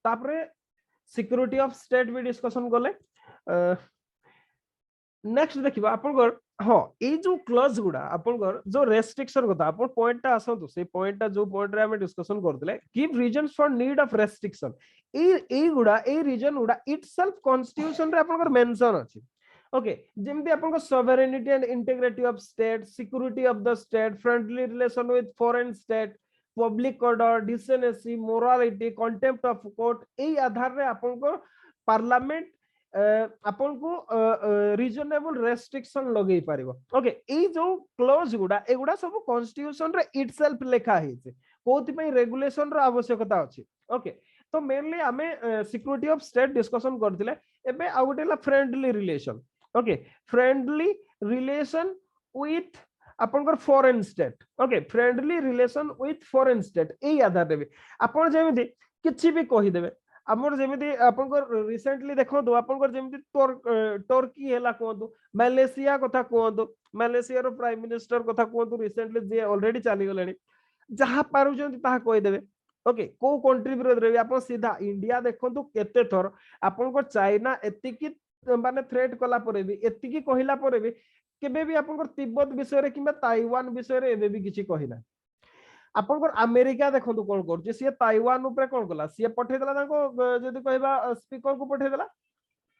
तापरे security of state भी discussion कले। नेक्स्ट देखिबा आपनकर हाँ ये जो क्लॉज गुडा आपनकर जो रेस्ट्रिक्शन कथा आपन पॉइंट टा आसंतु से पॉइंट टा जो पॉइंट रे हम डिस्कशन करथिले give reasons for need of restriction ए गुडा ए रीजन गुडा इटसेल्फ कॉन्स्टिट्यूशन रे आपनकर मेंशन अछि। ओके जेमति आपनकर sovereignty and integrity of state security of the state friendly relation with foreign state public order decency morality contempt of court ए आधार रे आपनकर पार्लियामेंट आपन को रीजनेबल रेस्ट्रिक्शन लगेई पारिबो। ओके ए जो क्लोज गुडा एगुडा सब कॉन्स्टिट्यूशन रे इटसेल्फ लेखा हेचे कोथि पई रेगुलेशन रो आवश्यकता अछि। ओके तो मेनली हमें सिक्योरिटी ऑफ स्टेट डिस्कशन करथिले एबे आ गोटेला friendly relation. Okay friendly relation with आपनकर foreign state. Okay friendly relation with foreign state ए आधार देबे आपन जेमिति किछि भी कहि देबे हमर जेमिति आपनकर रिसेंटली देखो दो आपनकर जेमिति टर्की हेला कोंतु मालेशिया कथा कोंतु मालेशिया रो प्राइम मिनिस्टर कथा कोंतु रिसेंटली जे ऑलरेडी चली गलेनी जहा पारु जंती ताहा कहि देबे। ओके को कंट्री विरोध रे आपन सीधा इंडिया देखंतु केते थर आपनकर चाइना एतिकी माने थ्रेट कला परे भी एतिकी कहिला परे भी केबे भी आपनकर तिब्बत विषय रे किबा ताइवान विषय रे एबे भी किछि कहिना। आपनकर अमेरिका देखंतु कोन करछि सी ताइवान ऊपर कोन कला सी पठे देला ताको जदी कहबा स्पीकर को पठे देला।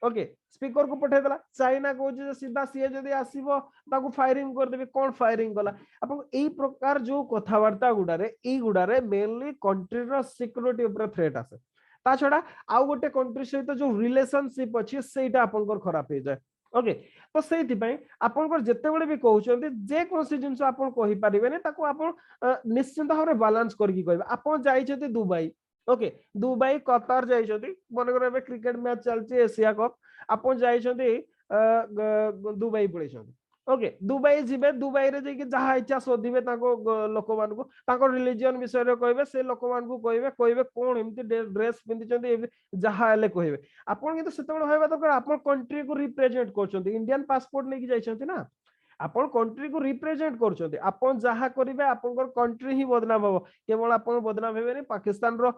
ओके स्पीकर को पठे देला चाइना को जे सीधा सी जदी आसीबो ताको फायरिंग कर देबे कोन फायरिंग कला आपन एई प्रकार जो कथावार्ता गुडारे एई गुडारे मेनली कंट्री रो सिक्योरिटी ऊपर थ्रेट आसे ता छडा आउ गोटे कंट्री सहित जो रिलेशनशिप अछि सेटा आपनकर खराब हे जाय। ओके तो सेति पई आपनकर जत्ते बेले भी कहउछन्ती जे कोनसी जिंस आपन कहि परिबेने ताको आपन निश्चित भाव बैलेंस करके कहबे आपन जाई छथि दुबई। ओके दुबई कतार जाई छथि मन करे क्रिकेट मैच चलछि एशिया कप आपन जाई छथि दुबई पड़े छथि। ओके दुबई जिबे दुबई रे जे कि जहा इच्छा सोधिबे ताको लोक मान को ताको रिलीजन विषय रे कहबे से लोक मान को कहबे कोन एमती ड्रेस पिंदी छथि जहा एले कहबे आपन किंतु सेतबेले होयबा दरकार आपन कंट्री को रिप्रेजेंट करछथि इंडियन पासपोर्ट लेके जाई छथि ना आपन कंट्री को रिप्रेजेंट करछथि आपन जहा करिवे आपनकर कंट्री ही बदनाम हो केवल आपन बदनाम हेबे नि पाकिस्तान रो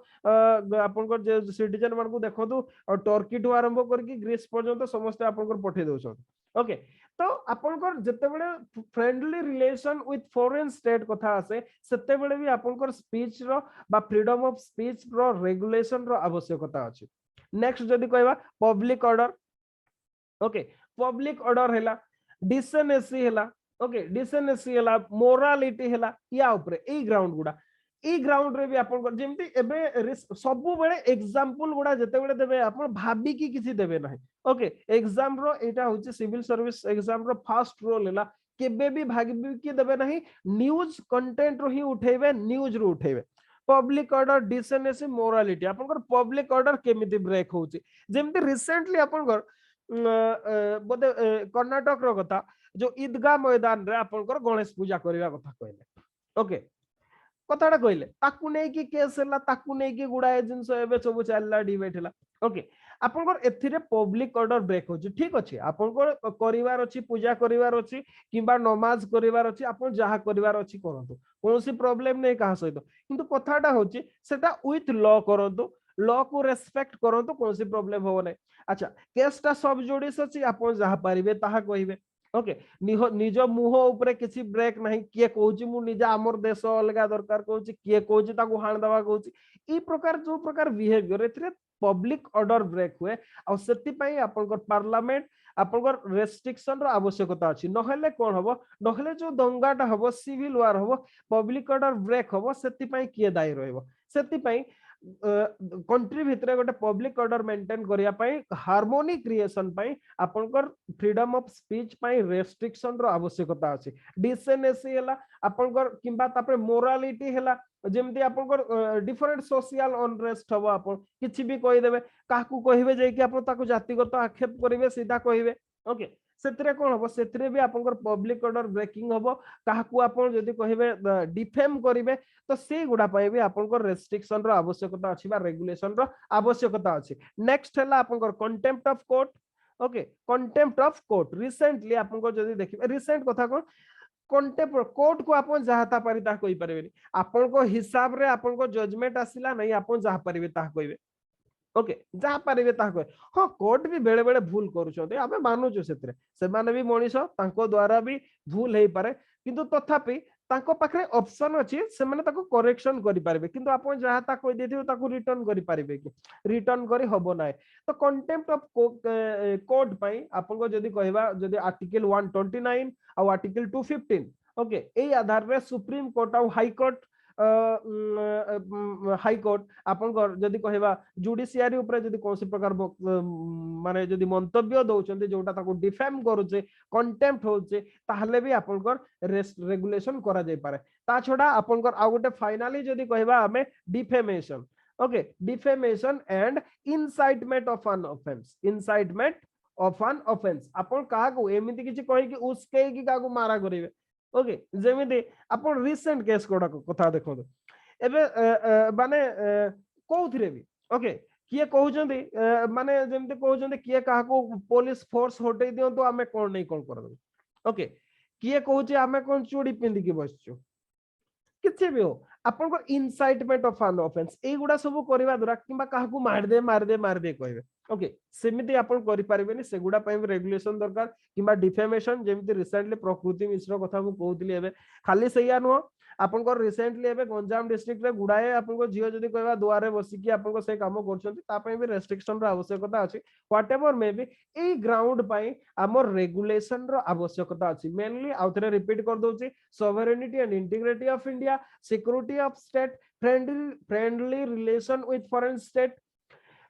आपनकर जे सिटीजन मान को देखंतु टर्की टू आरंभ करके ग्रीस पर्यंत समस्त आपनकर पठे दोछन। ओके तो आपनकर जत्ते बेले friendly relation with foreign state कथा आसे सेते बेले भी आपनकर स्पीच रो बा फ्रीडम ऑफ स्पीच रो रेगुलेशन रो आवश्यकता अछि। नेक्स्ट जदी कहबा public order. Okay public order हेला डिसेनेसी हेला। ओके डिसेनेसी हेला मोरालिटी हेला या ऊपर ए ग्राउंड गुडा ए ग्राउंड रे भी आपन जेमति एबे सब बेले एग्जांपल गुडा जते बेले देबे आपन भाबी की किछि देबे नाही। ओके एग्जाम रो एटा होछि civil service exam row first role हेला केबे भी भाबी की देबे नाही न्यूज कंटेंट रो ही उठेबे न्यूज रो उठेबे। पब्लिक ऑर्डर डिसेनेसी मोरालिटी आपन पब्लिक ऑर्डर केमिति ब्रेक होछि जेमति रिसेंटली आपन बोधे कर्नाटक रो कथा जो ईदगाह मैदान रे आपनकर गणेश पूजा करबा कथा कहले। ओके कथाटा कहले ताकू नै कि केस हला ताकू नै कि गुडाए जिंस एबे सब चलला डिबेट हला। ओके आपनकर एथिरे पब्लिक ऑर्डर ब्रेक होछि ठीक अछि आपनकर करिवार अछि पूजा करिवार अछि किबा नमाज करिवार अछि आपन जहा करिवार अछि करंतु कोनोसी प्रॉब्लम नै कहा सहित किंतु कथाटा होछि सेटा विथ लॉ करंतु लॉ को रेस्पेक्ट करंतु कोनोसी प्रॉब्लम हो नै। अच्छा केसटा सब जोडिस अछि आपन जहा परिबे ताहा कहिबे। ओके निज मुह ऊपर किसी ब्रेक नहीं किए कहूची मु निजा आमर देश अलगा दरकार कहूची किए कहूची ताकू हाण दवा कहूची ई प्रकार जो प्रकार बिहेवियर एथिरे पब्लिक ऑर्डर ब्रेक हुए आ सेति पई आपनकर पार्लियामेंट आपनकर रेस्ट्रिक्शन रो आवश्यकता अछि नहले कोन हबो नहले जो दंगाटा हबो सिविल वार हबो पब्लिक ऑर्डर ब्रेक हबो सेति पई किए दायी रहबो सेति पई कंट्री भितरे गोटे पब्लिक ऑर्डर मेंटेन करिया पई हार्मोनी क्रिएशन पई आपनकर फ्रीडम ऑफ स्पीच पई रेस्ट्रिक्शन रो आवश्यकता अछि। डिसेनेसी हला आपनकर किबा तापर मोरालिटी हला जेमति आपनकर डिफरेंट सोशल अनरेस्ट हबो आपन किछि भी कहि देबे काकू कहिबे जे कि आपन ताकू जातिगत आक्षेप करिवे सीधा कहिबे। ओके सेतरे कोन हबो सेतरे भी आपनकर पब्लिक ऑर्डर ब्रेकिंग हबो काकू आपन जदी कहिबे डिफेम करिवे तो से गुडा पई भी आपनकर रेस्ट्रिक्शन रो आवश्यकता अछि बा रेगुलेशन रो आवश्यकता अछि। नेक्स्ट हला आपनकर contempt of court. Okay contempt of court recently आपनकर जदी देखिबे रिसेंट कथा कोन कंटेम्प्ट कोर्ट को आपन जहाता पारि ता कहि परबेनी आपन को हिसाब रे आपन को जजमेंट आसिला नहीं आपन जहा परिबे ता कहिबे। ओके जहाँ पारे हाँ कोर्ट भी बेले बेले भूल करुछंते आमे मानुछु सेतरे सेमाने भी मनीष तांको द्वारा भी भूल हेई पारे किंतु तथापि तांको पाखरे ऑप्शन अछि सेमाने ताको करेक्शन करि पारबे किंतु आपण जहाँ ता कहि देथिबो ताको रिटर्न करि पारबे कि रिटर्न करि हबो नाय तो कंटेम्प्ट ऑफ कोर्ट पई आपण को जदी कहबा जदी आर्टिकल 129 और आर्टिकल 215 ओके ए आधार रे सुप्रीम कोर्ट और हाई कोर्ट हाईकोर्ट आपन जदि कहबा जुडिशियरी ऊपर जदि कोनसी प्रकार माने जदि मंतव्य दउचंते जोटा ताको डिफेम करूचे कंटेम्प्ट होचे ताहले भी आपनकर रेगुलेशन करा जाय पारे ता छोडा आपनकर आ गोटे फाइनली जदि कहबा हमें defamation okay defamation and incitement of an offence incitement of an offence आपन काहा को एमिति किछि कहि कि उसके कि काको मारा करिवे ओके जेमिति आपण रिसेंट केस कोडा कथा देखो एबे माने कोउथिरे भी ओके किए कहउचंदी माने जेमिति कहउचंदी किए काहा को पुलिस फोर्स हटै दियो तो हमें कोन नै कोन कर दो ओके किए कहउची हमें कोन चूड़ी पिंदी की बसछु किछि भी हो आपन को इनसाइटमेंट ऑफ एन ऑफेंस ए गुडा सब करबा द्वारा किबा काहा को मार दे कहबे ओके सेमिति आपण करि पारिबेनी सेगुडा पय रेगुलेशन दरकार किबा डिफेमेशन जेमिति रिसेंटली प्रकृति मिश्र कथा मु कहउतली एबे खाली सैया नो आपण को रिसेंटली एबे गंजाम डिस्ट्रिक्ट रे गुडाए आपण को जियो जदी कहबा दुआरे बसी कि आपण को से काम करछंती ता पय भी रेस्ट्रिक्शन रो आवश्यकता अछि whatever may be A ground पय हमर रेगुलेशन रो आवश्यकता अछि मेनली आउथरे रिपीट कर दोची sovereignty and integrity of India security of state friendly relation with foreign state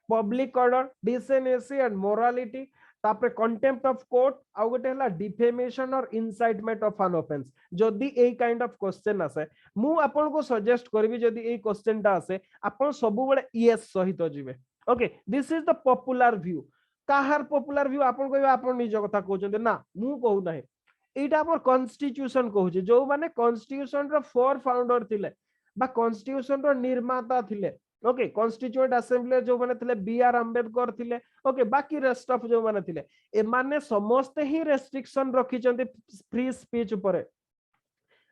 public order decency and morality तापरे कंटेम्प्ट ऑफ कोर्ट आ गोटे हला डिफेमेशन और इनसाइटमेंट ऑफ एन ऑफेंस जदी ए काइंड ऑफ क्वेश्चन आसे मु आपन को सजेस्ट करबी जदी ए क्वेश्चन ता आसे आपन सब बेले यस सहित जिवे okay this is the popular view काहार पॉपुलर व्यू आपन कहबा आपन निज कथा कहउचंते ना मु कहू नाही एटा हमर कॉन्स्टिट्यूशन कहउचे जो माने कॉन्स्टिट्यूशन रो फोर फाउंडर थिले बा कॉन्स्टिट्यूशन रो निर्माता थिले ओके कॉन्स्टिट्यूएंट असेंबली जो माने थिले बी आर अंबेडकर थिले ओके बाकी रेस्ट ऑफ जो माने थिले ए माने समस्त ही रेस्ट्रिक्शन रखी चंती फ्री स्पीच ऊपर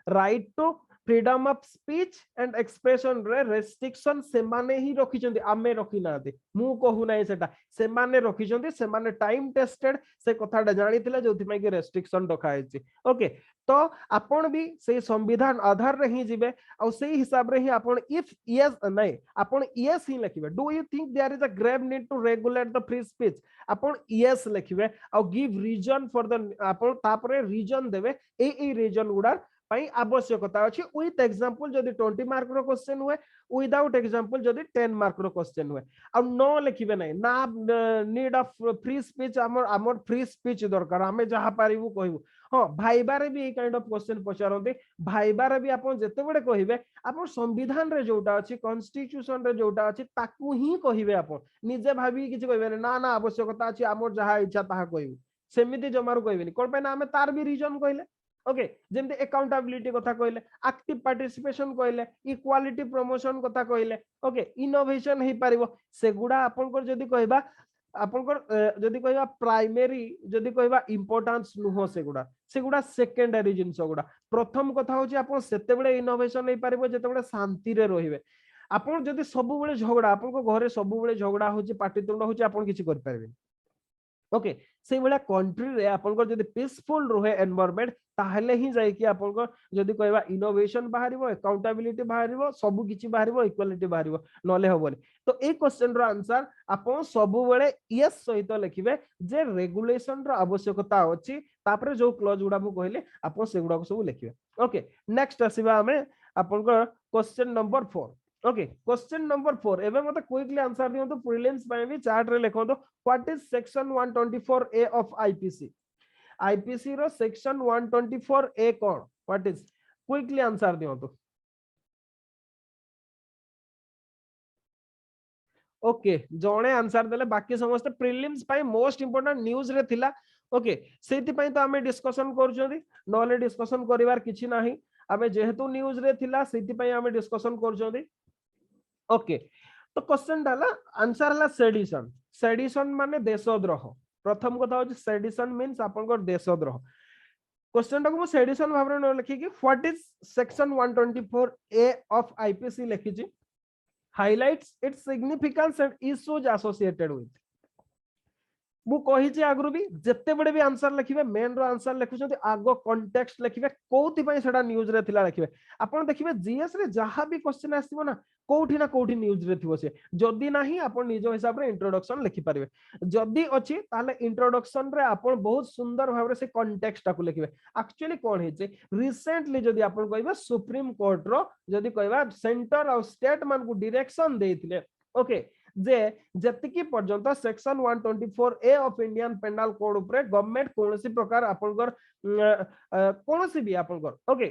right to freedom of speech and expression रे रेस्ट्रिक्शन से माने ही रखी चंती आमे रखी नाते मु कहू नाही सेटा से माने रखी चंती से माने टाइम टेस्टेड से कथाडा जानि थिले जोथि मै के रेस्ट्रिक्शन रखा हैछि ओके तो आपण भी से संविधान आधार रे ही जिवे आ से हिसाब रे ही आपण इफ यस नाही आपण यस ही लिखिबे do you think there is a grave need to regulate the free speech आपण यस लिखिबे आ गिव रीजन फॉर द आपण तापरे रीजन देबे ए रीजन गुडा पई आवश्यकता अछि विथ एग्जांपल जदी 20 मार्क रो क्वेश्चन हुए विदाउट एग्जांपल जदी 10 मार्क रो क्वेश्चन हुए आ नो लिखिबे नै ना नीड ऑफ फ्री स्पीच हमर फ्री स्पीच दरकार हमें जहां पारिबु कहबु हां भाईबारे भी ए काइंड ऑफ क्वेश्चन पचारंती भाईबारे भी आपण जते बडे कहिबे आपण संविधान रे जोटा अछि कॉन्स्टिट्यूशन रे जोटा अछि ताकू ही कहिबे आपण निजे भाबी किछ कहिबे ना ना आवश्यकता अछि हमर जहां इच्छा ताहा कहिबु सेमिति जमारू कहिबेनी कोन पे ना हमें तार भी रीजन कहिले ओके जेमते अकाउंटेबिलिटी कथा कहले एक्टिव पार्टिसिपेशन कहले इक्वालिटी प्रमोशन कथा कहले ओके इनोवेशन हे पारिबो सेगुडा आपनकर जदी कहबा आपनकर जदी कहबा प्राइमरी जदी कहबा इंपोर्टेंस नुहो सेगुडा सेकेंडरी जिंस गुडा प्रथम कथा होची आपन सेते बेले इनोवेशन हे पारिबो जते बेले शांति रे रहिबे आपन जदी सब बेले झगड़ा आपन को घरे सब बेले झगड़ा होची पार्टीतुंड होची आपन किछि कर पारबे ओके से बेला कंट्री रे आपन जदी पीसफुल रहे एनवायरनमेंट ताहले ही जाय कि आपन जदी कहबा इनोवेशन बाहरिबो अकाउंटेबिलिटी बाहरिबो सब किछि बाहरिबो इक्वालिटी बाहरिबो नले होबनी तो ए क्वेश्चन रो आंसर आपन सब बेले यस सहित लिखिबे जे रेगुलेशन रो आवश्यकता अछि तापरे जो क्लॉज गुडा मु कहले आपन सेगुडा को सब लिखिबे ओके नेक्स्ट आसीबा हमें आपन question number 4 okay question number 4 एबे मते क्विकली आंसर दियो तो प्रीलिम्स पय भी चार्ट रे लिखो तो what is section 124 A of IPC रो सेक्शन 124 ए कोन व्हाट इज क्विकली आंसर दियो तो ओके जणे आंसर देले बाकी समस्त प्रीलिम्स पय मोस्ट इंपोर्टेंट न्यूज रे थिला ओके सेति पय तो हमें डिस्कशन करछोदी नॉले डिस्कशन करिवार किछि नाही हमें जेहेतु न्यूज रे थिला सेति पय हमें डिस्कशन करछोदी ओके तो क्वेश्चन डाला आंसर हला सेडिशन माने देशद्रोह प्रथम कथा हो सेडिशन मींस आपनकर देशद्रोह क्वेश्चन टाको सेडिशन भाबरे न लिखि कि what is section 124 A of IPC लिखि छी highlights its significance and issues associated with. मु कही आगु भी जिते बड़े भी आंसर लिखे मेन रो आंसर लिखुं आग कंटेक्स्ट लिखे कौथि न्यूज रे थिला लिखे आपन देखिए जीएस रे जहां भी क्वेश्चन आसीबो ना कोठी न्यूज रे थिबो से जदी नाही आपन निज हिसाब रे इंट्रोडक्शन लिखि परिबे जदी अछि ताले इंट्रोडक्शन रे आपन बहुत सुंदर भाव रे से कंटेक्स्ट टाकू लिखिबे एक्चुअली कोन हे जे रिसेंटली जदी आपन कहबा सुप्रीम कोर्ट रो जदी कहबा सेंटर और स्टेट मान को डायरेक्शन देथिले ओके जे जतिकी पर्यंत section 124 A of Indian penal code उपरे गवर्नमेंट कोनसी प्रकार आपनकर कोनसी भी आपनकर ओके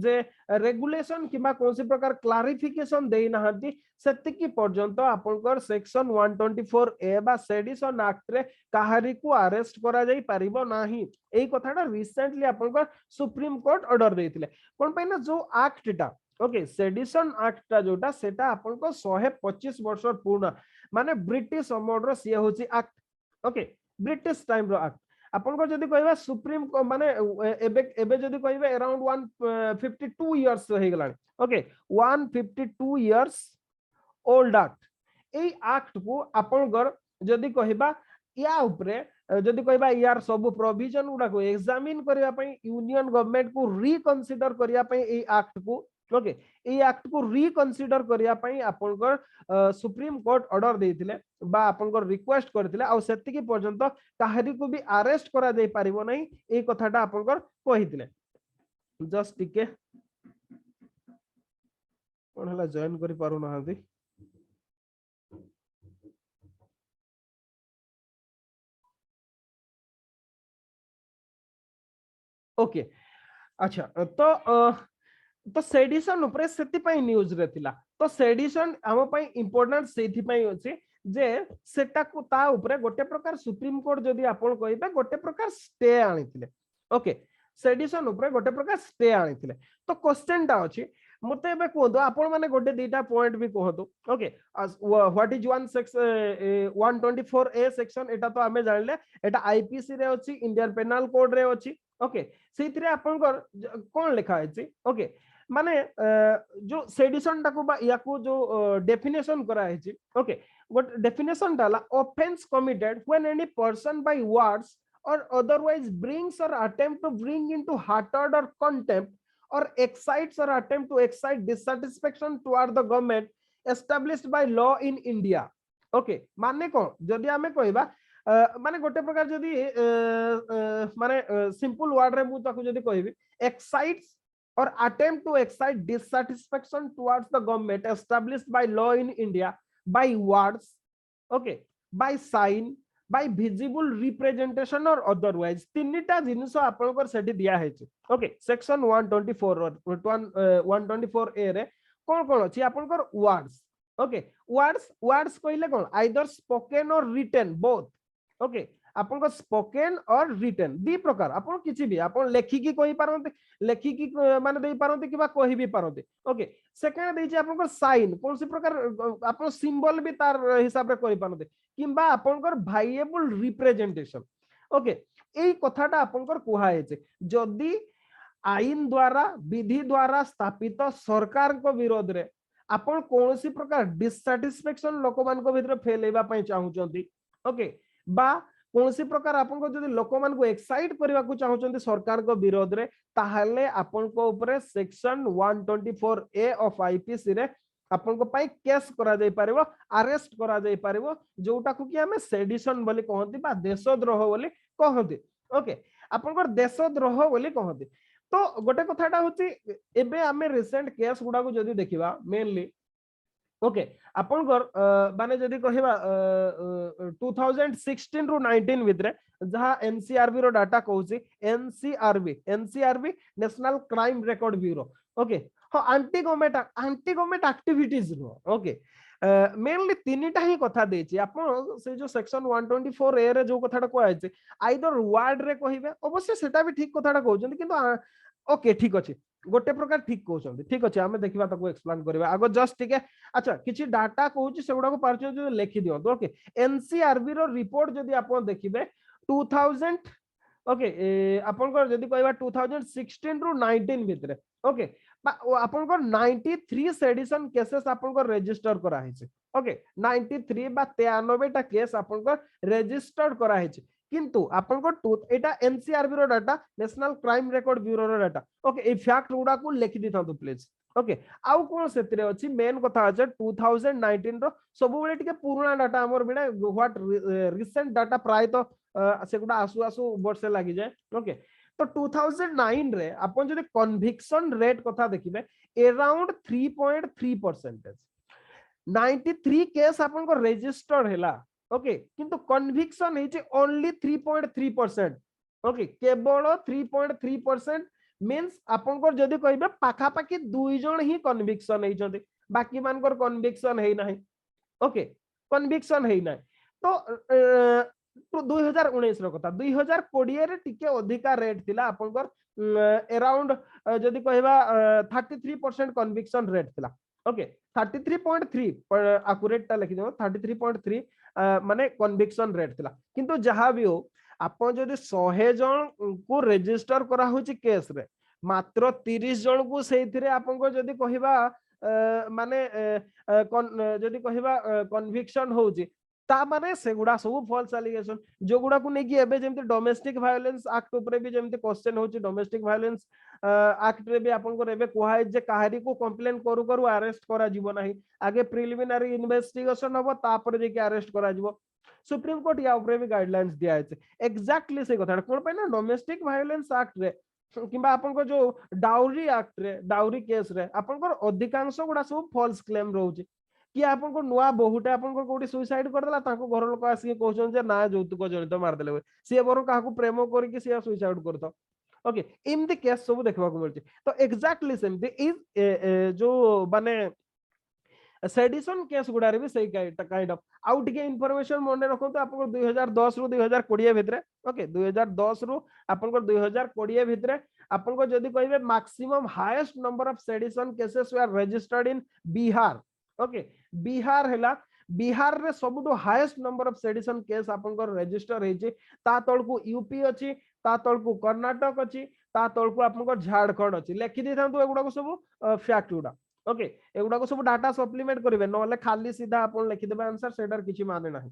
जे रेगुलेशन किबा कोनसी प्रकार क्लैरिफिकेशन देई नाहंती सेतिकी पर्यंत आपनकर सेक्शन 124 ए बा सेडिशन एक्ट रे काहारी को अरेस्ट करा जाई परिबो नाही एई कथाटा रिसेंटली आपनकर सुप्रीम कोर्ट ऑर्डर देथिले कोन पैना जो एक्ट टा ओके सेडिशन एक्ट टा जोटा सेटा आपन को 125 वर्ष पूर्ण माने ब्रिटिश अमोड रो सिया होची एक्ट ओके ब्रिटिश टाइम रो एक्ट आपन को जदी कहबा सुप्रीम माने एबे जदी कहबा अराउंड 152 इयर्स हे गलानी ओके 152 इयर्स ओल्ड एक्ट ए एक्ट को आपन घर जदी कहबा या ऊपरे जदी कहबा यार सब प्रोविजन गुडा को एग्जामिन करिया पई यूनियन गवर्नमेंट को रिकंसीडर करिया पई ए एक्ट को ओके ए एक्ट को रिकंसीडर करिया पई आपनकर सुप्रीम कोर्ट ऑर्डर देथिले बा आपनकर रिक्वेस्ट करथिले आ सेतिकी पर्यंत काहरी को भी अरेस्ट करा जाई परिबो नै ए कथाटा आपनकर कहिथिले जस्ट टिके कोन हला जॉइन करि पारु नहांती ओके अच्छा तो सेडिशन उपरे सेति पई न्यूज रे थिला तो सेडिशन हम पई इंपोर्टेंट सेति पई अछि जे सेटा को ता उपरे गोटे प्रकार सुप्रीम कोर्ट जदी आपण कहिबे गोटे प्रकार स्टे आनिथिले ओके सेडिशन उपरे गोटे प्रकार स्टे आनिथिले तो क्वेश्चन टा अछि मते बे कोदो आपण माने गोटे दीटा पॉइंट भी कहतो okay what is one section 124 A section एटा तो हमें जानले एटा आईपीसी रे अछि इंडियन पेनल कोड रे अछि ओके सेतिरे आपण कोन लिखा अछि ओके माने जो सेडिशन टाको बा याको जो डेफिनेशन करा है ओके व्हाट डेफिनेशन डाला offence committed when any person by words or otherwise brings or attempt to bring into hatred or contempt or excites or attempt to excite dissatisfaction toward the government established by law in India okay माने कोन जदी हमें कहबा माने गोटे प्रकार जदी माने simple word रे मु ताको जदी कहबी excites or attempt to excite dissatisfaction towards the government established by law in India by words okay by sign by visible representation or otherwise तीनटा जिनिस आपनकर सेठी दिया हेछि ओके सेक्शन 124 और 124 ए रे कोन अछि आपनकर वर्ड्स ओके वर्ड्स कहिले कोन आइदर स्पोकन और रिटन बोथ ओके आपन स्पोकन और रिटन दी प्रकार आपन किछि भी आपन लेखिकी कहि पारंते लेखिकी माने देई पारंते किबा कहि भी पारंते ओके सेकंड देछि आपन साइन कोन से प्रकार आपन सिंबल भी तार हिसाब रे करि पारंते किबा आपन वायबल रिप्रेजेंटेशन ओके एई कथाटा आपन कुहा हेचे जदी आईन द्वारा विधि द्वारा स्थापित सरकार को विरोध रे आपन कोनसी प्रकार डिससैटिस्फैक्शन लोक मान को भीतर फेलेबा पई चाहउचंती ओके बा कोनसी प्रकार आपन को जदी लोक मान को एक्साइट करबा को चाहउचंती सरकार को विरोध रे ताहाले आपन को ऊपर सेक्शन 124 ए ऑफ आईपीसी रे आपन को पाई केस करा जाई पारिबो अरेस्ट करा जाई पारिबो जोटा को कि हमें सेडिशन बोली कहंती बा देशद्रोह बोली कहंती ओके आपन को देशद्रोह बोली कहंती तो गोटे कथाटा होची एबे हमें रिसेंट केस गुडा को जदी देखिबा मेनली ओके आपन माने जदी कहिबा 2016 रु 19 विदरे जहा एनसीआरबी रो डाटा कहूची NCRB national crime record bureau okay हाँ एंटी गवर्नमेंट एक्टिविटीज रो ओके मेनली तीनटा ही कथा देछि आपन से जो सेक्शन 124 ए रे जो कथाटा को आइছে आइदर वर्ड रे कहिबे अवश्य सेटा भी ठीक कथाटा कहउछन किंतु ओके ठीक अछि गोटे प्रकार ठीक कहउछन ठीक अछि हमें देखिबा ताको एक्सप्लेन करबा आगो जस्ट ठीक है अच्छा किछि डाटा कहउछि सेगुडा को पारछ जो लिखि दियो ओके एनसीआरबी रो रिपोर्ट जदी आपन देखिबे 2000 ओके आपन को जदी कहबा 2016 रु 19 भितरे ओके आपनकर 93 सेडिशन केसेस आपनकर रजिस्टर करा है। ओके 93 बा 93 टा केस आपनकर रजिस्टर्ड करा है। किंतु आपनकर एटा एनसीआरबी रो data, national crime record bureau रो डाटा। ओके ए फैक्ट गुडा को लिखि दी थांतु प्लीज। ओके आउ कोन सेतरे अछि मेन कथा अछि 2019 रो सब बेले टिके पुराना डाटा हमर बिना व्हाट रिसेंट डाटा प्राय तो सेगुडा आसु आसु वर्ष लागि जाय। ओके तो 2009 रे अपन जदि कन्विक्शन रेट कथा देखिबे अराउंड 3.3%। 93 केस अपन को रजिस्टर्ड हैला। ओके किंतु कन्विक्शन है ओनली 3.3%। ओके केवल 3.3% मींस अपन को जदि कहबे पाखा पाखी 2 जण ही कन्विक्शन है जदि बाकी मानकर कन्विक्शन है नाही। ओके कन्विक्शन है नाही तो 2019 रो कथा 2020 रे टिके अधिका रेट थिला आपनकर अराउंड जदि कहबा 33% कन्विक्शन रेट थिला। ओके 33.3 एक्यूरेट ता लिखि दो 33.3 माने कन्विक्शन रेट थिला। किंतु जहां भी हो आपण जदि 100 जन को रजिस्टर करा होची केस रे मात्र 30 जन को सेथिरे आपण को जदि कहबा माने जदि कहबा कन्विक्शन होची ता माने सेगुडा सब फॉल्स एलिगेशन जो गुडा को नेकी एबे जेमति डोमेस्टिक वायलेंस एक्ट ऊपर भी जेमति क्वेश्चन होची डोमेस्टिक वायलेंस एक्ट रे भी आपन को एबे कोहा जे काहरी को कंप्लेन करू करू अरेस्ट करा जीवो नाही आगे प्रिलिमिनरी इन्वेस्टिगेशन होबो तापर जे के अरेस्ट करा जीवो। सुप्रीम कोर्ट या ऊपर भी गाइडलाइंस दिया है एग्जैक्टली से कथा कोन पे ना डोमेस्टिक वायलेंस एक्ट रे किंबा आपन को जो डाउरी एक्ट रे डाउरी केस रे आपन को अधिकांश गुडा सब फॉल्स क्लेम रहउची कि आपन को नुआ बहुटे आपन को कोडी सुसाइड कर देला ताको घर लोक आसी कहउछन जे ना जौतुक जनित मार देले से बर काहू प्रेम करके से सुसाइड करतो। ओके एमती केस सब देखबा को मिलची तो एग्जैक्टली सेमती इज जो माने सेडिशन केस गुडा रे भी सही काइंड ऑफ आउट के इंफॉर्मेशन मने रखो तो आपन 2010 रु 2020 भितरे। ओके 2010 रु आपन 2020 भितरे आपन को जदी कहबे maximum highest number of sedition cases were registered in Bihar. Okay Bihar हैला बिहार रे सबुटो highest number of sedition case आपन को रजिस्टर हेची ता तळकु यूपी अछि ता तळकु कर्नाटक अछि ता तळकु आपन को झारखंड अछि लेखि दै थांतु एगुडा को सब फैक्ट गुडा। ओके एगुडा को सब डाटा सप्लीमेंट करिवे नले खाली सीधा आपन लिखि देबे आंसर सेडर किछि माने नाही।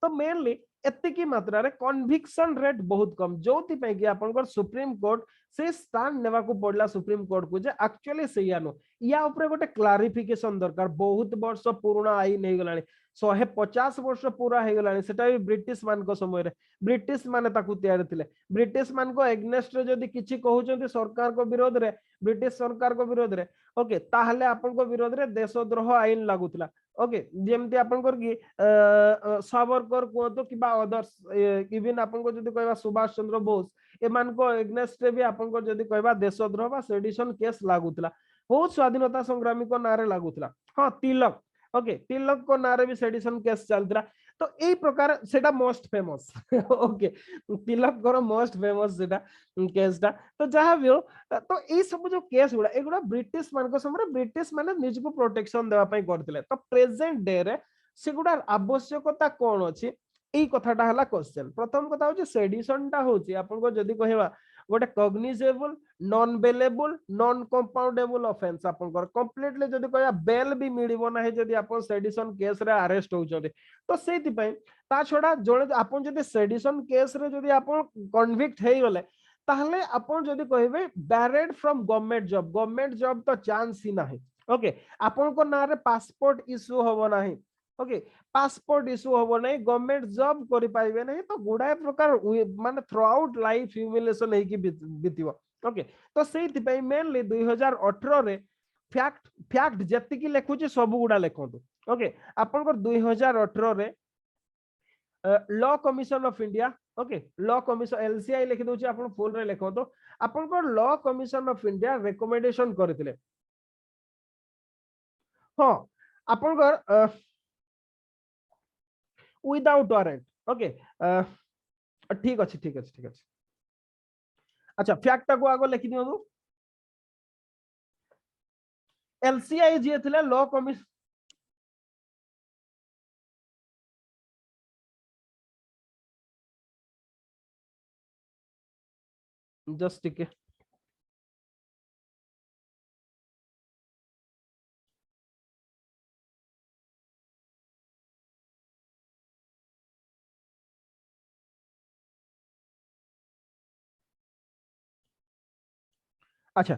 तो मेनली एते की मात्रा रे कन्विक्शन रेट बहुत कम जोति पे कि आपन सुप्रीम कोर्ट से स्टैंड नेवा को पड़ला सुप्रीम कोर्ट को जे एक्चुअली सैया नो या ऊपर गोटे क्लारिफिकेशन दरकार बहुत वर्ष पुराना आईन हे गलानी 150 वर्ष पूरा हे गलानी सेटा भी ब्रिटिश मान को समय रे ब्रिटिश माने ताकू तैयार थिले ब्रिटिश मान को एग्नेस्ट रे जदी किछि कहउचंती सरकार को विरोध रे ब्रिटिश सरकार को विरोध रे ओके ताहले आपन को विरोध रे देशद्रोह आईन लागुतला। ओके जेमती आपन कर कि सावरकर को कि अदर्स इवन आपन को जदी कहबा सुभाष चंद्र बोस एमान को एग्नेस्ट रे भी आपन को जदी कहबा देशद्रोह बा सेडिशन केस लागुतला बहुत स्वाधीनता संग्रामी को नारे लागुतला। हां तिलक ओके तिलक को नारे भी सेडिशन केस चलतरा तो ए प्रकार सेटा मोस्ट फेमस ओके तिलक को मोस्ट फेमस सेटा केसटा तो जहां भी हो तो ए सब जो केस गुडा एगुडा ब्रिटिश मान को समय ब्रिटिश माने निज को प्रोटेक्शन देवा पई करथिले तो प्रेजेंट डे रे सेगुडा आवश्यकता कोन अछि ए कथाटा हला क्वेश्चन। प्रथम कथा होची सेडिशन टा होची आपन को जदी कहबा गोटे cognizable non bailable non compoundable offence आपन को कंप्लीटली जदी कहबा बेल भी मिलिबो नाही जदी आपन सेडिशन केस रे अरेस्ट होउचोदे तो सेति पई ता छोडा जणे आपन जदी सेडिशन केस रे जदी आपन कन्विक्ट हेई गले ताहले आपन जदी कहबे बैरेड फ्रॉम गवर्नमेंट जॉब तो चांस ही नाही। ओके आपन को नारे पासपोर्ट इशू होबो नाही। ओके पासपोर्ट इशू होबो नाही गवर्नमेंट जॉब करि पाइबे नाही तो गुडाय प्रकार माने थ्रू आउट लाइफ ह्यूमिलेशन हे कि बितिबो। ओके तो सेति पई मेनली 2018 रे फैक्ट जति की लेखुची सब गुडा लेखंतु। ओके आपन को 2018 रे law commission of India okay law commission LCI लिखि दोची आपन फुल रे लेखंतु आपन को law commission of India recommendation करथिले। हां आपन को विदाउट वारंट ओके ठीक अछि ठीक अछि ठीक अछि अच्छा फैक्ट को आगो लिखि दियौ एलसीआई जे थिले लॉ कमिशन जस्ट टिके अच्छा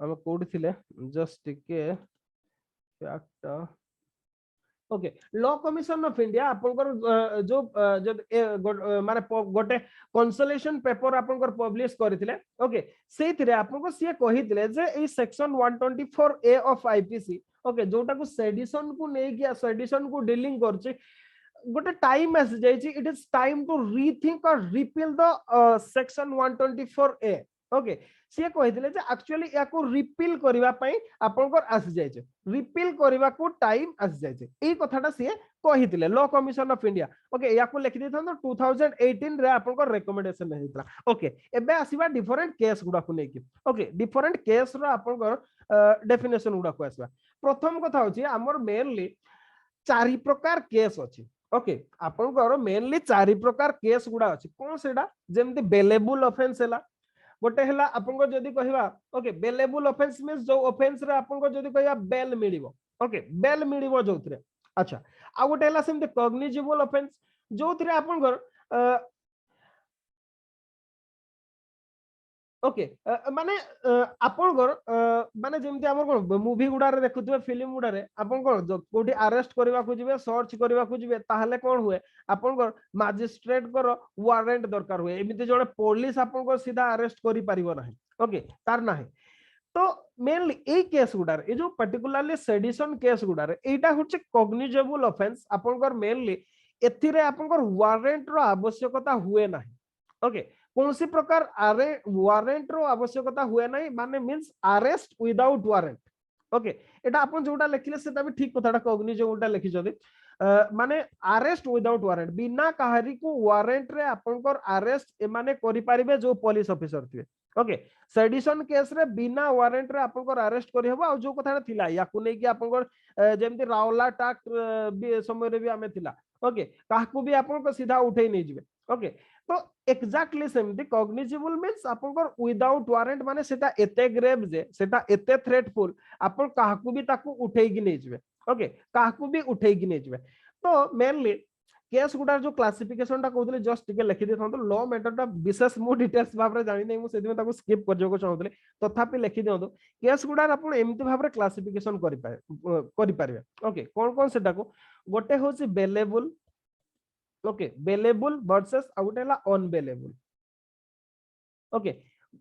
हम कोड थिले जस्ट टिके fact okay law commission of India आपनकर जो माने गोटे कंसोलेशन पेपर आपनकर पब्लिश करथिले ओके सेथिरे आपनको सिए कहिथिले जे ए section 124 A of IPC okay जोटा को सेडिशन को नै कि सेडिशन को डीलिंग करछि गोटे टाइम आसी जाइछि it is time to rethink or repeal the section 124 A okay सी कहिथिले जे एक्चुअली याको रिपील करिवा पई आपनकर आसी जाइछे रिपील करिवा को टाइम आसी जाइछे एई कथाटा सी कहिथिले law commission of India okay याको लिखि देथन 2018 रे आपनकर रिकमेंडेशन हेतला ओके एबे आसीबा डिफरेंट केस गुडा को नेकी ओके डिफरेंट केस रो आपनकर डेफिनेशन गुडा को आसीबा प्रथम कथा होची हमर मेनली चारि प्रकार केस अछि ओके आपनकर मेनली चारि प्रकार केस गुडा अछि कोन सेडा जेमति बेलेबल ऑफेंस हैला गोटे हला आपनको जदी कहिबा ओके बेलेबल ऑफेंस मींस जो ऑफेंस रे आपनको जदी कहिबा बेल मिलिबो ओके बेल मिलिबो जोथरे अच्छा आ गोटे हला सेमते कॉग्निजेबल ऑफेंस जोथरे आपनकर ओके माने आपनकर माने जेमति हमर कोन मूवी गुडा रे देखुथबे फिल्म गुडा रे आपन कोन कोठी अरेस्ट करबा को जिवे सर्च करबा को जिवे ताहले कोन हुए आपनकर मजिस्ट्रेट कर वारंट दरकार हुए एमिति जणे पुलिस आपनकर सीधा अरेस्ट करि परिबो नाही ओके तार नाही तो मेनली ए केस गुडा रे ए जो पर्टिकुलरली सेडिशन केस गुडा रे एटा होचे कॉग्निजेबल ऑफेंस आपनकर मेनली एथिरे आपनकर वारंट रो आवश्यकता हुए नाही ओके कौन सी प्रकार वारंट रो आवश्यकता हुए नहीं माने means arrest without warrant okay एटा अपन जोटा लिखले सेटा भी ठीक कथाटा कॉग्निजेबलटा लिखि जदि माने अरेस्ट विदाउट वारंट बिना कहारी को वारंट रे आपनकर अरेस्ट माने करि परिबे जो पुलिस ऑफिसर थिबे ओके सेडिशन केस रे बिना वारंट रे आपनकर अरेस्ट करि हबो आ जो कथाटा थिला याकु नै कि आपनकर जेमति रावला टाक समय रे भी हमें थिला ओके काहकु भी आपनकर सीधा उठै नै जिवे ओके तो एक्जाक्टली सेमती कॉग्निजेबल मींस आपनकर विदाउट वारंट माने सेटा एते ग्रेव जे सेटा एते थ्रेटफुल आपन काहकु भी ताकु उठै कि नै जिवे ओके काहकु भी उठै कि नै जिवे तो मेनली केस गुडा जो क्लासिफिकेशन ता कहउतले जस्ट टिके लिखि देथन तो लॉ मैटर ता विशेष मो डिटेल्स भाबरे जानि नै मु सेदिमे ताकु स्किप कर जको चाहउतले तथापि लिखि दियंतो केस गुडा आपण एमति भाबरे क्लासिफिकेशन करि पारे ओके कोन कोन सेटा को गोटे होची बेलेबल ओके बेलेबल वर्सेस आउटेला अनबेलेबल ओके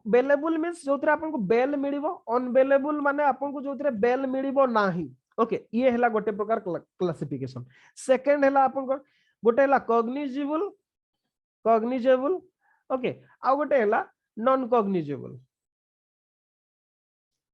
बेलेबल मींस जोतरे आपन को बेल मिलिबो अनबेलेबल माने आपन को जोतरे बेल मिलिबो नाही ओके ये हला गोटे प्रकार क्लासिफिकेशन सेकंड हला आपन को गोटे हला कॉग्निजेबल ओके आ गोटे हला नॉन कॉग्निजेबल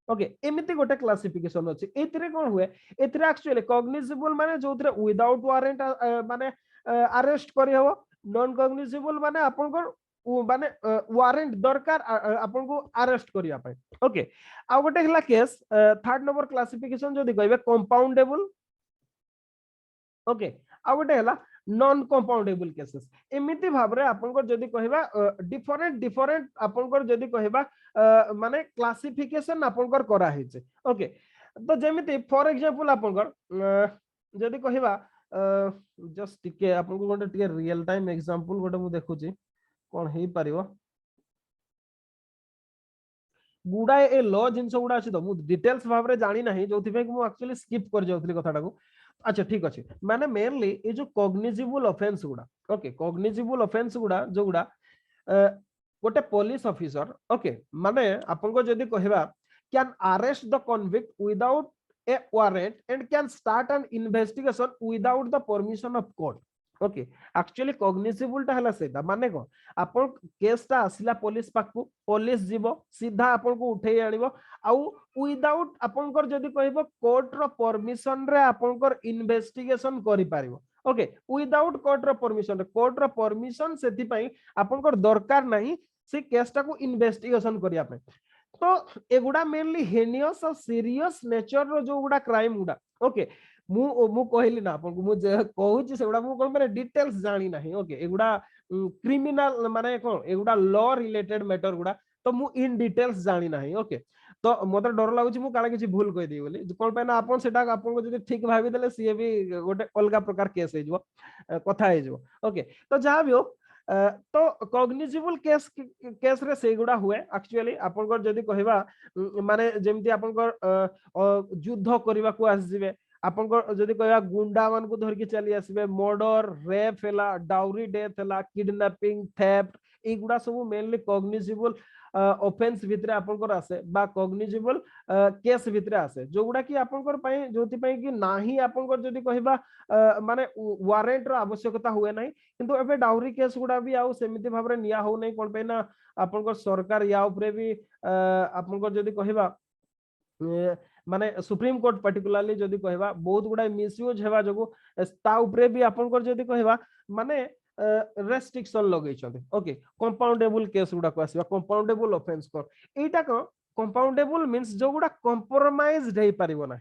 ओके एमिति गोटे क्लासिफिकेशन अछि एथिरे कोन हुए एथिरे एक्चुअली कॉग्निजेबल माने जोतरे विदाउट वारंट माने अरेस्ट करि हो नॉन कॉग्निजेबल माने आपन को माने वारंट दरकार आपन को अरेस्ट करिया पाए ओके आ गोटे हला केस थर्ड नंबर क्लासिफिकेशन जदी कहबे कंपाउंडेबल ओके आ गोटे हला नॉन कंपाउंडेबल केसेस एमिति भाबरे आपन को जदी कहबा डिफरेंट आपन को जदी कहबा माने क्लासिफिकेशन आपन को करा हेचे ओके तो जेमिति फॉर एग्जांपल आपन को जदी कहबा जस्ट टिके आपन को गोटे टिके रियल टाइम एग्जांपल गोटे मु देखुची कोन हेई परिवो गुडा ए लॉ जिंस गुडा अछि तो मु डिटेल्स भाबरे जानि नाही जोथि पे मु एक्चुअली स्किप कर जाउथली कथाटा को अच्छा ठीक अछि माने मेनली ए जो कॉग्निजेबल ऑफेंस गुडा ओके कॉग्निजेबल ऑफेंस गुडा जो गुडा गोटे पुलिस ऑफिसर ओके माने आपन को जदी कहबा can arrest the convict without a warrant and can start an investigation without the permission of court okay actually cognizable ता हला सेटा माने को आपन केस ता आसिला पुलिस पाकू पुलिस जीवो सीधा आपन को उठै आनिबो आउ विदाउट आपन कर जदी कहबो कोर्ट रो परमिशन रे आपन कर इन्वेस्टिगेशन करि पारिबो ओके विदाउट कोर्ट रो परमिशन सेति पई आपन कर दरकार नाही से केस ता को इन्वेस्टिगेशन करिया पे तो एगुडा मेनली हेनियस और सीरियस नेचर रो जो गुडा क्राइम गुडा ओके मु कहली ना आपन को मु कहूची सेगुडा मु कोन माने डिटेल्स जानि नाही ओके एगुडा क्रिमिनल माने कोन एगुडा लॉ रिलेटेड मैटर गुडा तो मु इन डिटेल्स जानि नाही ओके तो मते डर लागुची मु काला किछि भूल कहि दी बोली कोन पे ना आपन सेटा आपन को जदी ठीक भाबी देले सी भी गोटे अलगा प्रकार केस हे जबो कथा हे जबो ओके तो जहा भी हो तो कॉग्निजिबल केस केस रे से गुडा हुए एक्चुअली आपन जदी कहबा माने जेमती आपन युद्ध करबा को आसीबे आपन जदी कहबा गुंडा मान को धर के चली आसीबे मर्डर रेप हैला डाउरी डेथ हैला किडनैपिंग थेफ्ट ए गुडा सब मेनली कॉग्निजिबल ऑफेंस भितरे आपन आसे बा कॉग्निजिबल केस भितरे आसे जो गुडा कि आपन पई जोति पई कि नाही आपन जदी कहबा माने वारेंट रो आवश्यकता हुए नाही किंतु एबे डाउरी केस गुडा भी आउ सेमिति भाबरे निया हो नै कोन पे ना आपन सरकार या ऊपर भी आपन जदी कहबा माने सुप्रीम कोर्ट पर्टिकुलरली जदी कहबा बहुत गुडा मिसयूज हेबा जगो ता ऊपर भी आपन जदी कहबा माने रेस्ट्रिक्शन लगै छथि ओके कंपाउंडेबल केस गुडा को आसीबा कंपाउंडेबल ऑफेंस को एटा को कंपाउंडेबल मींस जो गुडा कंप्रोमाइज्ड हे परिबो ना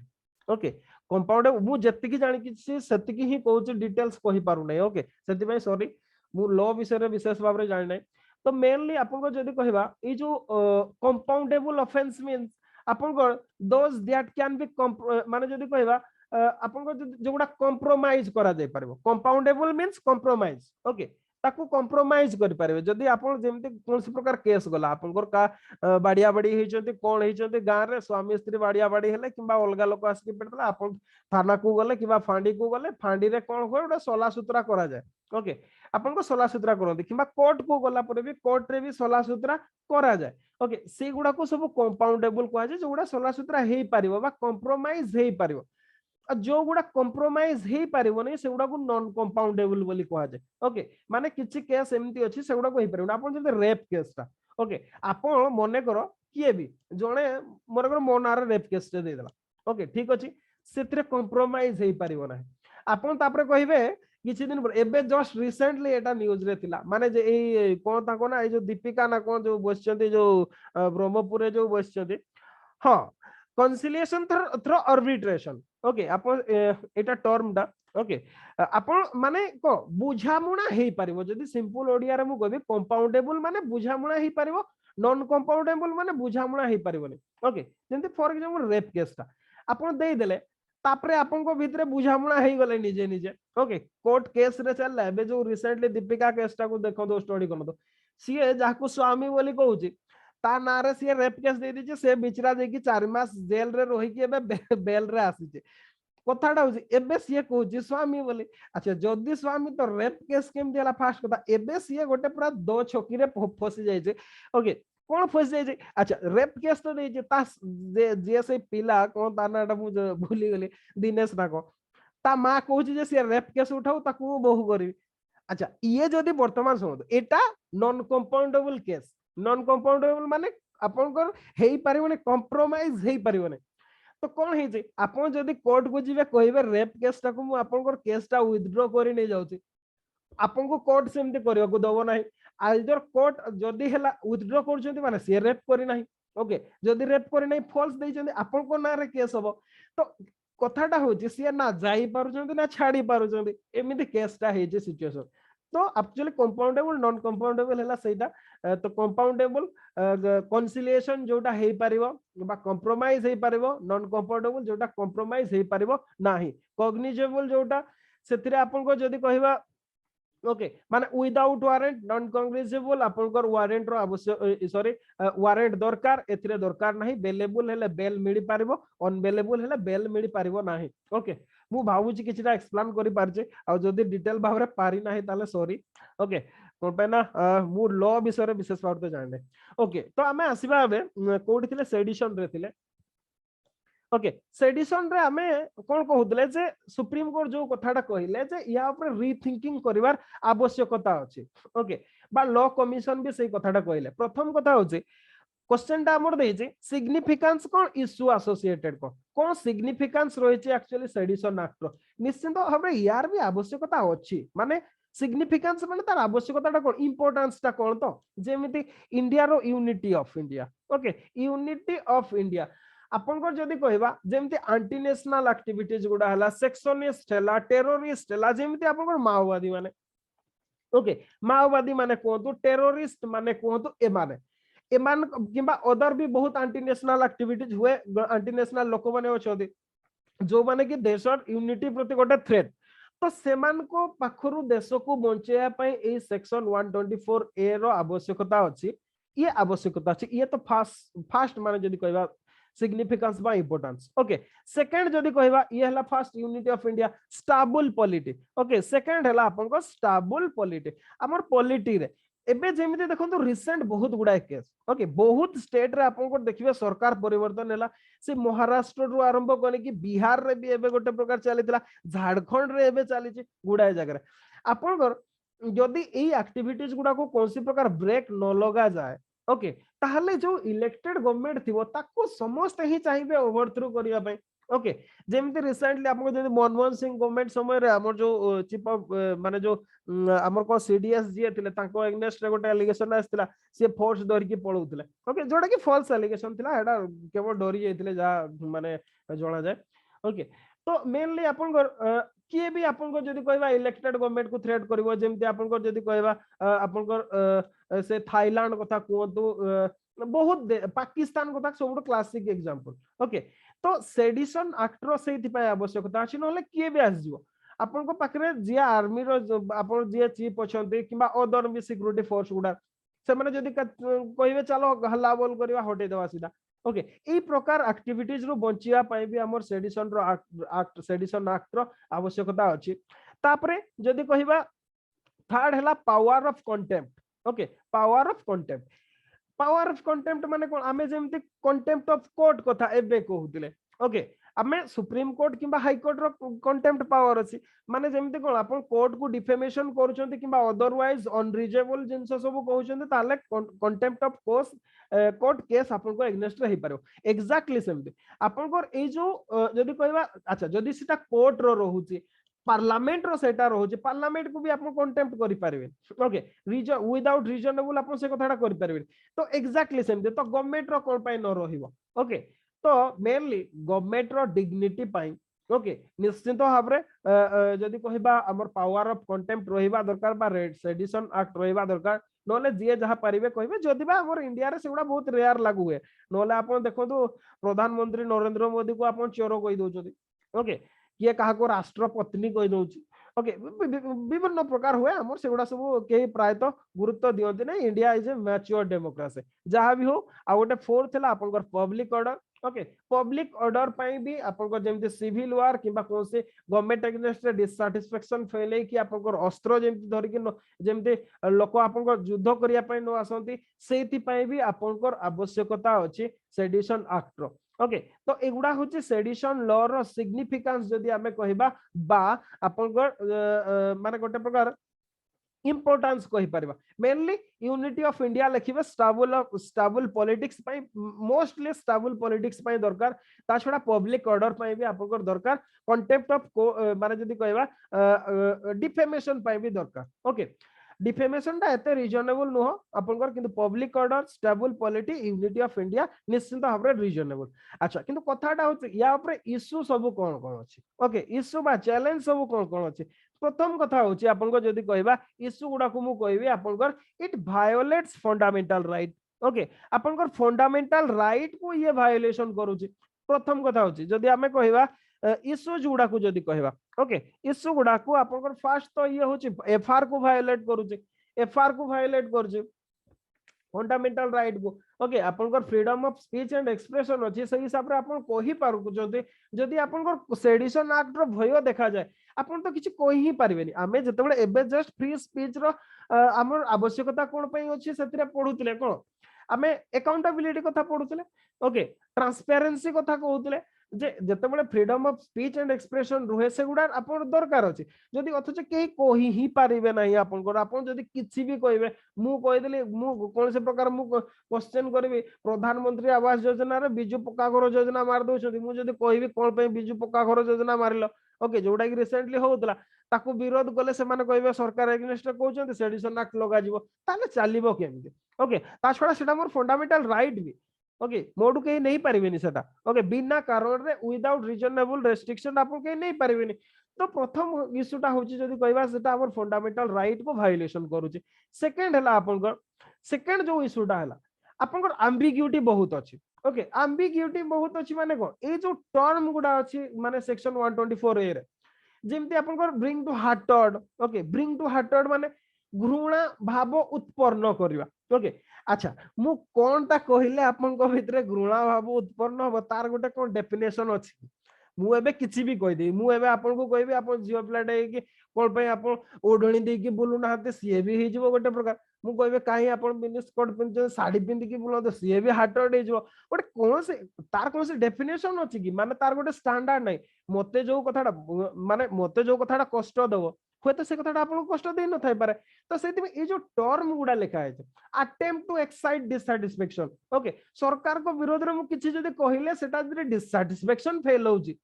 ओके कंपाउंड मु जति की जानि कि सेति की ही कहूची डिटेल्स कहि पारु नै ओके सेति भाई सॉरी मु लॉ विषय रे विशेष भाव रे जानि नै तो मेनली आपन को जदी कहबा ए जो कंपाउंडेबल ऑफेंस मींस आपन को दोज दैट कैन बी माने जदी कहबा आपन को जो गुडा कंप्रोमाइज करा जाय परबो कंपाउंडेबल मींस कंप्रोमाइज ओके ताकू कंप्रोमाइज कर पारे जदी आपन जेमते कोनसी प्रकार केस गला आपन का बाडिया बाडी हेचंती कोन हेचंती गां रे स्वामी स्त्री बाडिया बाडी हेले किबा अलगा लोक आसकी पेटला आपन थाना को गले किबा फांडी को गले फांडी रे कोन होय ओडा सला सूत्रा करा जाय ओके आपन को सला सूत्रा करंती किबा कोर्ट को गला परे भी कोर्ट रे भी सला सूत्रा करा जाय ओके से गुडा को सब कंपाउंडेबल को जे जोडा सला सूत्रा हेई पारिबो बा कंप्रोमाइज हेई पारिबो जो गुडा कंप्रोमाइज हेई पारिबो नै से गुडा को नॉन कंपाउंडेबल बोली कहा जाय ओके माने किछि केस एमती अछि से गुडा को हेई पारिबो आपन जते रेप केस ता ओके आपन मने करो किए भी जणे मोर को मोनार रेप केस ते दे देला ओके ठीक अछि सेतरे कंप्रोमाइज हेई पारिबो नै आपन तापरे कहिबे किछि दिन पर एबे जस्ट रिसेंटली एटा न्यूज रे थिला माने जे ए कोन ताको ना ए जो दीपिका ना कोन जो बसचंती जो ब्रह्मपुर रे जो बसचंती हां कंसिलिएशन थ्रू आर्बिट्रेशन ओके अपन एटा टर्म दा ओके अपन माने को बुझामुणा हेई परिबो जदी सिंपल ओडिया रे मु कहबी कंपाउंडेबल माने बुझामुणा हेई परिबो नॉन कंपाउंडेबल माने बुझामुणा हेई परिबोनी ओके जेंति फॉर एग्जांपल रेप केस ता अपन देई देले तापरे आपन को भितरे बुझामुणा हेई गले निजे निजे ओके कोर्ट केस रे चलला एबे जो रिसेंटली दीपिका केस टा को देखो दो स्टडी करनो तो सीए जाको स्वामी बोली कहूची ता नारे सी रेप केस दे दीचे से बिचरा जे कि 4 मास जेल रे रही कि एबे बेल रे आसीचे कथाटा होची एबे सी कहूची स्वामी बोली अच्छा जदी स्वामी तो रेप केस केम देला फास्ट कथा एबे सी गोटे पूरा दो छकी रे फसी जाय जे ओके कोन फसी जाय जे अच्छा रेप केस तो दे जे ता जे से पिला कोन तानाटा मु भूली गेली दिनेश ना को ता मा कहूची जे सी रेप केस उठाऊ ताकू बहु करी अच्छा ये जदी वर्तमान समय एटा non compoundable case non compoundable माने आपन हेई पारिबोने कंप्रोमाइज हेई पारिबोने तो कौन है आपन जदी कोर्ट को जीवे कहबे रेप केस टा को मु आपन केस टा विथड्रॉ करि नै जाउची आपन को कोर्ट सेमते करियो को दबो नाही आइदर कोर्ट जदी हेला विथड्रॉ करछंती माने से रेप करि नाही ओके जदी रेप करि नाही फॉल्स देइछंती आपन को ना रे केस हबो तो कथाटा होची से ना जाई पारुछंती ना छाडी पारुछंती एमिति केस टा हे जे सिचुएशन तो एक्चुअली कंपाउंडेबल नॉन कंपाउंडेबल हैला सेटा तो कंपाउंडेबल कंसिलिएशन जोटा हेई परिबो बा कंप्रोमाइज हेई परिबो नॉन कंपाउंडेबल जोटा कंप्रोमाइज हेई परिबो नाही कॉग्निजेबल जोटा सेतिरे आपन को जदी कहबा ओके माने विदाउट वारेंट नॉन कॉग्निजेबल आपन को वारेंट रो आवश्यक सॉरी वारेंट दरकार एथिरे दरकार नाही बेलेबल हेले बेल मिली पारिबो अनबेलेबल हेले बेल मिली पारिबो नाही ओके मु भाबुची किछटा एक्सप्लेन करि पारजे आ जदी डिटेल भाबरे पारि नाही ताले सॉरी ओके कोन पे ना मु लॉ विषय रे विशेष भाव तो जानले ओके तो हमें आसीबा हबे कोड थिले सेडिशन रे थिले ओके सेडिशन रे हमें कोन कहउतले जे सुप्रीम कोर्ट जो कथाटा कहिले जे या ऊपर रीथिंकिंग करिवार आवश्यकता अछि ओके बा लॉ कमिशन भी सेही कथाटा कहिले प्रथम कथा होछि क्वेश्चन टा हमर देछि सिग्निफिकेंस कोन इश्यू एसोसिएटेड कोन सिग्निफिकेंस रहिछि एक्चुअली सेडिशन एक्ट निश्चित भाबरे यार भी आवश्यकता अछि माने सिग्निफिकेंस माने तार आवश्यकताटा कोन इंपोर्टेंस टा कोन तो जेमिति इंडिया रो unity of India okay unity of India आपन को जदी कहबा जेमिति एंटी नेशनल एक्टिविटीज गुडा हला सेक्शनिस्ट हला टेररिस्ट हला जेमिति आपन को माओवादी माने ओके माओवादी माने कोंतु टेररिस्ट माने कोंतु ए माने एमान किबा अदर भी बहुत एंटी नेशनल एक्टिविटीज हुए एंटी नेशनल लोक माने अछोदी जो माने कि देशर यूनिटी प्रति गोटे थ्रेट तो सेमान को पाखरु देश को बंचेया पई ए सेक्शन 124 ए रो आवश्यकता अछि ये आवश्यकता अछि ये तो फास्ट माने जदी कहबा सिग्निफिकेंस बा इंपोर्टेंस ओके सेकंड जदी कहबा ये हला first unity of India stable polity okay second हला आपन को स्टेबल पॉलिटी हमर पॉलिटी रे एबे जेमिति देखंतु रिसेंट बहुत गुडा केस ओके बहुत स्टेट रे आपन को देखिबे सरकार परिवर्तन हला से महाराष्ट्र रु आरंभ करे कि बिहार रे भी एबे गोटे प्रकार चलीतला झारखंड रे एबे चली गुडा जगह रे आपन को जदी एई एक्टिविटीज गुडा को कोनसी प्रकार ब्रेक न लगा जाए ओके ताहले जो इलेक्टेड गवर्नमेंट थिबो ताको समस्त ही चाहिबे ओवरथ्रो करिया पय ओके जेमति रिसेंटली आपको जदी मनमोहन सिंह गवर्नमेंट समय रे हमर जो चीफ ऑफ माने जो हमर को सीडीएस जे थिले ताको अगेंस्ट रे गोटे एलिगेशन आस्तिला से फोर्स डर की पळौथिले ओके जोडा की फॉल्स एलिगेशन थिला एडा केवल डरी जायथिले जा माने जणा जाय ओके तो मेनली आपन किए भी आपन को जदी कहबा इलेक्टेड गवर्नमेंट को थ्रेट करबो जेमति आपन को जदी कहबा आपन को से थाईलैंड कथा कहतो बहुत पाकिस्तान कथा सब क्लासिक एग्जांपल ओके तो सेडिशन एक्ट रो सेति पय आवश्यकता अछि नले किए भी आस जिवो आपन को पाखरे जे आर्मी रो आपन जे चीफ अछंती किबा अदर भी सिक्योरिटी फोर्स गुडा से माने जदी कहबे चलो हल्ला बोल करबा हटे देवा सीधा ओके ए प्रकार एक्टिविटीज रो बंचिया पय भी हमर सेडिशन रो एक्ट सेडिशन एक्ट रो आवश्यकता अछि तापरे जदी कहबा थर्ड हला power of contempt okay power of contempt माने कोन आमे जेमति कंटेम्प्ट ऑफ कोर्ट कथा एबे कहउतिले ओके आमे सुप्रीम कोर्ट किबा हाई कोर्ट रो कंटेम्प्ट पावर अछि माने जेमति कोन आपण कोर्ट को डिफेमेशन करूचंती किबा अदरवाइज अनरिजेबल जिंस सब कहउचंती ताले कंटेम्प्ट ऑफ कोर्ट केस आपण को एग्नेस्ट रे हे पारो एक्जेक्टली सेमति आपण को ए जो जदी कहबा अच्छा जदी सिटा कोर्ट रो रहउची पार्लियामेंट रो सेटा रहउची पार्लियामेंट को भी आपण कंटेम्प्ट करि पारबे ओके रीजन विदाउट रीजनेबल आपण से कथाटा करि पारबे तो एक्जेक्टली सेमति तो गवर्नमेंट रो कोन पय न रहिबो ओके तो मेनली गवर्नमेंट रो डिग्निटी पाई ओके निश्चित भाव रे जदी कहबा हमर पावर ऑफ कंटेम्प्ट रहिबा दरकार बा सेडिशन एक्ट रहिबा दरकार नले जे जहा परिबे कहबे जदी बा हमर इंडिया रे सेगुडा बहुत रेयर लागू हुए नले आपण देखो प्रधानमंत्री नरेंद्र मोदी को आपण चोर कहि दोचोदी ओके किए कहा को राष्ट्रपत्नी कहि दोची ओके विभिन्न प्रकार हुए हमर सेगुडा सब के प्रायतः गुरुत्व दियंती नै India is a mature democracy जहां भी हो आ गोटे फोर्थ हला आपण public order okay public order पई भी आपण को जेमति सिविल वार किबा कोन से गवर्नमेंट अगेंस्ट डिससैटिस्फैक्शन फैले कि आपण को अस्त्र जेमति धरि कि जेमति लोक आपण को युद्ध करिया पई न आसंती सेति पई भी आपण को आवश्यकता अछि सेडिशन एक्ट रो ओके तो एगुडा होची सेडिशन लॉ रो सिग्निफिकेंस जदी हमें कहबा बा आपण को माने गोटे प्रकार इंपोर्टेंस कहि परबा मेनली यूनिटी ऑफ इंडिया लिखिबे स्टेबल पॉलिटिक्स पई मोस्टली स्टेबल पॉलिटिक्स पई दरकार ता छडा पब्लिक ऑर्डर पई भी आपन दरकार कंटेम्प्ट ऑफ माने जदी कहबा डिफेमेशन पई भी दरकार ओके डिफेमेशन ता एते रीजनेबल नो आपनकर किंतु public order stable polity unity of India निश्चित भाबरे रीजनेबल अच्छा किंतु कथाटा होछ या ऊपर इश्यू सब कोन कोन अछि ओके इश्यू बा चैलेंज सब कोन कोन अछि प्रथम कथा होछि आपनको जदी कहबा इश्यू गुडा को मु कहबी आपनकर it violates fundamental right okay आपनकर फंडामेंटल राइट को ये वायोलेशन करूछि प्रथम कथा होछि जदी हमें कहबा इश्यू गुडा को जदी कहबा ओके इश्यू गुडा को आपनकर फर्स्ट तो ये होछि एफआर को वायोलेट करूछि एफआर को वायोलेट करूछि फंडामेंटल राइट को ओके आपनकर freedom of speech and expression अछि सही हिसाब रे आपन कोही पारु जदी जदी आपनकर सेडिशन एक्ट रो भय देखा जाय आपन तो किछि कोही ही पारिबेनी आमे जतबेले एबे जस्ट फ्री स्पीच रो हमर आवश्यकता कोन पई अछि सेतिरे पढुतले कोन आमे अकाउंटेबिलिटी कथा पढुतले ओके ट्रांसपेरेंसी कथा कहउतले जे जतबेले freedom of speech and expression रुहे सेगुडा आपन दरकार अछि जदी अथच केही कोही ही पारिबे नाही आपन को आपन जदी किछि भी कहबे मु कहि देली मु कोन से प्रकार मु क्वेश्चन करबी प्रधानमंत्री आवास योजना रे बिजु पक्का घर योजना मार दोछथि मु जदी कहबी कोन पे बिजु पक्का घर योजना मारिलो ओके जोडा कि रिसेंटली होतला ताकू विरोध गले से माने कहबे सरकार एग्नेस्ट कहउछन्ती सेडिशन एक्ट लगा जिवो ताले चालिबो केमति ओके ता छडा सेटा मोर फंडामेंटल राइट भी ओके मोडू के नहीं पारिबेनी सेटा ओके बिना कारण रे विदाउट रीजनेबल रेस्ट्रिक्शन आपन के नहीं पारिबेनी तो प्रथम इश्यूटा होची जदी कहबा सेटा हमर फंडामेंटल राइट को वायोलेशन करूची सेकंड हला आपन को सेकंड जो इश्यूटा हला आपन को एम्बिग्यूटी बहुत अछि ओके एम्बिग्यूटी बहुत अछि माने को ए जो टर्म गुडा अछि माने सेक्शन 124 ए रे जेमती आपनकर bring to hatred okay bring to hatred माने घृणा भाव उत्पन्न करवा ओके अच्छा मु कोनटा कहिले आपनको भितरे घृणा भाव उत्पन्न हो तार गोटे कोन डेफिनेशन अछि मु एबे किछि भी कहि दे मु एबे आपनको कहबी आपन जियो प्लाटे कि कोन पे आपन ओढणी दे कि बुलु नाते सीए भी हे जिवो गोटे प्रकार मु कहबे काहे आपन mini skirt pin sari pin कि बुलो तो सीए भी हार्टेड हे जिवो गोटे कोन से तार कोन से डेफिनेशन अछि कि माने तार गोटे स्टैंडर्ड नै मते जो कथाटा माने मते जो कथाटा कष्ट दबो हुए तो से कथाटा आपन कष्ट दे न थाई पारे तो सेति में ए जो टर्म गुडा लिखा है attempt to excite dissatisfaction okay सरकार को विरोध रे मु किछि जदि कहिले सेटा जदि डिससैटिस्फैक्शन फेल होउची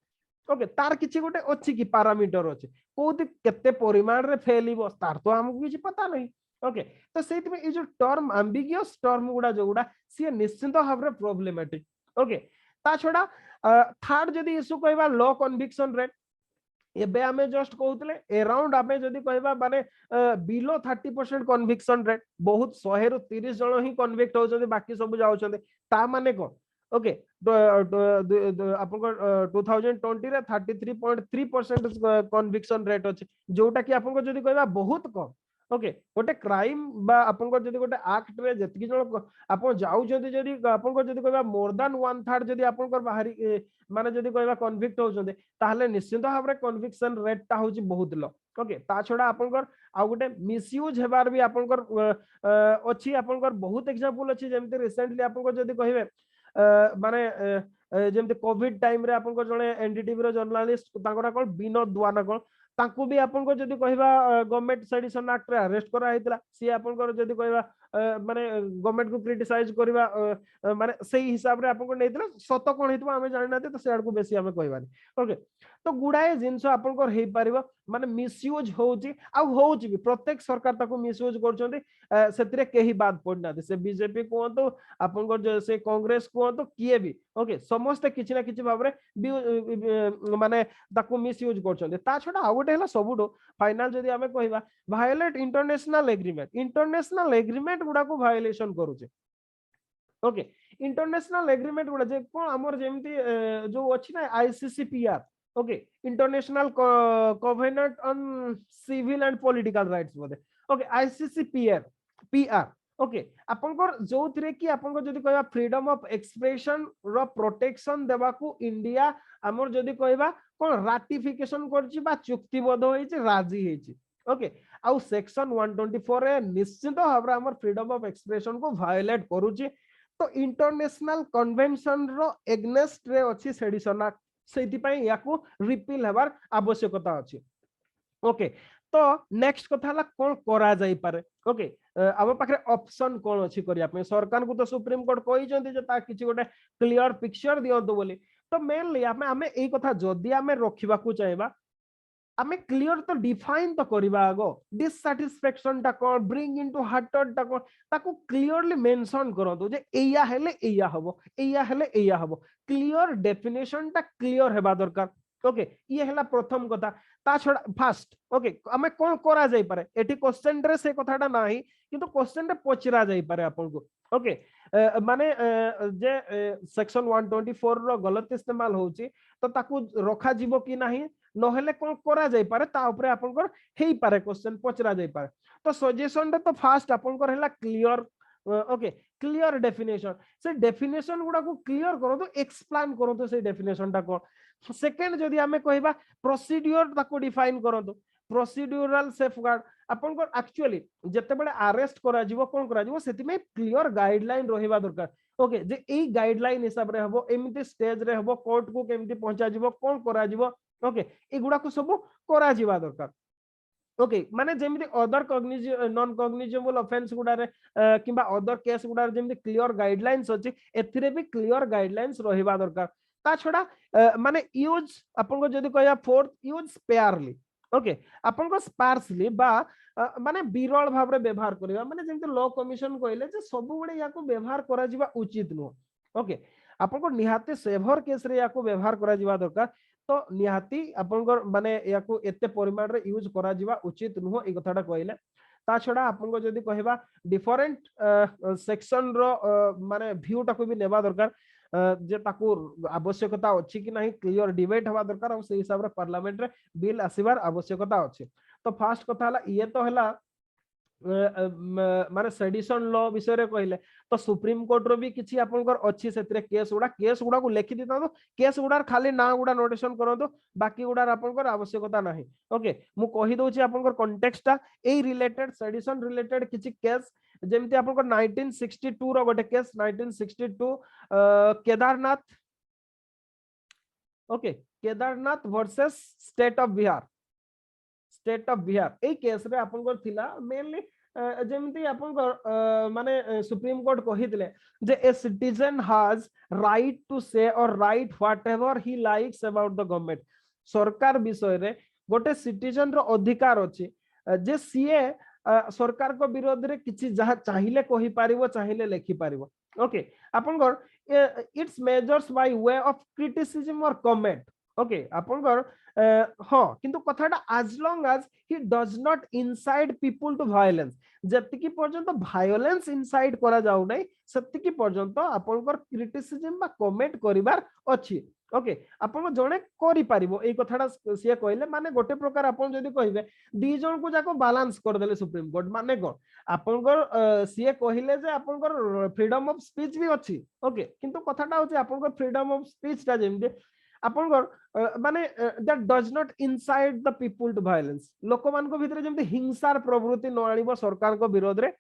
ओके तार किछि गोटे अछि कि पैरामीटर अछि कोति केते परिमाण रे फेल हिबो तार तो हमकु किछि पता नहीं ओके तो सेति में ए जो टर्म एम्बिगियस टर्म गुडा जो गुडा सी निश्चित भाव रे प्रॉब्लमेटिक ओके ता छोडा थर्ड जदि इशू कहबा लो कन्विक्शन रेट एबे आमे जस्ट कहउतले अराउंड आमे जदि कहबा माने बिलो 30% कन्विक्शन रेट बहुत 100 रु 30 जण ही कन्विक्ट होचंदी बाकी सब जाउचंदी ता माने कोन ओके आपन 2020 रे 33.3% कन्विक्शन रेट अछि जोटा कि आपन जदि कहबा बहुत कम ओके गोटे क्राइम बा आपन जदि गोटे एक्ट रे जति जण आपन जाउचंदी जदि आपन जदि कहबा मोर देन 1/3 जदि आपन बाहरी माने जदि कहबा कन्विक्ट होचंदी ताहले निश्चित भाव रे कन्विक्शन रेट ता होची बहुत लो ओके ता छोडा आपन आ गोटे मिसयूज हेबार भी आपन अछि आपन बहुत एग्जांपल अछि जेमते रिसेंटली आपन जदि कहबे माने जेमते कोविड टाइम रे आपन जणे एनडीटीवी रो जर्नलिस्ट तांकरा कोन विनोद दुआना कोन तांकु भी आपन को जदि कहबा गवर्नमेंट सेडिशन एक्ट रे अरेस्ट करा हैतला सी आपन को जदि कहबा माने गवर्नमेंट को क्रिटिसाइज करबा माने सही हिसाब रे आपन को नेतला सत कोन हेतबा हमें जानि नाते तो सेड को बेसी हमें कहबानी ओके तो गुडाए जिंस आपन को हे परिबो माने मिसयूज होउची आ होउची भी प्रत्येक सरकार ताको मिसयूज करचोंदी सेतिरे केही बाद पड़ना से बीजेपी को तो आपन को से कांग्रेस को तो किए भी ओके समस्त किछि ना किछि भाबरे माने ताको मिसयूज करचोंदी ता छोडा आ गोटे हला सबुडो फाइनल जदि हमें कहबा वायलेट इंटरनेशनल एग्रीमेंट गुडा को वायलेशन करूचे ओके इंटरनेशनल एग्रीमेंट गुडा जे कोन हमर जेमती जो अछि ना ICCPR okay international covenant on civil and political rights बोले ओके आईसीसीपीआर ओके आपनकर जो थरे कि आपनकर जदि कहबा फ्रीडम ऑफ एक्सप्रेशन रो प्रोटेक्शन देबा को इंडिया हमर जदि कहबा कोन राटिफिकेशन करछि बा चुक्तिबद्ध होइछि राजी हेछि ओके आउ सेक्शन 124 रे निश्चित भाबरा हमर फ्रीडम ऑफ एक्सप्रेशन को वायलेट करूछि तो इंटरनेशनल कन्वेंशन रो एग्नेस्ट रे अछि सेडिशन एक्ट सेति पई याकू रिपील हेबार आवश्यकता अछि ओके तो नेक्स्ट कथा हला कोन करा जाई पारे ओके हम पाखरे ऑप्शन कोन अछि करिया पे सरकार को तो सुप्रीम कोर्ट कहि जंती जे ता किछि गोटे क्लियर पिक्चर दियंतो बोली तो मेनली हमें एई कथा जदी हमें रखिबा को चाहेबा हमें क्लियर तो डिफाइन तो करिबा आगो डिससैटिस्फैक्शन ता कोन ब्रिंग इनटू हार्टेड ता कोन ताको क्लियरली मेंशन करंतो जे एया हेले एया हबो एया हेले एया हबो क्लियर डेफिनेशन ता क्लियर हेबा दरकार ओके ये हेला प्रथम कथा ता छडा फास्ट ओके हमें कोन करा जाई पारे एठी क्वेश्चन रे से कथाटा नाही किंतु क्वेश्चन रे पचरा जाई पारे आपन को ओके माने जे सेक्शन 124 रो गलत इस्तेमाल होची तो ताकू रखा जीवो कि नाही नहेले कोन करा जाई पारे ता ऊपर आपन को हेई पारे क्वेश्चन पचरा जाई पारे तो सजेशन रे तो फास्ट आपन को हेला क्लियर ओके क्लियर डेफिनेशन से डेफिनेशन गुडा को क्लियर करो तो एक्सप्लेन करो तो से डेफिनेशन ता को सेकंड जदी हमें कहबा प्रोसीड्यूर ताको डिफाइन करो तो प्रोसीड्यूरल सेफगार्ड आपन को एक्चुअली जते बडे अरेस्ट करा जीवो कोन करा जीवो सेति में क्लियर गाइडलाइन रहिबा दरकार ओके जे एई गाइडलाइन हिसाब रे हबो एमिति स्टेज रे हबो कोर्ट को केमिति पहुंचा जीवो कोन करा जीवो ओके ए गुडा को सब करा जीवा दरकार ओके माने जेमिति अदर नॉन कॉग्निजेबल ऑफेंस गुडा रे किबा अदर केस गुडा रे जेमिति क्लियर गाइडलाइंस अछि एथिरे भी क्लियर गाइडलाइंस रहिबा दरकार ता छोडा माने यूज आपन को जदी कहया फोर्थ यूज स्पेयरली ओके आपन को स्पार्सली बा माने विरल भाव रे व्यवहार करिबा माने जेमिति लॉ कमिशन कहले जे सब गुडे याको व्यवहार करा जीवा उचित नो ओके आपन को निहाते सेवर केस रे याको व्यवहार करा जीवा दरकार तो निहाती आपन को माने याको एते परिमाण रे यूज करा जीवा उचित नुह ए कथाटा कहले ता छडा आपन को जदी कहबा डिफरेंट सेक्शन रो माने व्यू टाको भी नेबा दरकार जे ताकू आवश्यकता अछि कि नहीं क्लियर डिबेट हवा दरकार और से हिसाब रे पार्लियामेंट रे बिल आसीबार आवश्यकता अछि तो फास्ट कथा हला ये तो हला माने सेडिशन लॉ विषय रे कहले तो सुप्रीम कोर्ट रो भी किछि आपनकर अछि सेतरे केस गुडा को लिखि दिता तो केस गुडार खाली ना गुडा नोटेशन करंतो बाकी गुडार आपनकर आवश्यकता नाही ओके मु कहि दोछि आपनकर कॉन्टेक्स्ट ता ए रिलेटेड सेडिशन रिलेटेड किछि केस जेमति आपनकर 1962 रो गोटे case 1962 Kedarnath okay Kedarnath versus state of Bihar ए केस रे आपनकर थिला मेनली जेमती आपनकर माने सुप्रीम कोर्ट कहितले जे a citizen has right to say or write whatever he likes about the government सरकार विषय रे गोटे सिटीजन रो अधिकार अछि जे सीए सरकार को विरोध रे किछि जहा चाहिले कहि पारिबो चाहिले लेखि पारिबो ओके आपनकर it's measures by way of criticism और कमेंट ओके आपनकर हाँ किंतु कथाटा as long as he does not incite people to violence जतिकी पर्यंत violence incite करा जाउ नै सतिकी पर्यंत आपनकर क्रिटिसिज्म बा कमेंट करिवार अछि ओके आपन जणे करि पारिबो एई कथाटा सिया कहले माने गोटे प्रकार आपन जदी कहिबे दी जण को जाको बैलेंस कर देले सुप्रीम कोर्ट माने कोन आपनकर सिया कहिले जे आपनकर फ्रीडम ऑफ स्पीच भी अछि ओके किंतु कथाटा होछि आपनकर फ्रीडम ऑफ स्पीच ता जेमते आपनकर माने that does not incite the people to violence लोक मान को भितरे जेमते हिंसार प्रवृत्ति न आनिबो सरकार को विरोध रे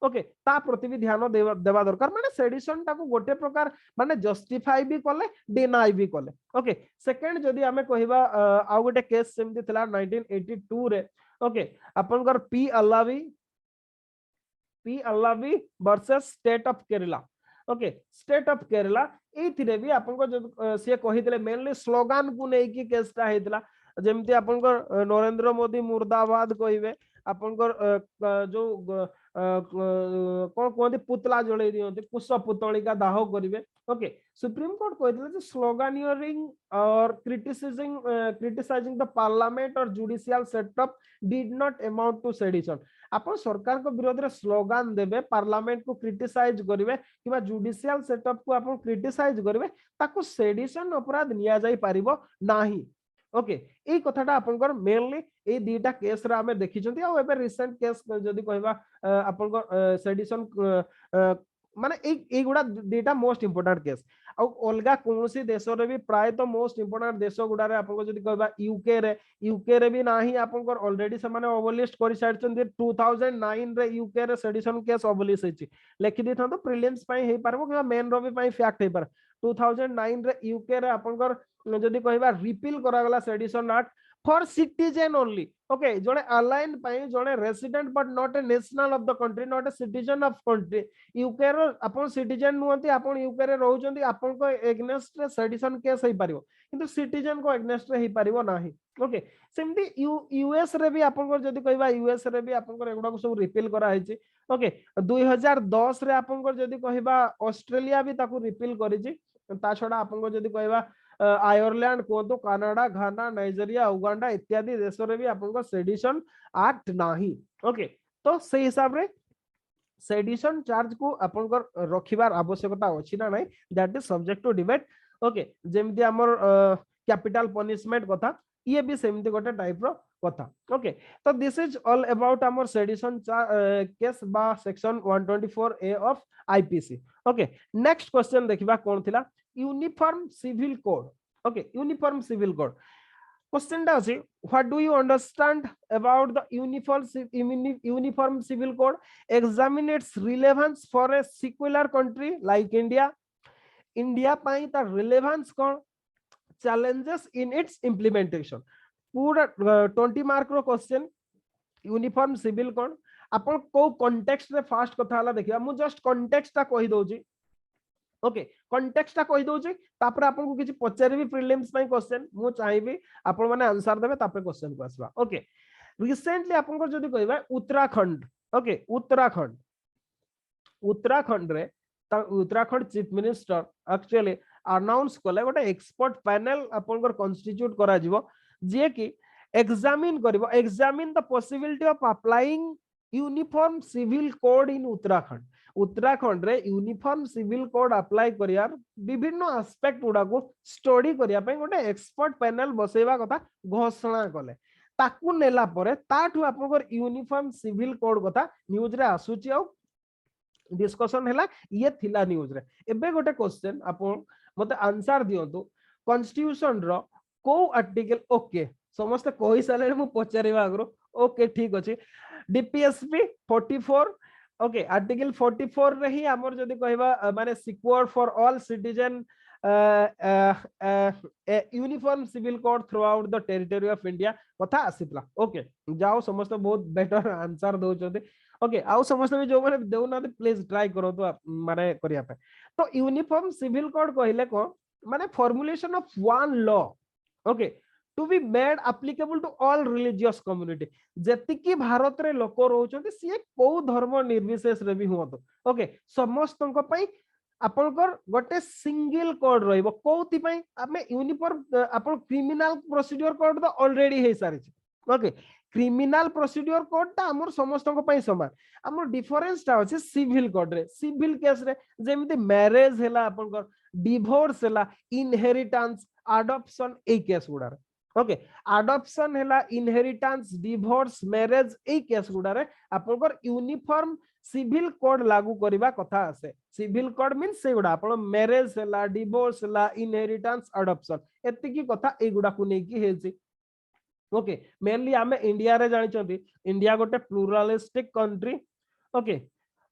ओके ता प्रति भी ध्यान देवा दरकार माने सेडिशन टाको गोटे प्रकार माने जस्टिफाई भी कले डिनाई भी कले ओके सेकंड जदी हमें कहिबा आ गोटे केस सेमती थिला 1982 रे ओके आपनकर P Alavi versus state of Kerala okay state of Kerala एथिरे भी आपनको से कहितले मेनली स्लोगन को नै कि केसटा हेतला जेमति आपनकर नरेंद्र मोदी मुर्दाबाद कहिबे आपनकर जो कोन कोंदी पुतला जळे दियंती कुश पुतलिका दाह करिवे ओके सुप्रीम कोर्ट कहितले जे स्लोगानियरिंग और क्रिटिसाइजिंग द पार्लियामेंट और judicial setup did not amount to sedition आपण सरकार को विरोध रे स्लोगान देबे पार्लियामेंट को क्रिटिसाइज करिवे किबा जुडिशियल सेटअप को आपण क्रिटिसाइज करिवे ताको सेडिशन अपराध निया जाई पारिबो नाही ओके ए कथाटा आपनकर मेनली ए दीटा केस रा हमें देखि छथि आ एबे रिसेंट केस जदी कहबा आपनकर सेडिशन माने ए गुडा दीटा मोस्ट इंपोर्टेंट केस आ अलगा कोनोसी देश रे भी प्राय तो मोस्ट इंपोर्टेंट देश गुडा रे आपनको जदी कहबा यूके रे भी नाही आपनकर ऑलरेडी से माने ओवरलिस्ट करि साइडछन 2009 रे यूके रे सेडिशन केस ओवरलिस्ट हेछि लेखि दिथन तो प्रीलिम्स पई हे पारबो कि मेन रो भी पई फैक्ट हे पार 2009 रे यूके रे आपनकर जदी कहबा रिपील करा गला sedition act for citizen only okay जने अलाइन पई जने resident but not a national of the country not a citizen of country UK रो आपन सिटीजन नुहंती आपन यूके रे रहउचंती आपन को एग्नेस्ट रे सेडिशन केस हे पारिबो किंतु सिटीजन को एग्नेस्ट रे हे पारिबो नाही ओके सेमती यूएस रे भी आपन को जदी कहबा यूएस रे भी आपन को एगुडा को सब रिपील करा हेछि ओके 2010 रे आपन को जदी कहबा ऑस्ट्रेलिया भी ताको रिपील करिछि ता छडा आपन को जदी कहबा आयरलैंड कोतो कनाडा घाना नाइजीरिया उगांडा इत्यादि देश रे भी आपन सेडिशन एक्ट नाही ओके तो से हिसाब रे सेडिशन चार्ज को आपन रखिबार आवश्यकता अछि ना नै that is subject to debate okay जेमति हमर कैपिटल पनिशमेंट कथा ये भी सेमति गोटे टाइप रो कथा ओके तो दिस इज ऑल अबाउट हमर सेडिशन केस बा section 124 A of IPC okay next question देखिबा कोन थिला uniform civil code okay uniform civil code question टा अछि what do you understand about the uniform civil code examine its relevance for a secular country like India पाई ता relevance कोन challenges in its implementation पूरा 20 mark रो question uniform civil code अपन को context रे फास्ट कथा हला देखिया मु जस्ट कॉन्टेक्स्ट ता कहि दोजी ओके कॉन्टेक्स्ट ता कहि दोजी तापर आपन को किछि पचारि भी प्रीलिम्स पई क्वेश्चन मु चाहिबी आपन माने आंसर देबे तापर क्वेश्चन को आसबा ओके रिसेंटली आपन को जदी कहबा उत्तराखंड ओके उत्तराखंड रे ता Uttarakhand chief minister actually announce कले गोटे एक्सपर्ट पैनल आपनकर कॉन्स्टिट्यूट करा जिवो जे कि examine the possibility of applying uniform civil code in Uttarakhand Uttarakhand रे यूनिफॉर्म सिविल कोड अप्लाई करियार विभिन्न एस्पेक्ट गुडा को स्टडी करिया पे गोटे एक्सपर्ट पैनल बसेवा कथा घोषणा कले ताकू नेला परे ताठू आपनकर यूनिफॉर्म सिविल कोड कथा न्यूज रे आसुची आ डिस्कशन हैला ये थिला न्यूज रे एबे गोटे क्वेश्चन आपन मते आंसर दियंतु कॉन्स्टिट्यूशन रो को आर्टिकल ओके समस्त कहि साले मु पचारिबा आगरो ओके ठीक अछि डीपीएसपी 44 ओके आर्टिकल 44 रे ही हमर जदी कहबा माने secure for all citizen uniform civil code throughout the territory of India कथा आसीतला ओके जाओ समस्त बहुत बेटर आंसर दउचते ओके आउ समस्त भी जो माने देउना प्लीज ट्राई करो तो माने करिया पे तो यूनिफॉर्म सिविल कोड कहले को माने formulation of one law okay to be made applicable to all religious community जेतिकी भारत रे लोक रहउचंती सी को धर्म निर्विशेष रे भी हुअतो ओके समस्तन पई आपनकर गोटे सिंगल कोड रहइबो कोथि पई आमे यूनिफॉर्म आपन क्रिमिनल प्रोसीड्यूर कोड तो ऑलरेडी हे सारी ओके क्रिमिनल प्रोसीड्यूर कोड ता हमर समस्तन पई समान हमर डिफरेंस ता अछि सिविल कोड रे सिविल केस रे जेमिति मैरिज हैला आपनकर डिवोर्स हैला इनहेरिटेंस अडॉप्शन ए केस गुडा ओके अडॉप्शन हैला इनहेरिटेंस डिवोर्स मैरिज ए केस गुडा रे आपनकर यूनिफॉर्म सिविल कोड लागू करिबा कथा आसे सिविल कोड मींस से गुडा आपण मैरिज हैला डिवोर्स हैला इनहेरिटेंस अडॉप्शन एति की कथा ए गुडा को नै की हेछि ओके मेनली आमे इंडिया रे जानि छथि इंडिया गोटे प्लुरालिस्टिक कंट्री ओके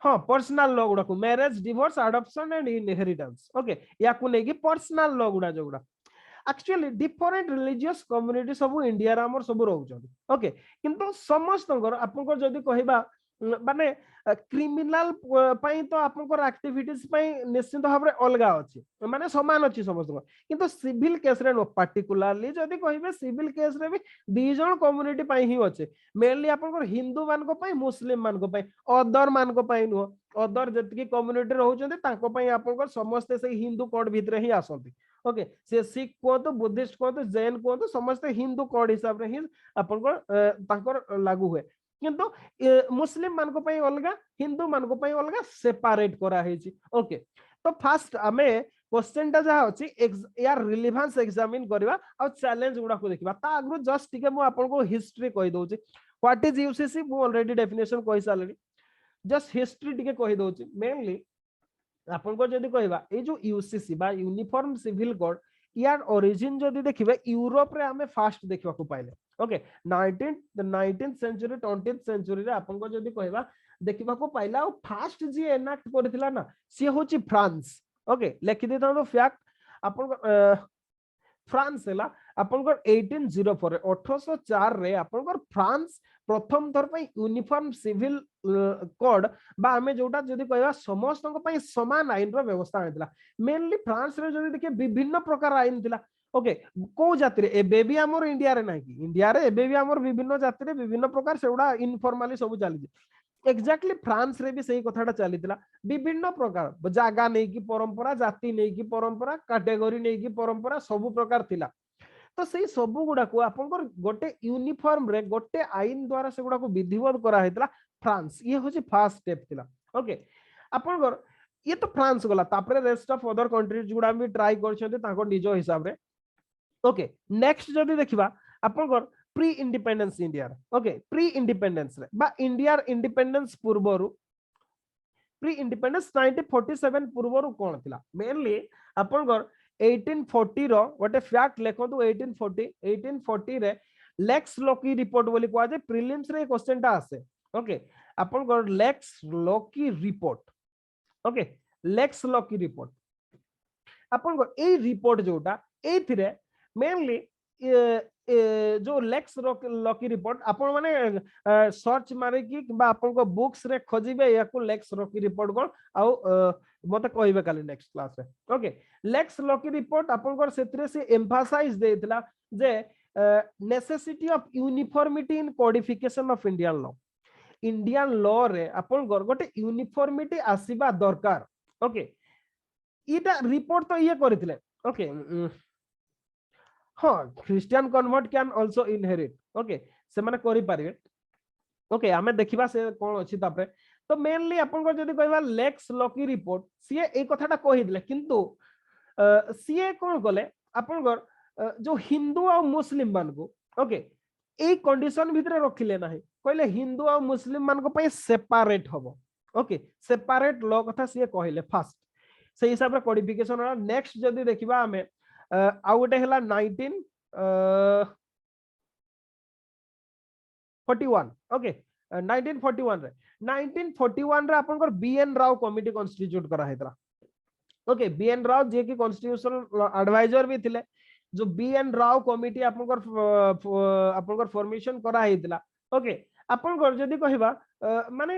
हां पर्सनल लॉ गुडा को marriage divorce adoption and inheritance okay या को नै की पर्सनल लॉ गुडा जोगुडा एक्चुअली डिफरेंट रिलीजियस कम्युनिटी सब इंडिया रे हमर सब रहउछन ओके किंतु समस्तंगर आपनकर जदी कहबा माने क्रिमिनल पई तो आपनकर एक्टिविटीज पई निश्चित भाबरे अलगा अछि माने समान अछि समस्त किंतु सिविल केस रे नो पार्टिकुलरली जदी कहबे सिविल केस रे भी दी जण कम्युनिटी पई ही अछि मेनली आपनकर हिंदू मान को पई मुस्लिम मान को पई अदर मान को पई नो अदर जति कम्युनिटी रहउछन ताको पई आपनकर समस्त से हिंदू कोड भीतर ही आसंती ओके से सिख को तो बुद्धिस्ट को तो जैन को तो समस्त हिंदू कोड हिसाब रे ही आपनकर ताकर लागू हुए किंतु मुस्लिम मान को पई अलगा हिंदू मान को पई अलगा सेपरेट करा हेची ओके तो फर्स्ट हमें क्वेश्चन ता जा अछि यार रिलेवेंस एग्जामिन करबा और चैलेंज गुडा को देखबा ता अग्रो जस्ट टिके मु आपन को हिस्ट्री कहि दोछि व्हाट इज यूसीसी मु ऑलरेडी डेफिनेशन कहि सालनी जस्ट हिस्ट्री टिके कहि दोछि मेनली आपन को जदी कहबा ए जो यूसीसी बा यूनिफॉर्म सिविल कोड यार ओरिजिन जदी देखिबे यूरोप रे हमें फास्ट देखबा को पाइले okay 19th century 20th century रे आपन को जदी कहबा देखबा को पाइला और फास्ट जी एनाक्ट करथिला ना से होची फ्रांस ओके लिखि देता तो फैक्ट आपन फ्रांस हैला आपनकर 1804 रे 1804 रे आपनकर फ्रांस प्रथम थर पई यूनिफॉर्म सिविल कोड बा हमें जोटा जदी कहबा समस्त पई समान आईन रो व्यवस्था आइतला मेनली फ्रांस रे जदी देखे विभिन्न प्रकार आईन थिला ओके को जाति रे एबे भी हमर इंडिया रे नाही कि इंडिया रे एबे भी हमर विभिन्न जाति रे विभिन्न प्रकार सेउडा इनफॉर्मली सब चली एक्जेक्टली फ्रांस रे भी सही कथाटा चलीतिला विभिन्न प्रकार जागा नै कि परंपरा जाति नै कि परंपरा कैटेगरी नै कि परंपरा सब प्रकार थिला तो सही सब गुडा को आपनकर गोटे यूनिफॉर्म रे गोटे आईन द्वारा से गुडा को विधिवत करा हेतला फ्रांस ये होची फर्स्ट स्टेप थिला ओके आपनकर ये तो फ्रांस गला तापरे रेस्ट ऑफ अदर कंट्रीज गुडा भी ट्राई करछते ताको निजो हिसाब रे ओके नेक्स्ट जदी देखिबा आपनकर pre independence India okay pre independence रे बा इंडिया इंडिपेंडेंस पूर्वरु प्री इंडिपेंडेंस 1947 पूर्वरु कोन थिला मेनली आपनकर 1840 रो गोटे फैक्ट लेखंतु 1840 रे लेक्स लॉकी रिपोर्ट बोली को जे प्रीलिम्स रे क्वेश्चन ता आसे ओके आपनकर lex loci report okay lex loci report आपनकर ए रिपोर्ट जोटा एथिरे मेनली जो लेक्स लॉकी रिपोर्ट आपण माने सर्च मारे कि बा आपण को बुक्स रे खोजिबे या को लेक्स लॉकी रिपोर्ट कोन आ मते कहबे काली नेक्स्ट क्लास रे ओके लेक्स लॉकी रिपोर्ट आपण को सेतरे से एम्फसाइज देथिला जे necessity of uniformity in codification of Indian law रे आपण गोटे यूनिफॉर्मिटी आसीबा दरकार ओके इटा रिपोर्ट तो ये करथिले ओके हाँ Christian convert can also inherit okay से माने करि पारिबे ओके हमें देखिबा से कोन अछि तापरे तो मेनली आपन जदि कहबा लेक्स लकी रिपोर्ट सी ए कथाटा कहिदले किंतु सी कोन कले आपन जो हिंदू और मुस्लिम मान को ओके ए कंडीशन भितरे रखिले नाही कहले हिंदू और मुस्लिम मान को पई सेपरेट हबो ओके सेपरेट लॉ कथा सी कहले फास्ट से हिसाब रे कोडिफिकेशन वाला नेक्स्ट जदि देखिबा हमें आउ गोटे हला 1941 ओके 1941 रे 1941 रे आपन बीएन राव कमिटी कॉन्स्टिट्यूट करा हेतला ओके बीएन राव जे की कॉन्स्टिट्यूशनल एडवाइजर भी थिले जो बीएन राव कमिटी आपन फॉर्मेशन करा हेतला ओके आपन जदि कहबा माने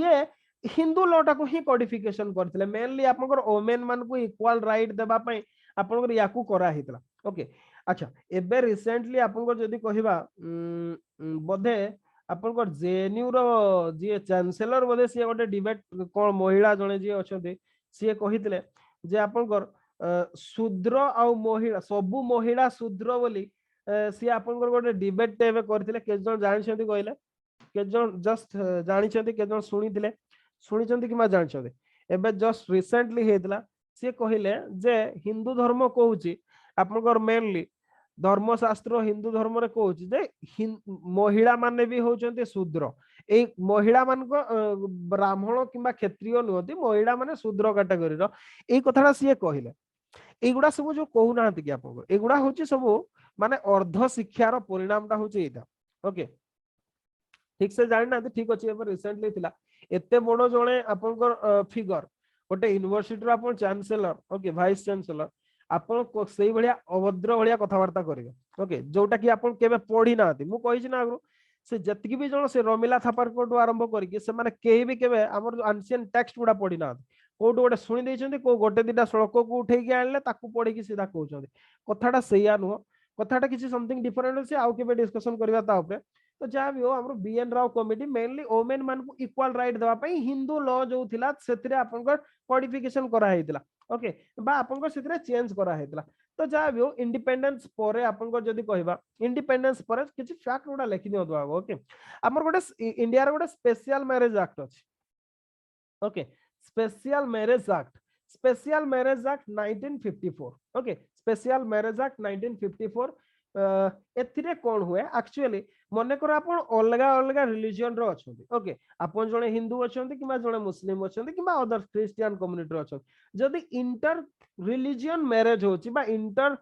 ये हिंदू लॉ को ही कोडिफिकेशन करथिले मेनली आपन ओमेन मान को इक्वल राइट देबा पई आपन याकू करा हेतला ओके अच्छा एबे रिसेंटली आपन जदि कहबा बोधे आपन जेएनयू रो जे चांसलर बोधे से गोटे डिबेट कोन महिला जने जे अछते से कहितले जे आपन शूद्र आ महिला सबु महिला शूद्र बोली सी आपन गोटे डिबेट एबे करथिले के जन जानि छथि कहले के जन जस्ट जानि छथि के जन सुनिथिले सुनि छथि कि मा जानि छथि एबे जस्ट रिसेंटली हेतला से कहिले जे हिंदू धर्म कहूची आपन मेनली धर्मशास्त्र हिंदू धर्म रे कहूची जे महिला माने भी होचंती शूद्र ए महिला मान को ब्राह्मण किंबा क्षत्रिय नुहति महिला माने शूद्र कैटेगरी रो ए कथाटा सी कहिले एगुडा सब जो कहू नाहति कि आपन एगुडा होची सब माने अर्ध शिक्षार परिणामटा होची एटा ओके ठीक से जानि ना ठीक अछि एबे रिसेंटली थिला एते बडो जणे आपन फिगर गोटे यूनिवर्सिटी रो आपन चांसलर ओके वाइस चांसलर आपन सेही भलिया अभद्र भलिया कथावार्ता करिवे ओके जोटा कि आपन केबे पढी नाथि मु कहि छी ना आगु से जतकी भी जण से रमिला थापर कोटु आरंभ करिके से माने केही भी केबे हमर एंशियंट टेक्स्ट गुडा पढी नाथि कोटु गोटे सुनि दैछन्ती को गोटे दिटा श्लोक को उठै के आनले ताकू पढी कि सीधा कहउछन्ती कथाटा सेया नुह कथाटा किछि समथिंग डिफरेंट अछि आउ केबे डिस्कशन करबा ता ऊपर तो जहाँ भी हो हमरो BN Rao committee mainly women मान को इक्वल राइट देवा पई हिंदू लॉ जो थिला सेतिरे आपनकर कोडिफिकेशन करा हेतिला ओके बा आपनकर सेतिरे चेंज करा हेतिला तो जहाँ भी हो इंडिपेंडेंस परे आपनकर जदी कहबा इंडिपेंडेंस परे किछि फैक्ट गुडा लिखि दियो दवा ओके हमर गोटे इंडिया रे गोटे स्पेशल मैरिज एक्ट अछि okay special marriage act 1954 okay special marriage act 1954 एथिरे कोन हुए एक्चुअली मने कर आपण अलगा अलगा रिलीजन रो अछंती ओके आपण जने हिंदू अछंती किबा जने मुस्लिम अछंती किबा अदर क्रिश्चियन कम्युनिटी रो अछंती जदी इंटर रिलीजियन मैरिज होची बा इंटर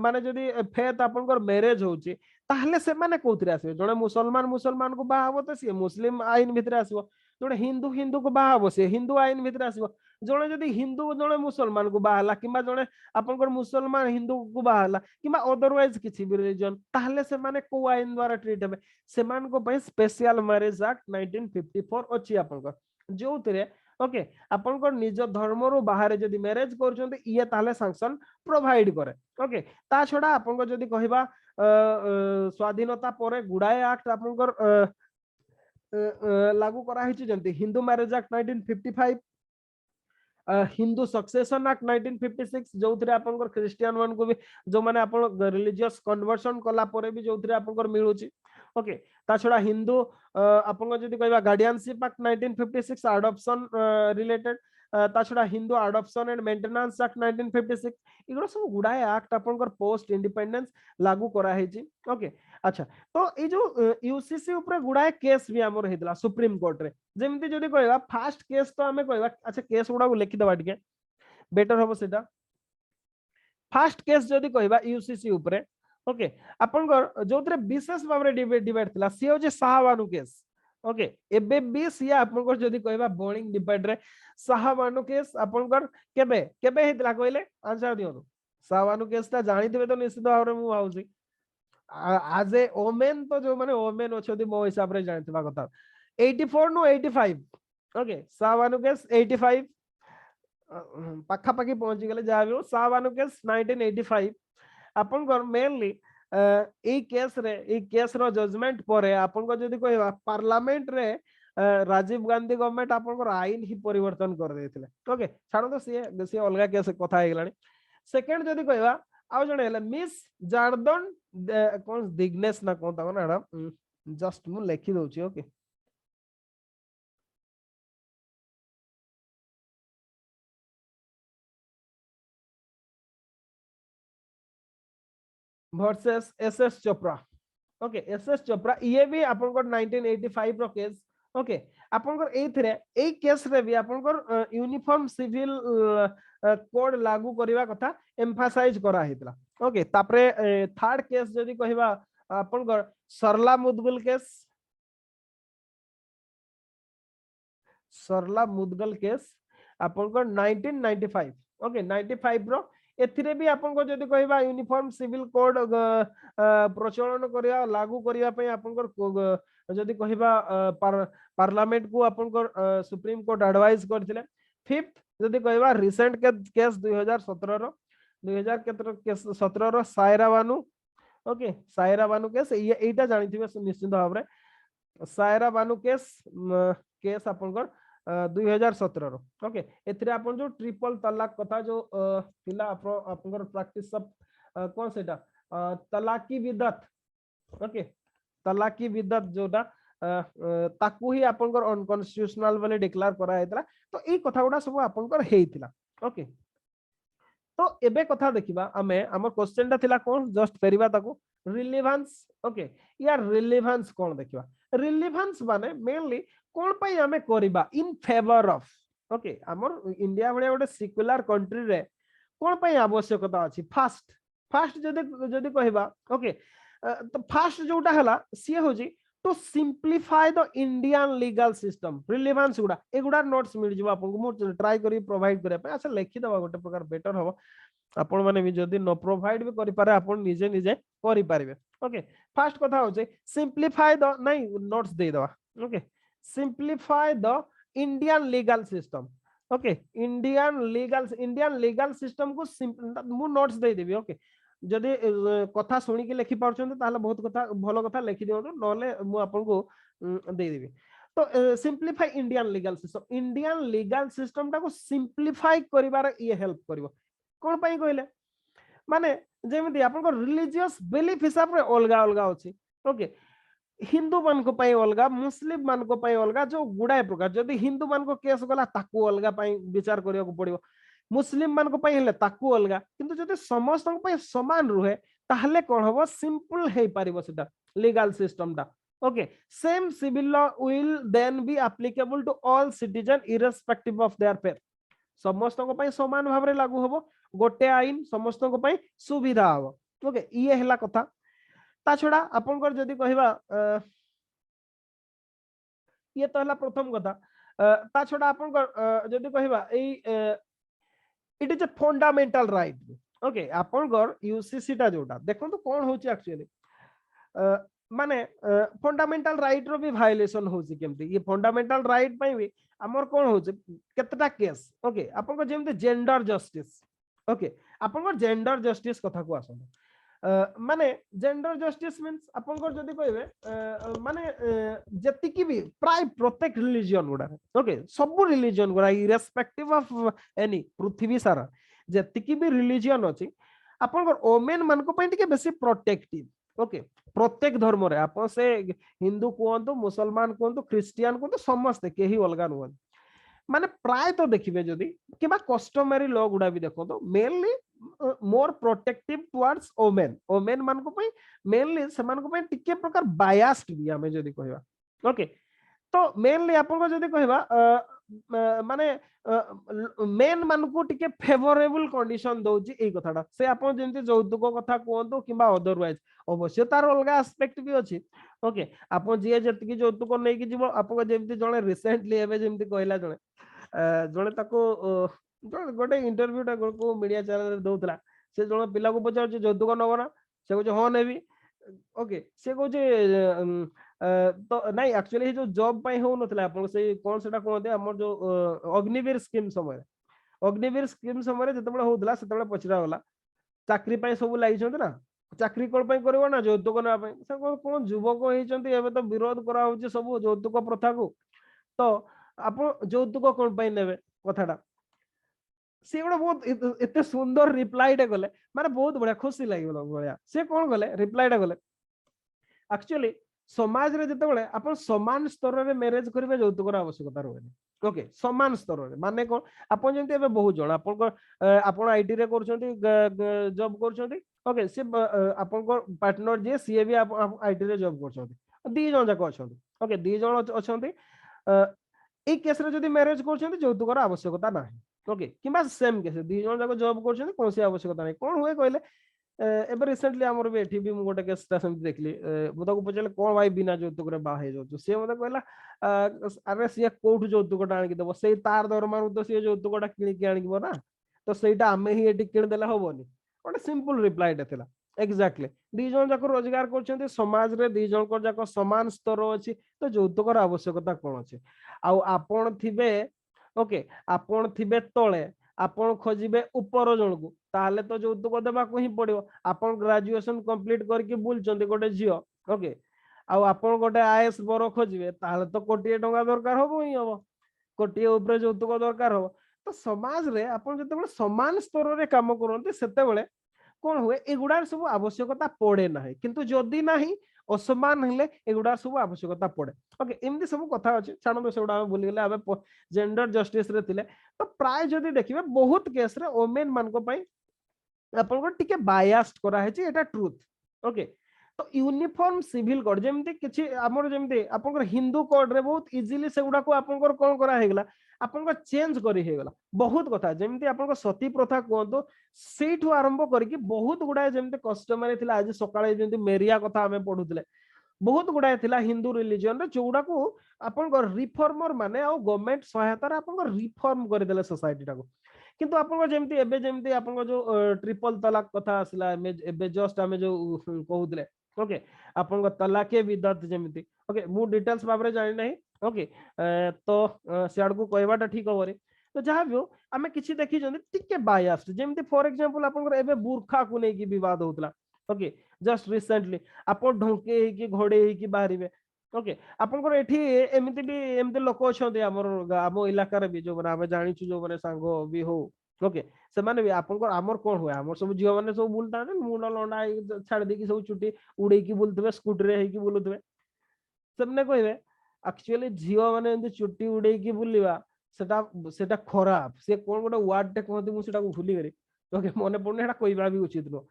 माने जदी फेथ आपनकर मैरिज होची ताहले से माने कोथरे आसे जने मुसलमान को बाहा होते से मुस्लिम आईन भितरे आसीबो जने हिंदू हिंदू को बाहा हो से हिंदू आईन भितरे आसीबो जने जदी हिंदू जने मुसलमान को बाहाला किबा जने आपनकर मुसलमान हिंदू को बाहाला किबा अदरवाइज किछि भी रिलीजन ताहले से माने को आईन द्वारा ट्रीट हेबे से मान को पय स्पेशल मैरिज एक्ट 1954 अछि आपनकर जोतरे ओके आपनकर निज धर्म रो बाहर जदी मैरिज करछन्ते इए ताहले सैंक्शन प्रोवाइड करे ओके ता छडा आपनकर जदी कहिबा स्वाधीनता परे गुडाए एक्ट आपनकर लागू करा हिची जंती Hindu marriage act 1955 Hindu succession act 1956 जो थरे आपनकर क्रिश्चियन मान को भी जो माने आपन रिलीजियस कन्वर्शन कला परे भी जो थरे आपनकर मिलुची ओके ता छडा हिंदू आपन जदी कहबा गार्डियनशिप एक्ट 1956 अडॉप्शन रिलेटेड ता छडा Hindu adoption and maintenance act 1956 इगरो सब गुडाए एक्ट आपनकर पोस्ट इंडिपेंडेंस लागू करा हेची ओके अच्छा तो ए जो यूसीसी ऊपर गुडाए केस भी हमर हेतला सुप्रीम कोर्ट रे जेमति जदी कहबा फर्स्ट केस तो हमें कहबा अच्छा केस गुडा को लिखि दबा टिके बेटर होबो सेटा फर्स्ट केस जदी कहबा यूसीसी ऊपर ओके आपनकर जोतरे विशेष भाबरे डिबेट थिला सी हो जे शाहबानू केस ओके एबे बी सी आपनकर जदी कहबा बोर्डिंग डिबेट रे शाहबानू केस आपनकर केबे केबे हेतला कहले आंसर दियो शाहबानू केस ता जानि दिबे तो निश्चित भाबरे मु आउसी आज ए ओमेन तो जो माने ओमेन अछदी मो हिसाब रे जानितबा कथा 84 नो 85 ओके शाहबानू केस 85 पाखा पाखी पहुंच गले जा भी शाहबानू केस 1985 आपन को मेनली ए केस रो जजमेंट परे आपन को जदी कहबा पार्लियामेंट रे राजीव गांधी गवर्नमेंट आपन को आईन ही परिवर्तन कर देथिले ओके छाड़ो तो से अलगा केस कथा हे गलानी सेकंड जदी कहबा आउ जणे हला मिस जार्दन कोन दिग्नेश ना कोन ता ना जस्ट मु लिखि दोची okay versus SS Chopra. Okay SS Chopra ये भी आपनकर 1985 रो केस। ओके आपनकर एथिरे ए केस रे भी आपनकर यूनिफॉर्म सिविल कोड लागू करिवा कथा एम्फासाइज करा हितला। ओके तापरे थर्ड केस जदी कहिबा आपनकर सरला मुदगल केस, सरला मुदगल केस आपनकर 1995। ओके 95 रो एथिरे भी आपनको जदी कहिबा यूनिफॉर्म सिविल कोड प्रचलन करिया लागू करिया पय आपनकर जदी कहिबा पार्लियामेंट को आपनकर सुप्रीम कोर्ट एडवाइस करथिले। फिफ्थ जदी कहिबा रिसेंट केस 2017 रो 2017 रो सायरा बानू। ओके सायरा बानू केस ये एटा जानिथिबे निश्चित भाव रे सायरा बानू केस केस आपनकर 2017 रो। ओके एथिरे आपन जो ट्रिपल तलाक कथा जो थिला आपनकर प्रैक्टिस ऑफ कोन सेटा तलाकी विदत। ओके तलाकी विदत जोटा ताकू ही आपनकर अनकॉन्स्टिट्यूशनल वाले डिक्लेयर करा हेतला। तो ए कथा गुडा सब आपनकर हेइतिला। ओके तो एबे कथा देखिबा आमे हमर क्वेश्चन ता थिला कोन जस्ट फेरिबा ताको रिलेवेंस। ओके यार रिलेवेंस कोन देखिबा रिलेवेंस माने मेनली कोन पई हमें करिबा इन फेवर ऑफ। ओके हमर इंडिया भले गोटे सेक्युलर कंट्री रे कोन पई आवश्यकता अछि फास्ट फास्ट जदी जदी कहिबा। ओके तो फास्ट जोटा हला सी होजी to simplify the Indian legal system. Relevance गुडा एगुडा नोट्स मिल जिवो आपन को मो ट्राई करी प्रोवाइड करे पे अच्छा लिखि दबा गोटे प्रकार बेटर हो आपण माने भी जदी न प्रोवाइड भी करि पारे आपण निजे निजे करि पारिबे। ओके फर्स्ट कथा होचे सिंप्लीफाई द नहीं नोट्स दे दवा। Okay simplify the Indian legal system. Okay Indian legal system को मु नोट्स दे देबी। ओके जदी कथा सुनी के लिखि पारछन ताले बहुत कथा भलो कथा लिखि दियो नले मु आपन को दे देबी। तो simplify Indian legal system Indian legal system टा को सिंप्लीफाई करिवार ये हेल्प करिवो कोन पई कहले माने जेमिति आपन को रिलीजियस बिलीफ हिसाब रे अलगा अलगा अछि। ओके हिंदू मान को पई अलगा मुस्लिम मान को पई अलगा जो गुडाय प्रकार जदी हिंदू मान को केस गला ताकू अलगा पई विचार करियो को पड़िबो मुस्लिम मान को पई हेले ताकू अलगा किंतु जदी समस्त को पई समान रुहे ताहले कोन होबो सिंपल हे पारिबो सेटा लीगल सिस्टम दा। Okay same civil law will then be applicable to all citizen irrespective of their faith. समस्त को पई समान भाव रे लागू होबो गोटे आईन समस्त को पई सुविधा होबो। ओके ये हला कथा ता छडा आपनकर जदी कहिबा ये तो हला प्रथम कथा ता छडा आपनकर जदी कहिबा ए it is a fundamental right. Okay आपनकर यूसीसी ता जोटा देखो तो कोन होची एक्चुअली माने फंडामेंटल राइट रो भी वायलेशन होची केमती ये फंडामेंटल राइट पई भी हमर कोन होची केतटा केस। ओके आपनकर जेमते जेंडर जस्टिस। ओके आपनकर जेंडर जस्टिस कथा को आसो माने जेंडर जस्टिस मींस आपनकर जदी कहबे माने जति की भी प्राय प्रत्येक रिलीजन गुडा। ओके सब रिलीजन गुडा इरेस्पेक्टिव ऑफ एनी पृथ्वी सारा जति की भी रिलीजन अछि आपनकर ओमेन मान को पई टिके बेसी प्रोटेक्टिव। ओके प्रत्येक धर्म रे आप से हिंदू कोंतो मुसलमान कोंतो क्रिश्चियन कोंतो समस्त केही अलगा न माने प्राय तो देखिबे जदी किबा कस्टमरी लॉ गुडा भी देखो तो मेनली मोर प्रोटेक्टिव टुवर्ड्स ओमेन ओमेन मान को पई मेनली समान को पई टिके प्रकार बायस्ड भी हमें जदी कहबा। ओके तो मेनली आपन को जदी कहबा माने मेन मान को टिके फेवरेबल कंडीशन दोची ए कथाटा से आपन जेंति जौतुक कथा कोंतो किबा अदरवाइज अवश्य तार अलगा एस्पेक्ट भी अछि। ओके आपन जे जति जौतुक नै कि जीवो आपन जेंति जणे रिसेंटली एबे जेंति कहला जणे जणे ताको गोटे इंटरव्यू टा को मीडिया चैनल दउतला से जण पिला को पचार जौतुक नबना से कहै हो नेबी। ओके से कहै तो नहीं एक्चुअली जो जॉब पई हो नथला आपन से कोन सेटा कोन दे हमर जो अग्निवीर स्कीम समय जतबे होतला सेतबे पचरा होला चाकरी पई सब लागि छथि ना चाकरी कोन पई करबो ना जौतुक ना पई से कोन युवक होई छथि एबे तो विरोध करा होची सब जौतुक प्रथा को तो आपन जौतुक कोन पई नेबे कथाटा से गोटे बहुत एते सुंदर रिप्लाईटा गले माने बहुत बढ़िया खुशी लागिगला बढ़िया से कोन गले रिप्लाईटा गले एक्चुअली समाज रे जते बळे आपण समान स्तर रे मैरिज करबे जौतुकर आवश्यकता रहनी। ओके समान स्तर रे माने कोन आपण जेंते एबे बहुत जण आपण आईटी रे करछंती जॉब करछंती ओके से आपन पार्टनर जे सी भी आईटी रे जॉब करछंती दी जण जाक अछंती ओके दी जण अछंती ए केस रे जदी मैरिज करछंती যৌতুকৰ आवश्यकता नाही ओके किबा सेम केस दी जण जाक जॉब करछंती कोनसी आवश्यकता नाही कोन हुए कहले एबे रिसेंटली हमर भी एठी भी मु गोटे केस ता सम देखली मु ताको पचले कोन भाई बिना যৌতুक रे बाहे जो से मते कहला अरे से कोठु যৌতুকটা आनि देबो सेई तार दरमारु तो से যৌতুকটা किनि के आनिबो ना तो सेटा आमे ही एठी किन देला होबोनी गोटे सिंपल रिप्लाई देला एक्जाक्टली दी जण जाक रोजगार करछंती समाज रे दी जण को जाक समान स्तर अछि तो যৌতুকৰ आवश्यकता कोन अछि आ आपण थिबे ओके आपण थिबे तळे आपण खोजिबे ऊपर जण को ताले तो যৌতুক देबा को ही पड़ियो आपण ग्रेजुएशन कंप्लीट करके बुलचंती गोटे जियो ओके आ आपण गोटे आईएएस बर खोजिबे ताले तो कोटिए टंका दरकार होबो ही होबो कोटिए ऊपर যৌতুक दरकार होबो तो समाज रे आपण जते समान स्तर रे काम करनते सेते बेले कोन हुए एगुडार सब आवश्यकता पड़े ना किंतु जदि नाही असमान हेले एगुडार सब आवश्यकता पड़े ओके एमती सब कथा अछि छानो सेगुडा हम भूली गेले आबे जेंडर जस्टिस रे थिले तो प्राय जदि देखिबे बहुत केस रे वुमेन मान को पई आपन को टिके बायस्ड करा है एटा ट्रुथ ओके तो यूनिफॉर्म सिविल कोड जेमती किछि हमर जेमती आपन हिंदू कोड रे बहुत इजीली सेगुडा को आपन कोन करा हे गेला आपन को चेंज करी हे गेला बहुत कथा जेमती आपन को सती प्रथा कोंतो सेठु आरंभ करी बहुत गुडा जेमती कस्टमरी थिला आज सकाळे जेमती मेरिया कथा हमें पढुतले बहुत गुडा थिला हिंदू रिलीजन रे जोडा को आपन को रिफॉर्मर माने आ गवर्नमेंट सहायता रे आपन को रिफॉर्म करि देले सोसाइटी टाको किंतु आपन जेमती एबे जेमती आपन जो ट्रिपल तलाक कथा आसला एबे जस्ट हमें जो कहउतले ओके आपन तलाके विदत जेमती ओके मु डिटेल्स बाबरे जानि नाही ओके तो सियाड को कहबाटा ठीक होबरे तो जहां भी हो आमे किछि देखि जंदी टिके बायस्ड जेमती फॉर एग्जांपल आपन एबे बुरखा को नै की विवाद होतला ओके जस्ट रिसेंटली आपन ढोके की घोड़े की बाहरिबे ओके आपन एठी एमिति भी एमिति लोक अछंती हमर आम इलाका रे भी जो बना आमे जानि छु जो बने सांगो भी हो ओके से माने भी आपन हमर कोन होय हमर सब जियो माने सब बुलता ने मुंडा लोंडा छाड़ दे की सब चुटी उड़े की बुलतबे स्कूटर रे की बुलतबे सबने कहबे एक्चुअली जियो माने एंती चुटी उड़े की बुलिबा सेटा सेटा खराब से कोन गोटे वर्ड टे कहती मु सेटा को भूली गरी ओके मने पड़ने एटा कहबा भी उचित न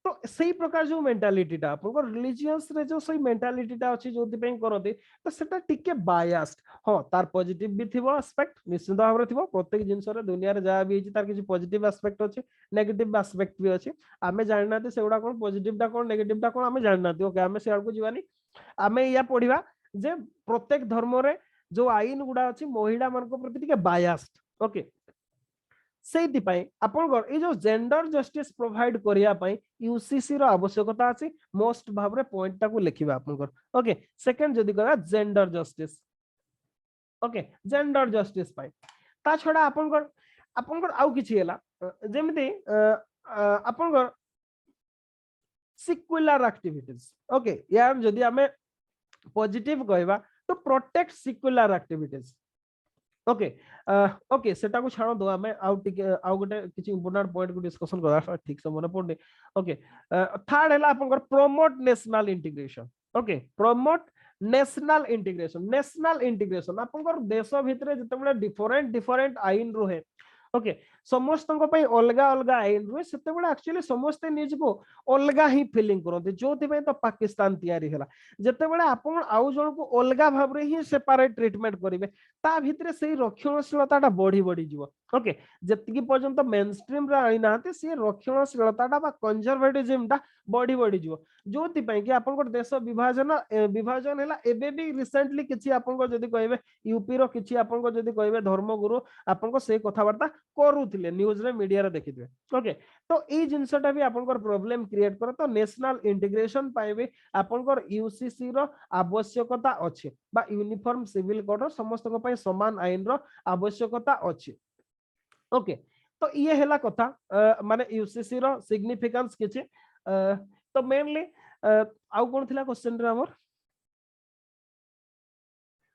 तो सही प्रकार जो मेंटालिटी टा अपन रिलीजियस रे जो सही मेंटालिटी टा अछि जोति पे करते तो सेटा टिके बायस्ड हां तार पॉजिटिव भी थिबो एस्पेक्ट निश्चित भाव रे थिबो प्रत्येक जिंस रे दुनिया रे जा भी तार किछि पॉजिटिव एस्पेक्ट अछि नेगेटिव एस्पेक्ट भी अछि आमे जानना ते सेउडा कोन पॉजिटिव टा कोन नेगेटिव टा कोन आमे जानना ते ओके आमे सेआर को जीवानी आमे या पढिबा जे प्रत्येक धर्म रे जो आईन गुडा अछि महिला मान को प्रति टिके बायस्ड ओके सेति पई आपन ए जो जेंडर जस्टिस प्रोवाइड करिया पई यूसीसी रो आवश्यकता अछि मोस्ट भाबरे पॉइंट टा को लिखिबा आपन ओके सेकंड जदी करा gender justice okay gender justice पई ता छडा आपन आउ किछि हैला जेमिति आपन सिक्युलर एक्टिविटीज ओके यार जदी हमें पॉजिटिव कहबा तो protect secular activities okay okay सेटा को छाड़ो दो हमें आउ गोटे किछि इंपोर्टेंट पॉइंट को डिस्कशन करा ठीक से मने पड़ने ओके थर्ड हैला आपन promote national integration okay promote national integration आपन देश भितरे जते डिफरेंट आईन रहे ओके समस्त अलगा अलगा आईन रुए से एक्चुअली समस्ते निज को अलगा ही फिलिंग करते जो तो पाकिस्तान तैयारी है जिते बड़े आपण आउ जन को अलगा भाव ही सेपरेट ट्रीटमेंट करेंगे ता भितर से रक्षणशीलता बढ़ी बढ़ी जीव ओके जी पर्यंत मेन स्ट्रीम आई ना सी रक्षणशीलता कंजर्वेटिज्म बढ़ी बढ़ी जीव जो कि आप देश विभाजन है एबे भी रिसेंटली किसी आपको जदि कहे यूपी रो किसी आपको जदि कहे धर्मगुरु आपको से कथबार्ता करूथिले न्यूज रे मीडिया रे देखिथिबे ओके तो ई जिंसटा भी आपनकर प्रॉब्लम क्रिएट कर तो नेशनल इंटीग्रेशन पाए भी आपनकर यूसीसी रो आवश्यकता अछि बा यूनिफॉर्म सिविल कोड रो समस्त को पय समान आईन रो आवश्यकता अछि ओके तो ये हैला कथा माने यूसीसी रो सिग्निफिकेंस किछि तो मेनली आउ कोन थिला क्वेश्चन रे हमर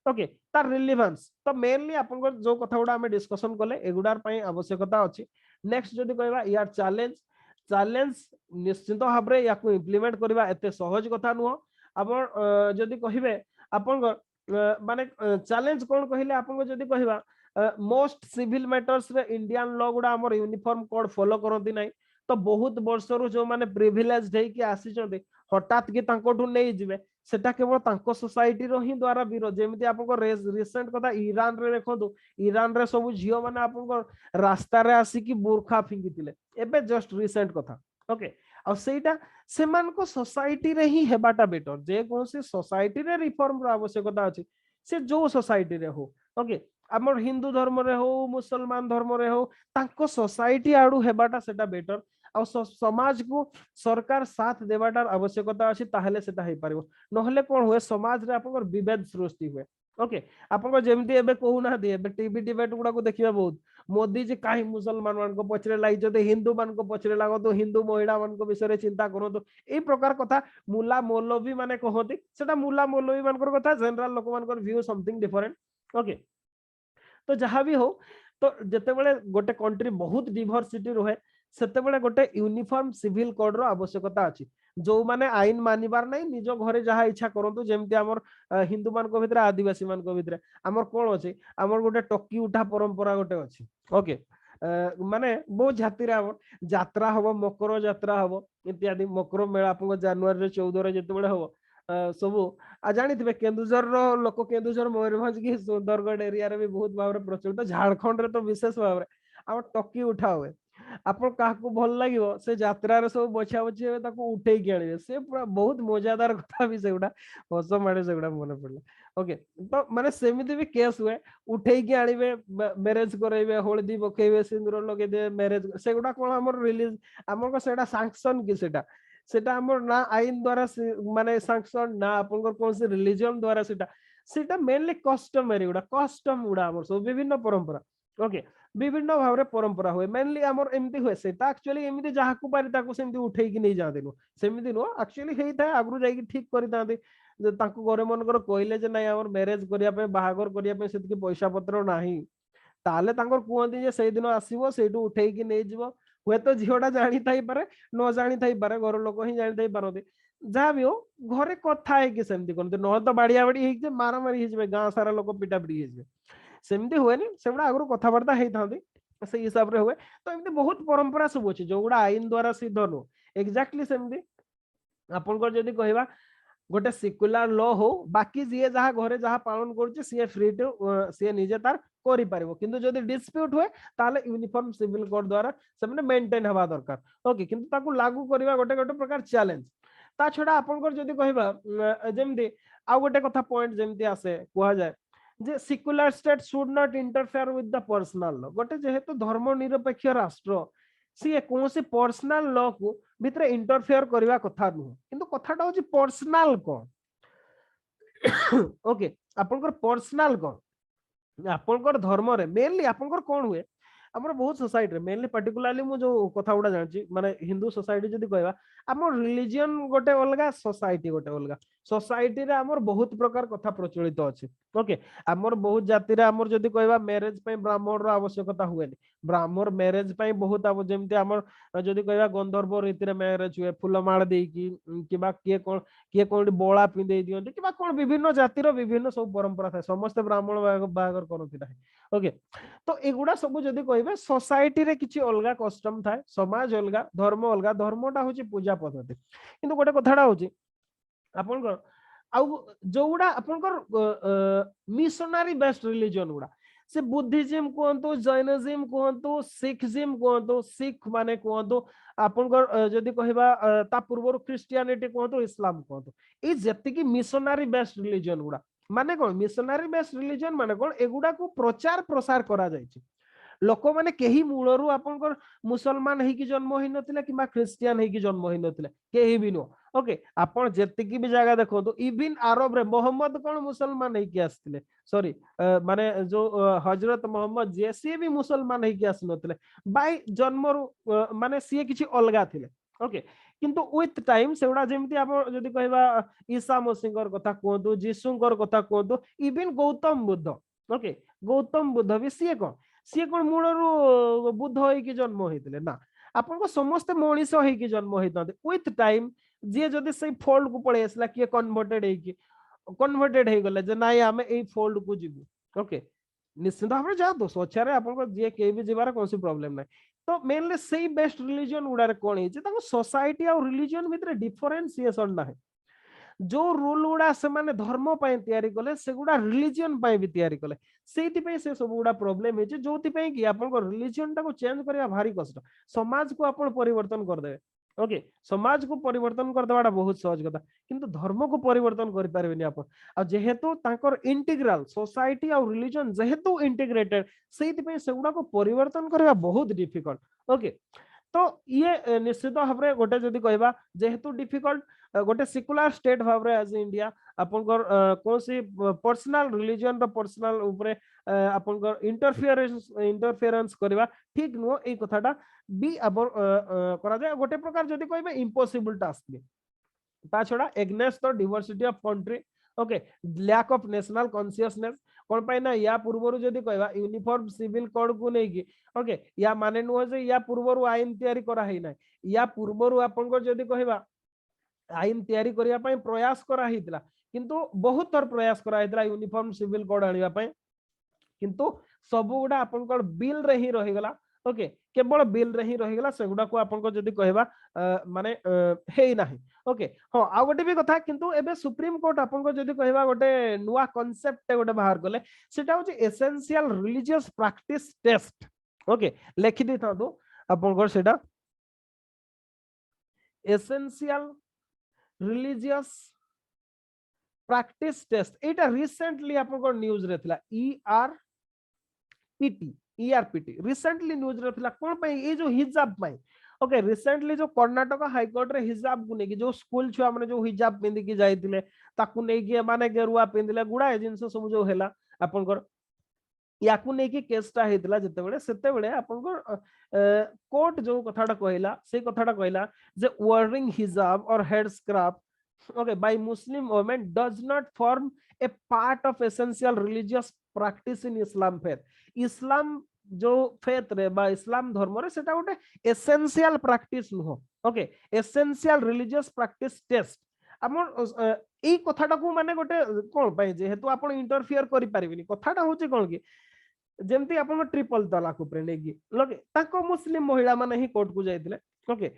ओके तार रिलेवेंस तो मेनली आपन जो कथा गुडा हमें डिस्कशन कले एगुडार पई आवश्यकता अछि नेक्स्ट जदि कहबा यार चैलेंज निश्चित भाव रे या को इंप्लीमेंट करबा एते सहज कथा नुह आपन जदि कहिबे आपन माने चैलेंज कोन कहिले आपन जदि कहबा मोस्ट सिविल मैटर्स रे इंडियन लॉ गुडा हमर यूनिफॉर्म कोड फॉलो करंती नै तो बहुत वर्ष रु जो माने प्रिविलेज है कि आसीचंते हठात कि तांकोठु नहीं जिवे सेटा केवल तांको सोसाइटी रो ही द्वारा विरोध जेमिति आपको रिसेंट कथा ईरान रे देखो ईरान रे सब झियो माने आपको रास्ता रे आसी कि बुरखा फिंगितिले एबे जस्ट रिसेंट कथा ओके आ सेटा सेमान को सोसाइटी रे ही हेबाटा बेटर जे कोन से सोसाइटी रे रिफॉर्म रो आवश्यकता अछि से जो सोसाइटी रे हो ओके आमर हिंदू धर्म रे हो मुसलमान धर्म रे हो तांको सोसाइटी आडू हेबाटा सेटा बेटर आ समाज को सरकार साथ देवाटार आवश्यकता अछि ताहले सेटा हे पारिबो नहले कोन होए समाज रे आपन विभेद सृष्टि हुए ओके आपन जेमती एबे कहू ना दे एबे टीवी डिबेट गुडा को देखिबा बहुत मोदी जी काहे मुसलमान मान को पछरे लागि जदे हिंदू मान को पछरे लागो तो हिंदू महिला मान को विषय रे चिंता करो तो ए प्रकार कथा मुला मौलवी माने कहती सेटा मुला मौलवी मान को कथा जनरल लोक मान को व्यू समथिंग डिफरेंट ओके तो जहाँ भी हो तो जितेबाला गोटे कंट्री बहुत डिभर्सिटी रहे सेतेबेले गोटे यूनिफॉर्म सिविल कोड रो आवश्यकता अछि जो माने आईन मानिबार नहीं निज घरे जहाँ इच्छा करंतु जेमति हमर हिंदू मान को भितरे आदिवासी मान को भितरे हमर कोन अछि हमर गोटे टक्की उठा परंपरा गोटे अछि ओके माने बहुत जाति रे हमर यात्रा हबो मकर यात्रा हबो इत्यादि मकर मेला आपन जनवरी 14 रे जेतेबेले हबो सबू आ जानी थे केन्दुझर लोक केन्दुझर मयूरभंज की सुंदरगढ़ एरिया रे भी बहुत भाव प्रचलित झारखंड रे तो विशेष भाव रे हम टक्की उठा हुए आपन काहकु भल लागिवो से यात्रा रे सब बछा बछी हे ताको उठे के आनिबे से पूरा बहुत मजादार कथा भी सेगुडा हस माडे सेगुडा मन पड़ला ओके तो माने सेमिति भी केस हुए उठे के आनिबे मैरिज करैबे हळदी बखेबे सिंदूर लगे दे मैरिज सेगुडा कोन हमर रिलीज हमर को सेटा सैंक्शन की सेटा सेटा हमर ना आईन द्वारा माने सैंक्शन ना आपन कोन से रिलीजन द्वारा सेटा सेटा मेनली कस्टमरी गुडा कस्टम गुडा हमर सब विभिन्न परंपरा ओके विभिन्न भाव रे परंपरा हुए मेनली हमर एमती हुए सेटा एक्चुअली एमती जहा को पारि ताको सेमती उठै कि नहीं जादेनु सेमती नो एक्चुअली हेई था आगरु जाई कि ठीक करि तांते जे ताको घरे मन कर कहले जे नाही हमर मैरिज करिया पे बाहागर करिया पे सेतकी पैसा पत्र नाही ताले तांकर कुहंती जे सेई दिन आसीबो सेटू उठै कि नहीं जिवो हुए तो झियोटा जानी थाई पारे न जानी थाई पारे घर लोक ही जानी थाई पारते जहाँ भी हो घरे कथा है कि सेमती करते न तो बाड़िया बाड़ी हे मारा मारी हे गाँ सारा लोक पिटा पिटी हे सेमती हुए से आगु कथबार्ता होता से हिसाब रे हुए तो एमती बहुत परंपरा सब अच्छे जो गुड़ा आईन द्वारा सिद्ध नु एक्जाक्टली सेमती आपन जदि कहबा गोटे सिक्युलर लॉ हो बाकी जी जहाँ घरे जहाँ पालन कर सी फ्री टू सी निजे तार करि पारिबो किंतु जदि डिस्प्यूट हुए ताले यूनिफॉर्म सिविल कोड द्वारा से मेंटेन हवा दरकार ओके किंतु ताकू लागू करबा गोटे गोटे प्रकार चैलेंज ता छडा आपन जदि कहबा जेमती आ गोटे कथा पॉइंट जेमती आसे कुहा जाय जे secular state should not interfere with the personal law गोटे जेहेतु धर्मनिरपेक्ष राष्ट्र सी कौन से पर्सनल लॉ को भितरे इंटरफेयर करबा कथा नु किंतु कथाटा होची पर्सनल कोन ओके आपनकर पर्सनल कोन आपनकर धर्म रे मेनली आपनकर कोन हुए हमर बहुत सोसाइटी रे मेनली पर्टिकुलरली मु जो कथा उडा जानची माने हिंदू सोसाइटी जदी कहबा हमर रिलीजन गोटे अलगा सोसाइटी गोटे अलगा सोसाइटी रे हमर बहुत प्रकार कथा प्रचलित अछि ओके हमर बहुत जाति रे हमर जदी कहबा मैरिज पे ब्राह्मण रो आवश्यकता हुएनी ब्राह्मण मैरिज पे बहुत अब जेमती हमर जदी कहबा गंधर्व रीति रे मैरिज हुए फुलमाळ देई की किबा किए कोन बोळा पिंदे दियंती किबा कोन विभिन्न जाति रो विभिन्न सब परंपरा थाए समस्त ब्राह्मण बाहागर करथि नाही ओके तो एगुडा सब जदी कहबे सोसाइटी रे किछि अलगा कस्टम थाए समाज अलगा धर्मटा होची पूजा पद्धति किंतु गोटे कथाडा होची आपन आउ जोगुडा आपन मिशनरी बेस्ड रिलीजन गुडा से बुद्धिज्म कहतु जैनिज्म कहतु सिखिज्म कहतु सिख माने कहतु आपन जदी कहबा ता पूर्व क्रिश्चियनिटी कहतु इस्लाम कहतु ए जेतिकी मिशनरी बेस्ड रिलीजन गुडा माने कोन मिशनरी बेस्ड रिलीजन माने कोन एगुडा को प्रचार प्रसार करा जायछि लोक माने केही मूलरू आपनकर मुसलमान है कि जन्म होई नथिले किबा क्रिश्चियन है कि जन्म होई नथिले केही भी नो ओके आपण जेतिकी भी जगह देखो तो इवन अरब रे मोहम्मद कोन मुसलमान है कि आस्थिले सॉरी माने जो हजरत मोहम्मद जे सी भी मुसलमान है कि आस नथिले बाय जन्मरू माने सी किछि अलगा थिले ओके किंतु विथ टाइम सेउडा जेमती आप जदी कहबा ईसा मसीहर कथा कहतु जीशुकर कथा कहतु इवन गौतम बुद्ध ओके गौतम बुद्ध भी सी कोन मूलरू बुद्ध होई कि जन्म होइतिले ना आपन को समस्त मनीष होई कि जन्म होइतांते विथ टाइम जे जदी से फोल्ड को पळे आसला कि कन्वर्टेड हे गले जे नाइ हमें ए फोल्ड को जिबु ओके निश्चित भाव जा तो सोचारे आपन को जे के भी जिबार कोनसी प्रॉब्लम नै तो मेनली सेई बेस्ट रिलीजन गुडा रे कोन हिचे ताको सोसाइटी और रिलीजन भितरे डिफरेंशिएशन ना है जो रूल गुडा से माने धर्म पय तयारी कले से गुडा रिलीजन पय भी तयारी कले सेति पय से सब गुडा प्रॉब्लम हिचे जोति पय कि आपन को रिलीजन टाको चेंज करिया भारी कष्ट समाज को आपन परिवर्तन कर देबे ओके समाज को परिवर्तन कर देवाटा बहुत सहज कथा किंतु धर्म को परिवर्तन कर पारेबेनी आपन आ जेहेतु ताकर इंटीग्रल सोसाइटी और रिलीजन जेहेतु इंटीग्रेटेड सेति पय से गुडा को परिवर्तन करबा बहुत डिफिकल्ट ओके तो ये निश्चित भाव में गोटे जदि कहबा जेहेतु डिफिकल्ट गोटे सेकुलर स्टेट भाव में एज इंडिया आपनकर कौन सी पर्सनल रिलीजन रो पर्सनल ऊपर आपनकर इंटरफेरेंस करबा ठीक नुह ए कथाटा भी अपन करा जाय गोटे प्रकार जदि कहबे इम्पॉसिबल टास्क भी ता छड़ा against the diversity of country okay lack of national consciousness कोन पाई ना या पूर्वरु जदि कहबा यूनिफॉर्म सिविल कोड को नै कि ओके या माने नुह जे या पूर्वरु आईन तयारी करा है ना या पूर्वरु आपन को जदि कहबा आईन तयारी करिया पई प्रयास करा हितला किंतु बहुत थर प्रयास करा हितला यूनिफॉर्म सिविल कोड आनिबा पई किंतु सब गुडा आपन को बिल रे ही रहि गला ओके केवल बिल रे ही रहि गला सेगुडा को आपन को जदि कहबा माने हेई नाही ओके हां आ गोटे भी कथा किंतु एबे सुप्रीम कोर्ट आपन को जदि कहबा गोटे नुवा कांसेप्ट गोटे बाहर करले सेटा होची essential religious practice test okay लिखि दी थादो आपन को सेटा एसेंशियल रिलीजियस प्रैक्टिस टेस्ट एटा रिसेंटली आपन को न्यूज रे थिला ईआरपीटी रिसेंटली न्यूज रे थिला कोन पई ए जो हिजाब पई ओके रिसेंटली जो कर्नाटक हाई कोर्ट रे हिजाब को नेकी जो स्कूल छुआ माने जो हिजाब पिंदी की जाइतिले ताकू नेकी माने गेरुआ पिंदिले गुडा ए जिंस सब जो हेला आपन को याकू नेकी केसटा हेतला जते बेले आपन को कोर्ट जो कथाटा कहला से कथाटा कहला जे वेयरिंग हिजाब और head scarf okay by Muslim women does not form a part of essential religious practice in Islam faith Islam जो फेथ रे बा इस्लाम धर्म रे सेटा गोटे एसेंशियल प्रैक्टिस नुह okay essential religious practice test हमर ए कथाटा को माने गोटे कोन पय जे हेतु आपण इंटरफियर करि पारिबिनी कथाटा होची कोन की जेमती आपण ट्रिपल तलाक ऊपर नेगी लगे ताको मुस्लिम महिला माने ही कोर्ट को जाइतिले ओके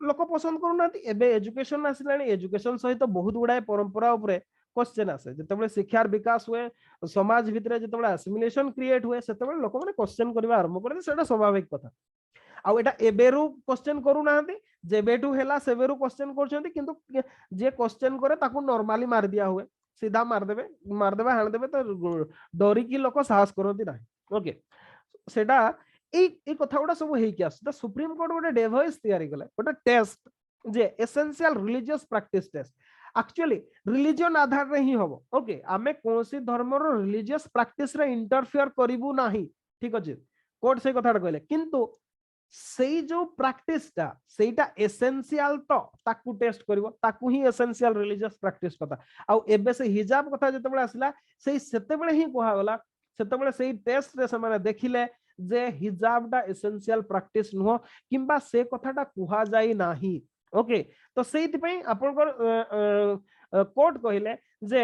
लोक पसंद करूना एबे एजुकेशन आसिलानी एजुकेशन सहित बहुत गुड़ाए परंपरा उपरे क्वेश्चन आसे जतबे शिक्षार विकास हुए समाज भितरे जतबे असिमिलेशन क्रिएट हुए सेतबे लोक माने क्वेश्चन करबा आरंभ करते सेटा स्वाभाविक कथा आ एटा एबेरु क्वेश्चन करूना जेबेटू हेला सेबेरु क्वेश्चन करछंती किंतु जे क्वेश्चन करे ताकू नॉर्मली मार दिया हुए सीधा मार देबे हाण देबे तो डरी की लोक साहस करंती नाही ओके सेटा এই কথাগুড়া সব হেইকি আসছে তো সুপ্রিম কোর্ট গোটে ডিভাইস তৈরি কলে গোটে টেস্ট যে essential religious practice test actually religion आधार रे ही हबो ओके आमे कोनसी धर्म रो रिलीजियस प्रैक्टिस रे इंटरफियर करिवु नाही ठीक अछि कोर्ट से कथाटा कहले किंतु सेई जो प्रैक्टिस ता सेटा एसेंशियल तो ताकू टेस्ट करिवो ताकू ही एसेंशियल रिलीजियस प्रैक्टिस कथा आ एबे से हिजाब कथा जते बेले आसिला सेई सेते बेले ही कोहा गला सेते बेले सेई टेस्ट रे समाने देखिले जे हिजाबटा एसेंशियल प्रैक्टिस नुह किंबा से कथाटा कुहा जाई नाही ओके तो सेति पई आपन कोर्ट कहिले जे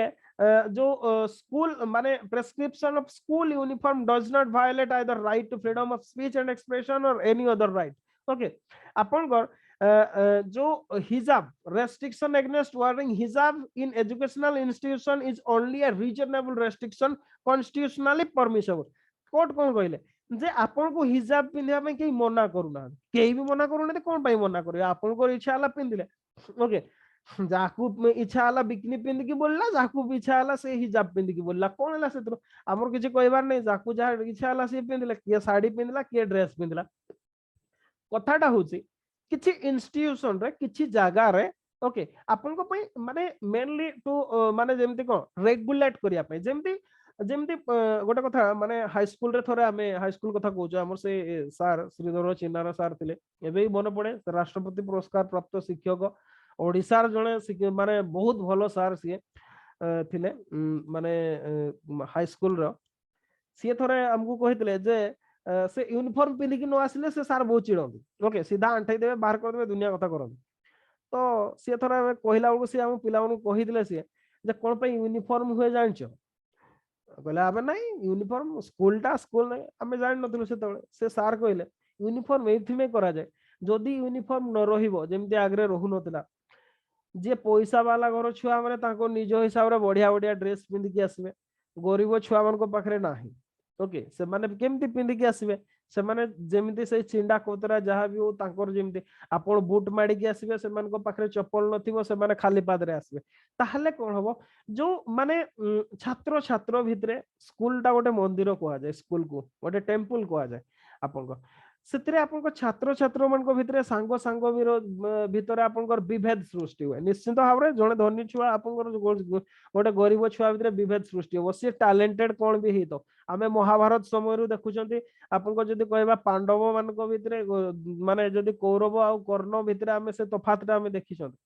जो स्कूल माने prescription of school uniform does not violate either right to freedom of speech and expression और एनी अदर राइट ओके आपन जो हिजाब restriction against wearing hijab in educational institution is only a reasonable restriction constitutionally permissible court कोन कहले जे आपन को हिजाब पिंधिया में केही मना करूना केही भी मना करूना कोन पाई मना करियो आपन को इच्छा हला पिंधिले ओके जाकू इच्छा हला बिकनी पिंध की बोलला जाकू इच्छा हला से हिजाब पिंध की बोलला कोन हला से हमर किछ कहबार नै जाकू जा इच्छा हला से पिंधले के साड़ी पिंधला के ड्रेस पिंधला कथाटा होची किछि इंस्टीट्यूशन रे किछि जागा रे ओके आपन को पई माने मेनली टू माने जेमति को रेगुलेट करिया पई जेमति जेमति गोटे कथा माने हाई स्कूल रे थरे आमे हाई स्कूल कथा कहूछ हमर से सर श्रीधर चिन्नार सर थिले एबे मन पड़े राष्ट्रपति पुरस्कार प्राप्त शिक्षक ओडिसार जने माने बहुत भलो सर सी थिले माने हाई स्कूल रो सी थरे हमकु कहितले जे से यूनिफॉर्म पिंधि कि न आसिले से सर बहुत चिड़ंती ओके सीधा अंठाई देबे बाहर कर देबे दुनिया कथा करन तो सी थरे कहला बळकु से हम पिला मन कहितले से जे कोन पे यूनिफॉर्म हुए जानछो कहले आबे नहीं यूनिफॉर्म स्कूल टा स्कूल नहीं आमे जान नथुलु से तळे से सर कहले यूनिफॉर्म एथि करा जाए जदि यूनिफॉर्म न रहिबो जेमति आगरे रहु नतला जे पैसा वाला घर छुआ माने ताको निज हिसाब रे बढ़िया बढ़िया ड्रेस पिंधि के आसबे गरीब छुआ मान को पाखरे नाही ओके से माने केमति पिंधि के आसबे से माने जेमति से चिंडा कोतरा जहां भी हो तांकर जेमति आपण बूट माडी के आसबे से मान को पाखरे चप्पल नथिबो से माने खाली पाद रे आसबे ताहले कोन हबो जो माने छात्र छात्र भितरे स्कूल टा गोटे मंदिर कोआ जाय स्कूल को गोटे टेंपल कोआ जाय आपण को ସେଥିରେ ଆପଣଙ୍କ ଛାତ୍ରଛାତ୍ରୀ ମାନଙ୍କ ଭିତରେ ସାଙ୍ଗ ସାଙ୍ଗ ଭିତରେ ଆପଣଙ୍କର ବିଭେଦ ସୃଷ୍ଟି ହୁଏ ନିଶ୍ଚିତ ଭାବରେ ଜଣେ ଧନୀ ଛୁଆ ଆପଣଙ୍କର ଗୋଟେ ଗରିବ ଛୁଆ ଭିତରେ ବିଭେଦ ସୃଷ୍ଟି ହବ ସିଏ ଟ୍ୟାଲେଣ୍ଟେଡ କଣ ବି ହେଇଥିବ ଆମେ ମହାଭାରତ ସମୟରୁ ଦେଖୁଛନ୍ତି ଆପଣଙ୍କ ଯଦି କହିବା ପାଣ୍ଡବ ମାନଙ୍କ ଭିତରେ ମାନେ ଯଦି କୌରବ ଆଉ କର୍ଣ୍ଣ ଭିତରେ ଆମେ ସେ ତଫାତଟା ଆମେ ଦେଖିଛନ୍ତି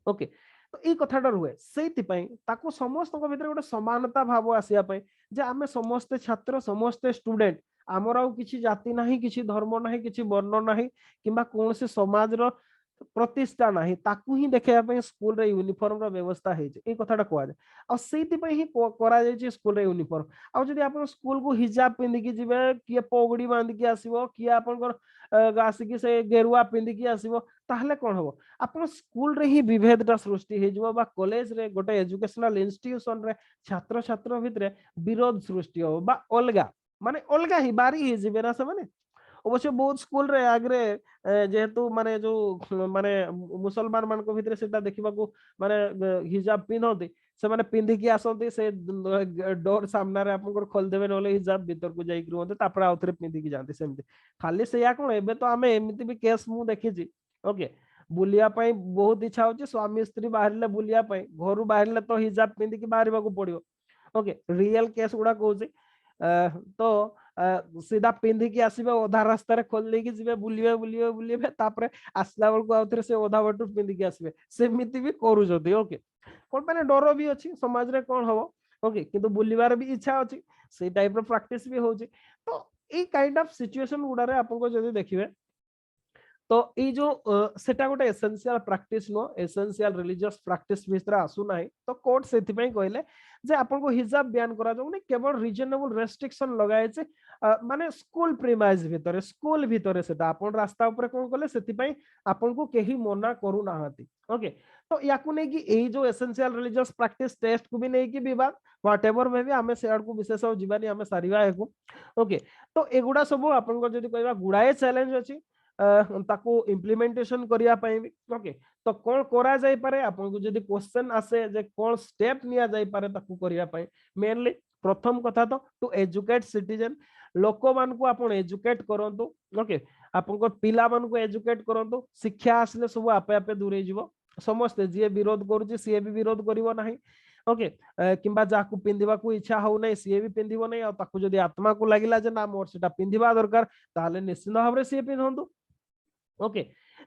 ଓକେ ତ ଏଇ କଥାଟା ରୁହେ ସେଇଥିପାଇଁ ତାକୁ ସମସ୍ତଙ୍କ ଭିତରେ ଗୋଟେ ସମାନତା ଭାବ ଆସିବା ପାଇଁ ଯେ ଆମେ ସମସ୍ତେ ଛାତ୍ର ସମସ୍ତେ ଷ୍ଟୁଡେଣ୍ଟ आमर आउ किसी जाति नाही किसी धर्म नाही किसी वर्ण नाही किंबा कौन से समाज रो प्रतिष्ठा नाही ताकू ही देखैया पे स्कूल रे यूनिफॉर्म रो व्यवस्था हे जे ए कथाटा कोआ जाय आ सेति पे ही करा जाय जे स्कूल रे यूनिफॉर्म आ जदी आपण स्कूल को हिजाब पिंदी की जिवे किए पगड़ी बांधी की आसीबो किए आपण आसी की से गेरुआ पिंदी की आसीबो ताहले कोन हबो आपण स्कूल रे ही विभेदटा सृष्टि हे जबो बा कॉलेज रे गोटे एजुकेशनल इंस्टीट्यूशन रे छात्र छात्र भितरे विरोध सृष्टि हो बा अलगा माने अलगा ही बारी ही जीवे ना से माने अवश्य बहुत स्कूल रे आगरे जेहेतु माने जो माने मुसलमान मान को भितरे सेटा देखिबा को माने हिजाब पिनोते से माने पिंधी की आसंती से डोर सामना रे आपन को खोल देबे नले हिजाब भीतर को जाई रहते तापर आउथरे पिंधी की जानते सेमते खाली से या कोन एबे तो आमे एमिति भी केस मु देखि छी ओके बुलिया पई बहुत इच्छा होची स्वामी स्त्री बाहरले बुलिया पई घरु बाहरले तो हिजाब पिंधी की बाहरबा को पड़ियो ओके रियल केस गुडा कहूची तो सीधा पिंधी की आसबे ओधा रास्ता रे खोल लेकी जिबे बुलिबे बुलिबे बुलिबे तापरे आसला बेल को आउथरे से ओधा बटू पिंधी की आसबे सेमिति भी करू जदी ओके कोन माने डर भी अछि समाज रे कोन हबो ओके किंतु बुलिबार भी इच्छा अछि से टाइप रो प्रैक्टिस भी होछि तो ए काइंड ऑफ सिचुएशन गुडा रे आपन को जदी देखिबे तो ये जो सेटा गोटे essential practice no essential religious practice भितर आसु नाही तो कोर्ट सेति पई कहले जे आपन को हिजाब बयान करा जाउनी केवल रीजनेबल रेस्ट्रिक्शन लगाए जे माने स्कूल प्रीमाइज भितर स्कूल भितर सेटा आपन रास्ता ऊपर कोन कले सेति पई आपन को केही मना करू नाहती ओके तो याकू नै कि एई जो एसेंशियल रिलीजियस प्रैक्टिस टेस्ट को भी नै कि विवाद व्हाटएवर में भी हमें शेयर को विशेष जीवानी हमें सारिवा हेकू ओके तो एगुडा सब आपन को जदी कहबा गुडाए चैलेंज अछि ताको इम्प्लीमेंटेशन करिया पई ओके तो कोन करा जाय पारे आपन को जदी क्वेश्चन आसे जे कोन स्टेप निया जाय पारे ताको करिया पई मेनली प्रथम कथा तो टू एजुकेट सिटीजन लोक मान को आपन एजुकेट करंतु ओके आपन को पिला मान को एजुकेट करंतु शिक्षा आसले सब आपे आपे दूरे जीवो समस्त जे विरोध करूची से भी विरोध करिवो नाही ओके किंबा जाकू पिंदिबा को इच्छा हो नै से भी पिंदिबो नै आ ताकू जदी आत्मा को लागिला जे ना मोर सेटा पिंदिबा दरकार ताले निश्चित भाबरे से पिंधंतु ओके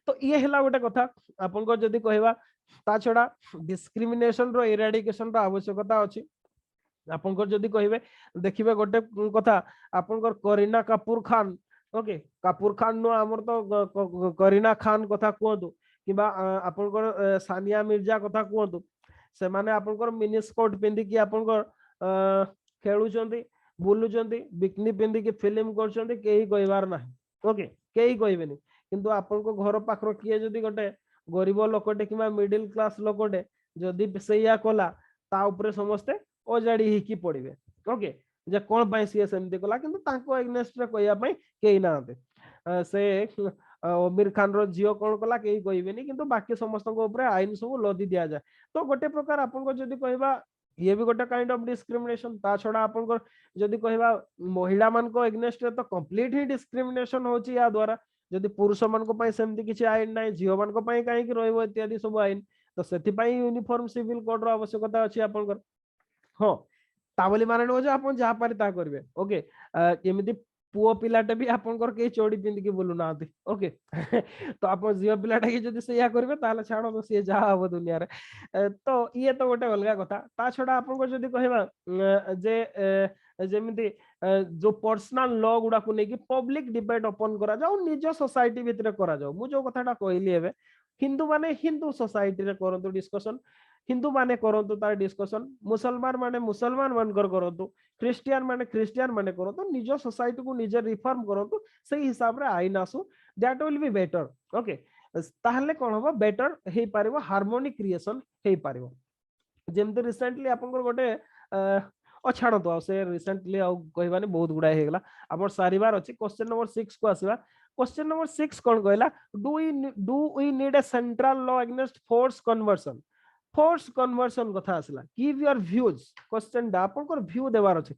तो ये हला गोटे कथा आपन को जदी कहबा ता छडा डिस्क्रिमिनेशन रो इरेडिकेशन रो आवश्यकता अछि आपन को जदी कहबे देखिबे गोटे कथा आपन को करीना कपूर खान ओके कपूर खान नो हमर तो करीना खान कथा कहतु किबा आपन को सानिया मिर्जा कथा कहतु से माने आपन को मिनी स्कर्ट पिंदी की आपन को खेलुचंदी बुलुचंदी बिकनी पिंदी की फिल्म करचंदी केही कहबार नाही ओके केही कहबेनी किंतु आपन को घर पाखर किए जदी गोटे गरीब लोकटे किबा मिडिल क्लास लोकटे जदी सेया कला ता ऊपर समस्ते ओजाडी हिकी पड़िबे ओके जे कोन पई सी सेमती कला किंतु तांको एग्नेस्ट रे कहया पई केही नाते से अमीर खान रो जियो कोन कला केही कहबेनी किंतु बाकी समस्त को ऊपर आईन सब लदी दिया जाय तो गोटे प्रकार आपन को जदी कहबा ये भी गोटे काइंड ऑफ डिस्क्रिमिनेशन ता छोड़ा आपन को जदी कहबा महिला मान को एग्नेस्ट रे तो कंप्लीट ही डिस्क्रिमिनेशन होची या द्वारा जदि पुरुष मान को पई सेमती किछि आईन नै झियो मान को पई काहे कि रहइबो इत्यादि सब आईन तो सेति पई यूनिफॉर्म सिविल कोड रो आवश्यकता अछि आपन कर हो ताबली माने न जे आपन जा पारि ता करबे ओके एमिति पुओ पिलाटे भी आपन कर के चोडी पिंद के बोलु नाथि ओके तो आपन झियो पिलाटा के जदि सेया करबे ताले छाड़ो तो से जा हबो दुनिया रे तो ये तो गोटे अलगा कथा ता छोडा आपन को जदि कहबा जे जेमिति जो पर्सनल लॉ गुडा को नेकी पब्लिक डिबेट ओपन करा जाऊ निज सोसाइटी भितर करा जाऊ मु जो कथाटा कहली एबे हिंदू माने हिंदू सोसाइटी रे करंतु डिस्कशन हिंदू माने करंतु तार डिस्कशन, मुसलमान माने मुसलमान मानकर करंतु, क्रिश्चियन माने क्रिश्चियन माने करंतु, निज सोसाइटी को निजे रिफॉर्म करंतु, सही हिसाब रे आईन आसु, that will be better. Okay, ताहले कोन होबो बेटर हे पारिबो, हार्मोनी क्रिएशन हे पारिबो। जेमते रिसेंटली आपनकर गोटे अछाड़ तो से रिसेंटली आ कहबानी बहुत गुडा हे गेला हमर सारिवार अछि। क्वेश्चन नंबर 6 को आसीबा। क्वेश्चन नंबर 6 कोन कहला, do we need a central law against force conversion. Force conversion कथा आसला, गिव योर व्यूज। क्वेश्चन डा आपनकर व्यू देबार अछि।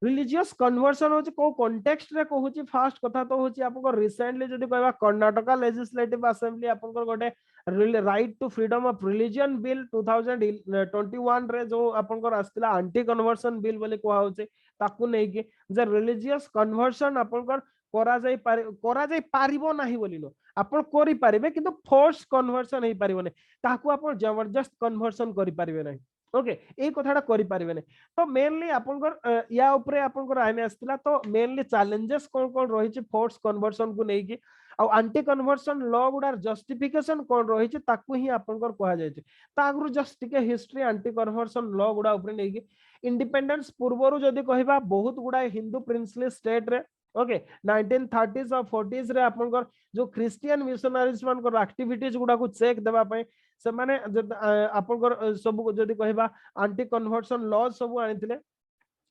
रिलीजियस कन्वर्सन होची को कॉन्टेक्स्ट रे कहूची, फास्ट कथा तो होची आपनकर रिसेंटली जदी कहबा कर्नाटका लेजिस्लेटिव असेंबली आपनकर गोटे right to freedom of religion bill 2021 रे जो आपनकर आस्तिला एंटी कन्वर्सन बिल बोली कोहा होचे, ताकू नै कि जे रिलीजियस कन्वर्सन आपनकर करा जाई पारिबो नाही बोली नो, आपण करि पारिबे किंतु फोर्स कन्वर्सन हे पारिबो नै, ताकू आपण जबरदस्त कन्वर्सन करि पारिबे नै। ओके, ए कथाटा करि पारिबे नै। तो मेनली आपनकर या ऊपर आपनकर आइने आस्तिला, तो मेनली चैलेंजेस कोन कोन रही छि फोर्स कन्वर्सन को नै कि, आ एंटी कन्वर्सन लॉ गुडार जस्टिफिकेशन कोन रही छि ताकू ही आपनकर कहा जाय छि। ता आगरु जस्ट टिके हिस्ट्री एंटी कन्वर्सन लॉ गुडा ऊपर नै कि, इंडिपेंडेंस पूर्वरु जदी कहिबा बहुत गुडा हिंदू प्रिंसली स्टेट रे, ओके 1930s और 40s रे आपनकर जो क्रिश्चियन मिशनरीज मानकर एक्टिविटीज गुडा को चेक देबा पय से माने आपनकर सब जदी कहिबा एंटी कन्वर्सन लॉ सब आनिथिले,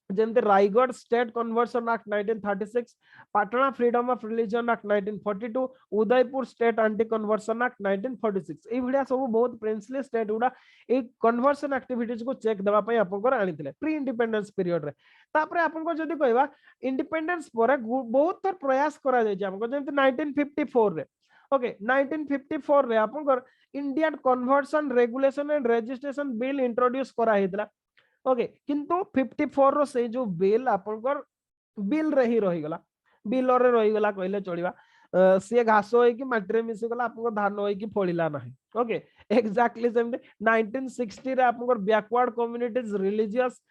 जेमते Raigarh state conversion act 1936, Patna freedom of religion act 1942, Udaipur state anti conversion act 1946। ए भिडिया सब बहुत प्रिंसली स्टेट गुडा ए कन्वर्सन एक्टिविटीज को चेक देबा पय आपनकर आनिथिले प्री इंडिपेंडेंस पीरियड रे। तापरे आपनकर जदी कहबा इंडिपेंडेंस पर बहुत थर प्रयास करा जाय छै आपनकर, जेमते 1954 रे, ओके 1954 रे आपनकर Indian conversion regulation and registration bill introduce करा हेतला। ओके, किंतु 54 रो से जो बिल आपनकर बिल रे ही रही गला, बिल रे रही गला कहले चलिबा। से घास होई कि माटी रे मिसी गला, आपनकर धान होई कि फळिला नाही। ओके, एग्जैक्टली सेम 1960 रे आपनकर backward communities religious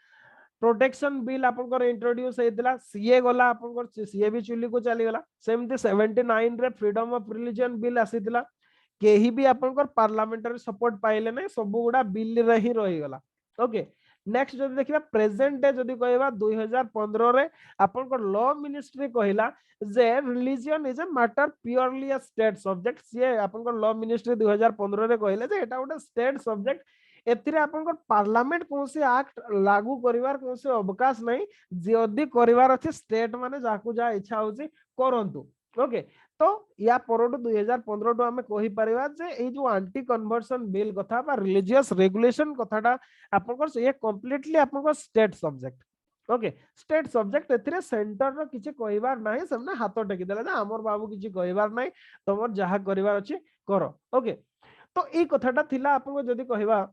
protection bill आपनकर इंट्रोड्यूस हेतला, सीए गला आपनकर सीए भी चुली को चली गला। सेमती 79 रे फ्रीडम ऑफ रिलीजन बिल आसीतला, केही भी आपनकर पार्लियामेंटरी सपोर्ट पाइले नै, सब गुडा बिल रे ही रही गला। ओके, नेक्स्ट जब देखिबा प्रेजेंट डे जदी कहबा 2015 रे आपनकर लॉ मिनिस्ट्री कहला जे religion is a matter purely a state subject. से आपनकर लॉ मिनिस्ट्री 2015 रे कहले जे एटा गोटे स्टेट सब्जेक्ट, एथिरे आपनकर पार्लियामेंट कोनसे एक्ट लागू करिवार कोनसे अवकाश नै, जदी करिवार अछि स्टेट माने जाकू जा इच्छा होची करंतु। ओके, तो या परडु 2015 टु हमें कहि परिबा जे ए जो एंटी कन्वर्सन बिल कथा बा रिलीजियस रेगुलेशन कथाटा आपनकर ये कंप्लीटली आपनकर state subject. Okay, state subject एथिरे सेंटर रो किछि कहिबार नाही, सबने हाथ टेकी देला जे हमर बाबू किछि कहिबार नाही, तमर जहा करिवार अछि करो। ओके, तो ए कथाटा थिला आपन जदी कहिबा,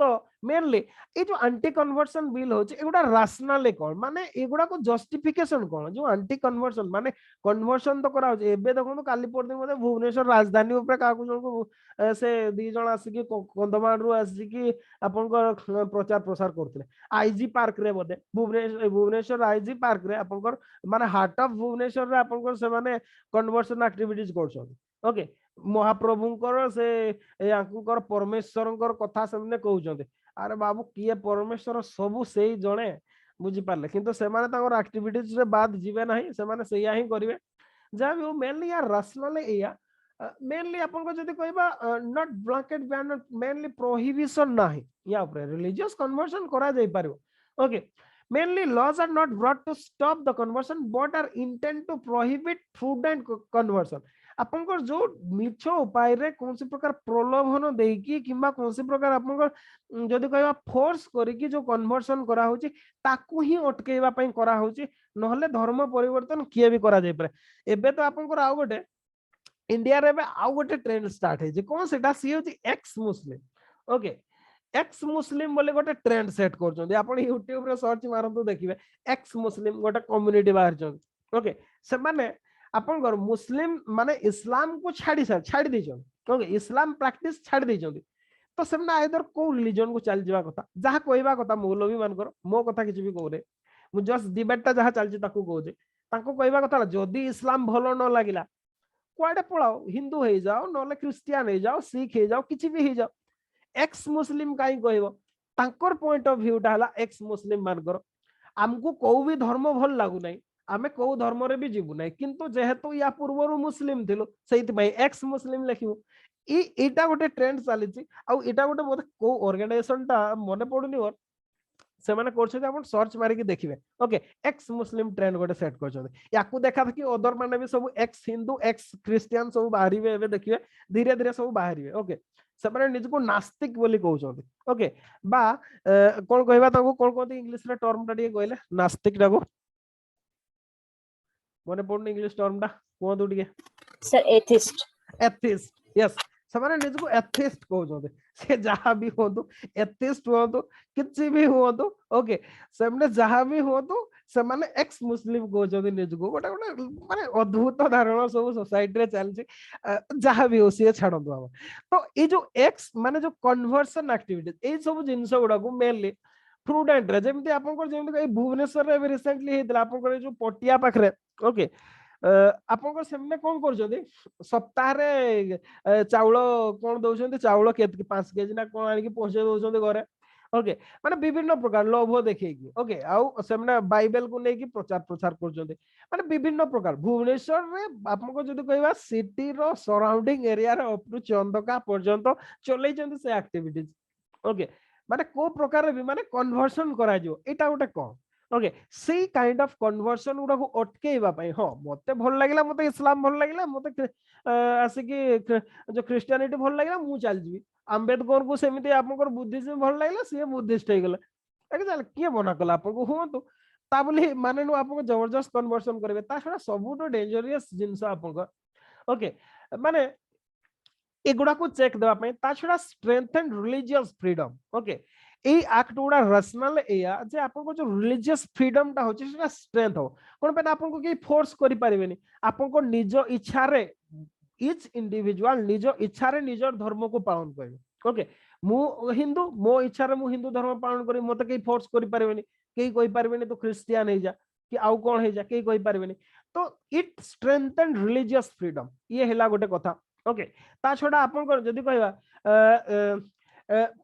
तो मेनली ए जो एंटी कन्वर्सन बिल होची एगुडा रैशनल कोन माने एगुडा को जस्टिफिकेशन कोन, जो एंटी कन्वर्सन माने कन्वर्सन तो करा होची। एबे देखो काली परदिन मते भुवनेश्वर राजधानी ऊपर काकू जणको से दी जण आसी कि कंदमाड रु आसी कि आपन को प्रचार प्रसार करथिले आईजी पार्क रे, बदे भुवनेश्वर आईजी पार्क रे आपन माने हार्ट ऑफ भुवनेश्वर रे आपन से माने कन्वर्सन एक्टिविटीज करछन। ओके, महाप्रभुंकर से याकुकर परमेश्वरंकर कथा सामने कहउचंते, अरे बाबू किए परमेश्वर सबु सेही जणे बुझी पारले, किंतु से माने तांकर एक्टिविटीज रे बाद जीवे नाही, से माने सेया ही करिवे। जा भी मेनली यार रैशनल एया मेनली आपन को जदी कहबा not blanket ban, mainly prohibition नाही या ऊपर रिलीजियस कन्वर्सन करा जाई पारिबो। Okay, mainly laws are not brought to stop the conversion but are intended to prohibit fraudulent conversion। आपनकर जो मिछ उपाय रे कोनसी प्रकार प्रलोभन देकी किंबा कोनसी प्रकार आपनकर जदी कहबा फोर्स करी कि जो कन्वर्सन करा होची ताकू ही अटकेबा पई करा होची, नहले धर्म परिवर्तन किए भी करा जाई पारे। एबे तो आपनकर आउ गोटे इंडिया रे आउ गोटे ट्रेंड स्टार्ट है जे कोन सेटा सी होची एक्स मुस्लिम। ओके, एक्स मुस्लिम बोले गोटे ट्रेंड सेट करछन, आपण यूट्यूब रे सर्च मारंतु देखिबे एक्स मुस्लिम गोटे कम्युनिटी बाहर छन। ओके, से माने आपण घर मुस्लिम माने इस्लाम को छाड़ी दैछन। ओके, इस्लाम प्रैक्टिस छाड़ी दैछन, तो सेमना आइदर को रिलीजन को चल जीवा कथा जहा कहबा कथा मौलवी मानकर मो कथा किछि भी कहरे, मु जस्ट डिबेटटा जहा चलछि ताकू कहजे, ताको कहबा कथा जदी इस्लाम भलो न लागिला कुआडे पळाओ, हिंदू हे जाओ नले क्रिश्चियन हे जाओ, सिख हे जाओ, किछि भी हे जाओ। एक्स मुस्लिम कहीं कहब तांकर पॉइंट ऑफ व्यू टा हला एक्स मुस्लिम मानकर आमको को भी धर्म भल लागू नहीं आमे को धर्म रे भी जीवु नहीं किंतु जेहेतु या पूर्व मुस्लिम थिलो सेति भाई एक्स मुस्लिम लिखिबो एटा गोटे ट्रेंड चली आटा गोटे मत को ऑर्गेनाइजेशन टा मन पड़ुनी मोर से माने करछे आपण सर्च मारी के देखिबे ओके एक्स मुस्लिम ट्रेंड गोटे सेट करछते याकू देखा था कि अदर माने भी सब एक्स हिंदू एक्स क्रिश्चियन सब बाहरिबे एबे देखिबे धीरे धीरे सब बाहरिबे ओके से माने निज को नास्तिक बोली कहउछते ओके बा कोन कहबा ताको कोन कोन इंग्लिश रे टर्म टा दिए कहले नास्तिक डाको मने पड़नी इंग्लिश टर्म टा कोन दुटिए सर एथिस्ट यस ସେମାନେ ନିଜକୁ ଏଥିଷ୍ଟ କହୁଛନ୍ତି ସେ ଯାହା ବି ହୁଅନ୍ତୁ ଏଥିଷ୍ଟ ହୁଅନ୍ତୁ କିଛି ବି ହୁଅନ୍ତୁ ଓକେ ସେମାନେ ଯାହା ବି ହୁଅନ୍ତୁ ସେମାନେ ଏକ୍ସ ମୁସଲିମ କହୁଛନ୍ତି ନିଜକୁ ଗୋଟେ ଗୋଟେ ମାନେ ଅଦ୍ଭୁତ ଧାରଣା ସବୁ ସୋସାଇଟିରେ ଚାଲିଛି ଯାହା ବି ହଉ ସିଏ ଛାଡ଼ନ୍ତୁ ଆମ ତ ଏଇ ଯୋଉ ଏକ୍ସ ମାନେ ଯୋଉ କନଭର୍ସନ ଆକ୍ଟିଭିଟି ଏଇ ସବୁ ଜିନିଷ ଗୁଡାକୁ ମେନଲି ପ୍ରୁଡେଣ୍ଟରେ ଯେମିତି ଆପଣଙ୍କର ଯେମିତି ଏଇ ଭୁବନେଶ୍ୱରରେ ଏବେ ରିସେଣ୍ଟଲି ହେଇଥିଲା ଆପଣଙ୍କର ଏଇ ଯୋଉ ପଟିଆ ପାଖରେ ଓକେ ଆପଣଙ୍କର ସେମାନେ କଣ କରୁଛନ୍ତି ସପ୍ତାହରେ ଚାଉଳ କଣ ଦଉଛନ୍ତି ଚାଉଳ 5 କେଜି ନା କଣ ଆଣିକି ପହଞ୍ଚେଇ ଦଉଛନ୍ତି ଘରେ ओके माने विभिन्न प्रकार लोभ देखैकी ओके आउ सेमना बाइबल को नेकी प्रचार प्रचार करछन्ते माने विभिन्न प्रकार भुवनेश्वर रे आपनको जदी कहबा सिटी रो सराउंडिंग एरिया रे अप टू चंदका पर्यंत चलै जंती से एक्टिविटीज ओके माने को प्रकार भी माने कन्वर्सन करा जो एटा गोटे कोन ओके सी काइंड ऑफ कन्वर्सन गुडा को अटकेइबा पई हां मते भल लागिला मते इस्लाम भल लागिला मते आसी की जो क्रिश्चियनिटी भल लागिला मु चल जीवी आंबेडकर को सेमिति आपनकर बुद्धिज्म भल लागला से बुद्धिस्ट हे गेला एके चल के बना कला आपको हुंतु ता बोली माने नु आपको जबरदस्त कन्वर्सन करबे ता छडा सबुटो डेंजरियस जिंस आपको ओके माने एगुडा को चेक देबा पई ता छडा strength and religious freedom okay ए एक्ट गुडा रैशनल एया जे आपको जो रिलीजियस फ्रीडम ता होची सेटा स्ट्रेंथ हो कोन पे आपको के फोर्स करि पारिबेनी आपको निज इच्छा रे इच इंडिविजुअल निज इच्छा रे निज धर्म को पालन करे ओके मु हिंदू मो इच्छा रे मु हिंदू धर्म पालन करी मते के फोर्स करि पारबेनी के कोइ पारबेनी तो क्रिश्चियन हे जा कि आउ कोन हे जा के कोइ पारबेनी तो इट स्ट्रेंथन रिलीजियस फ्रीडम ये हेला गोटे कथा ओके ता छोडा आपन को जदी कहबा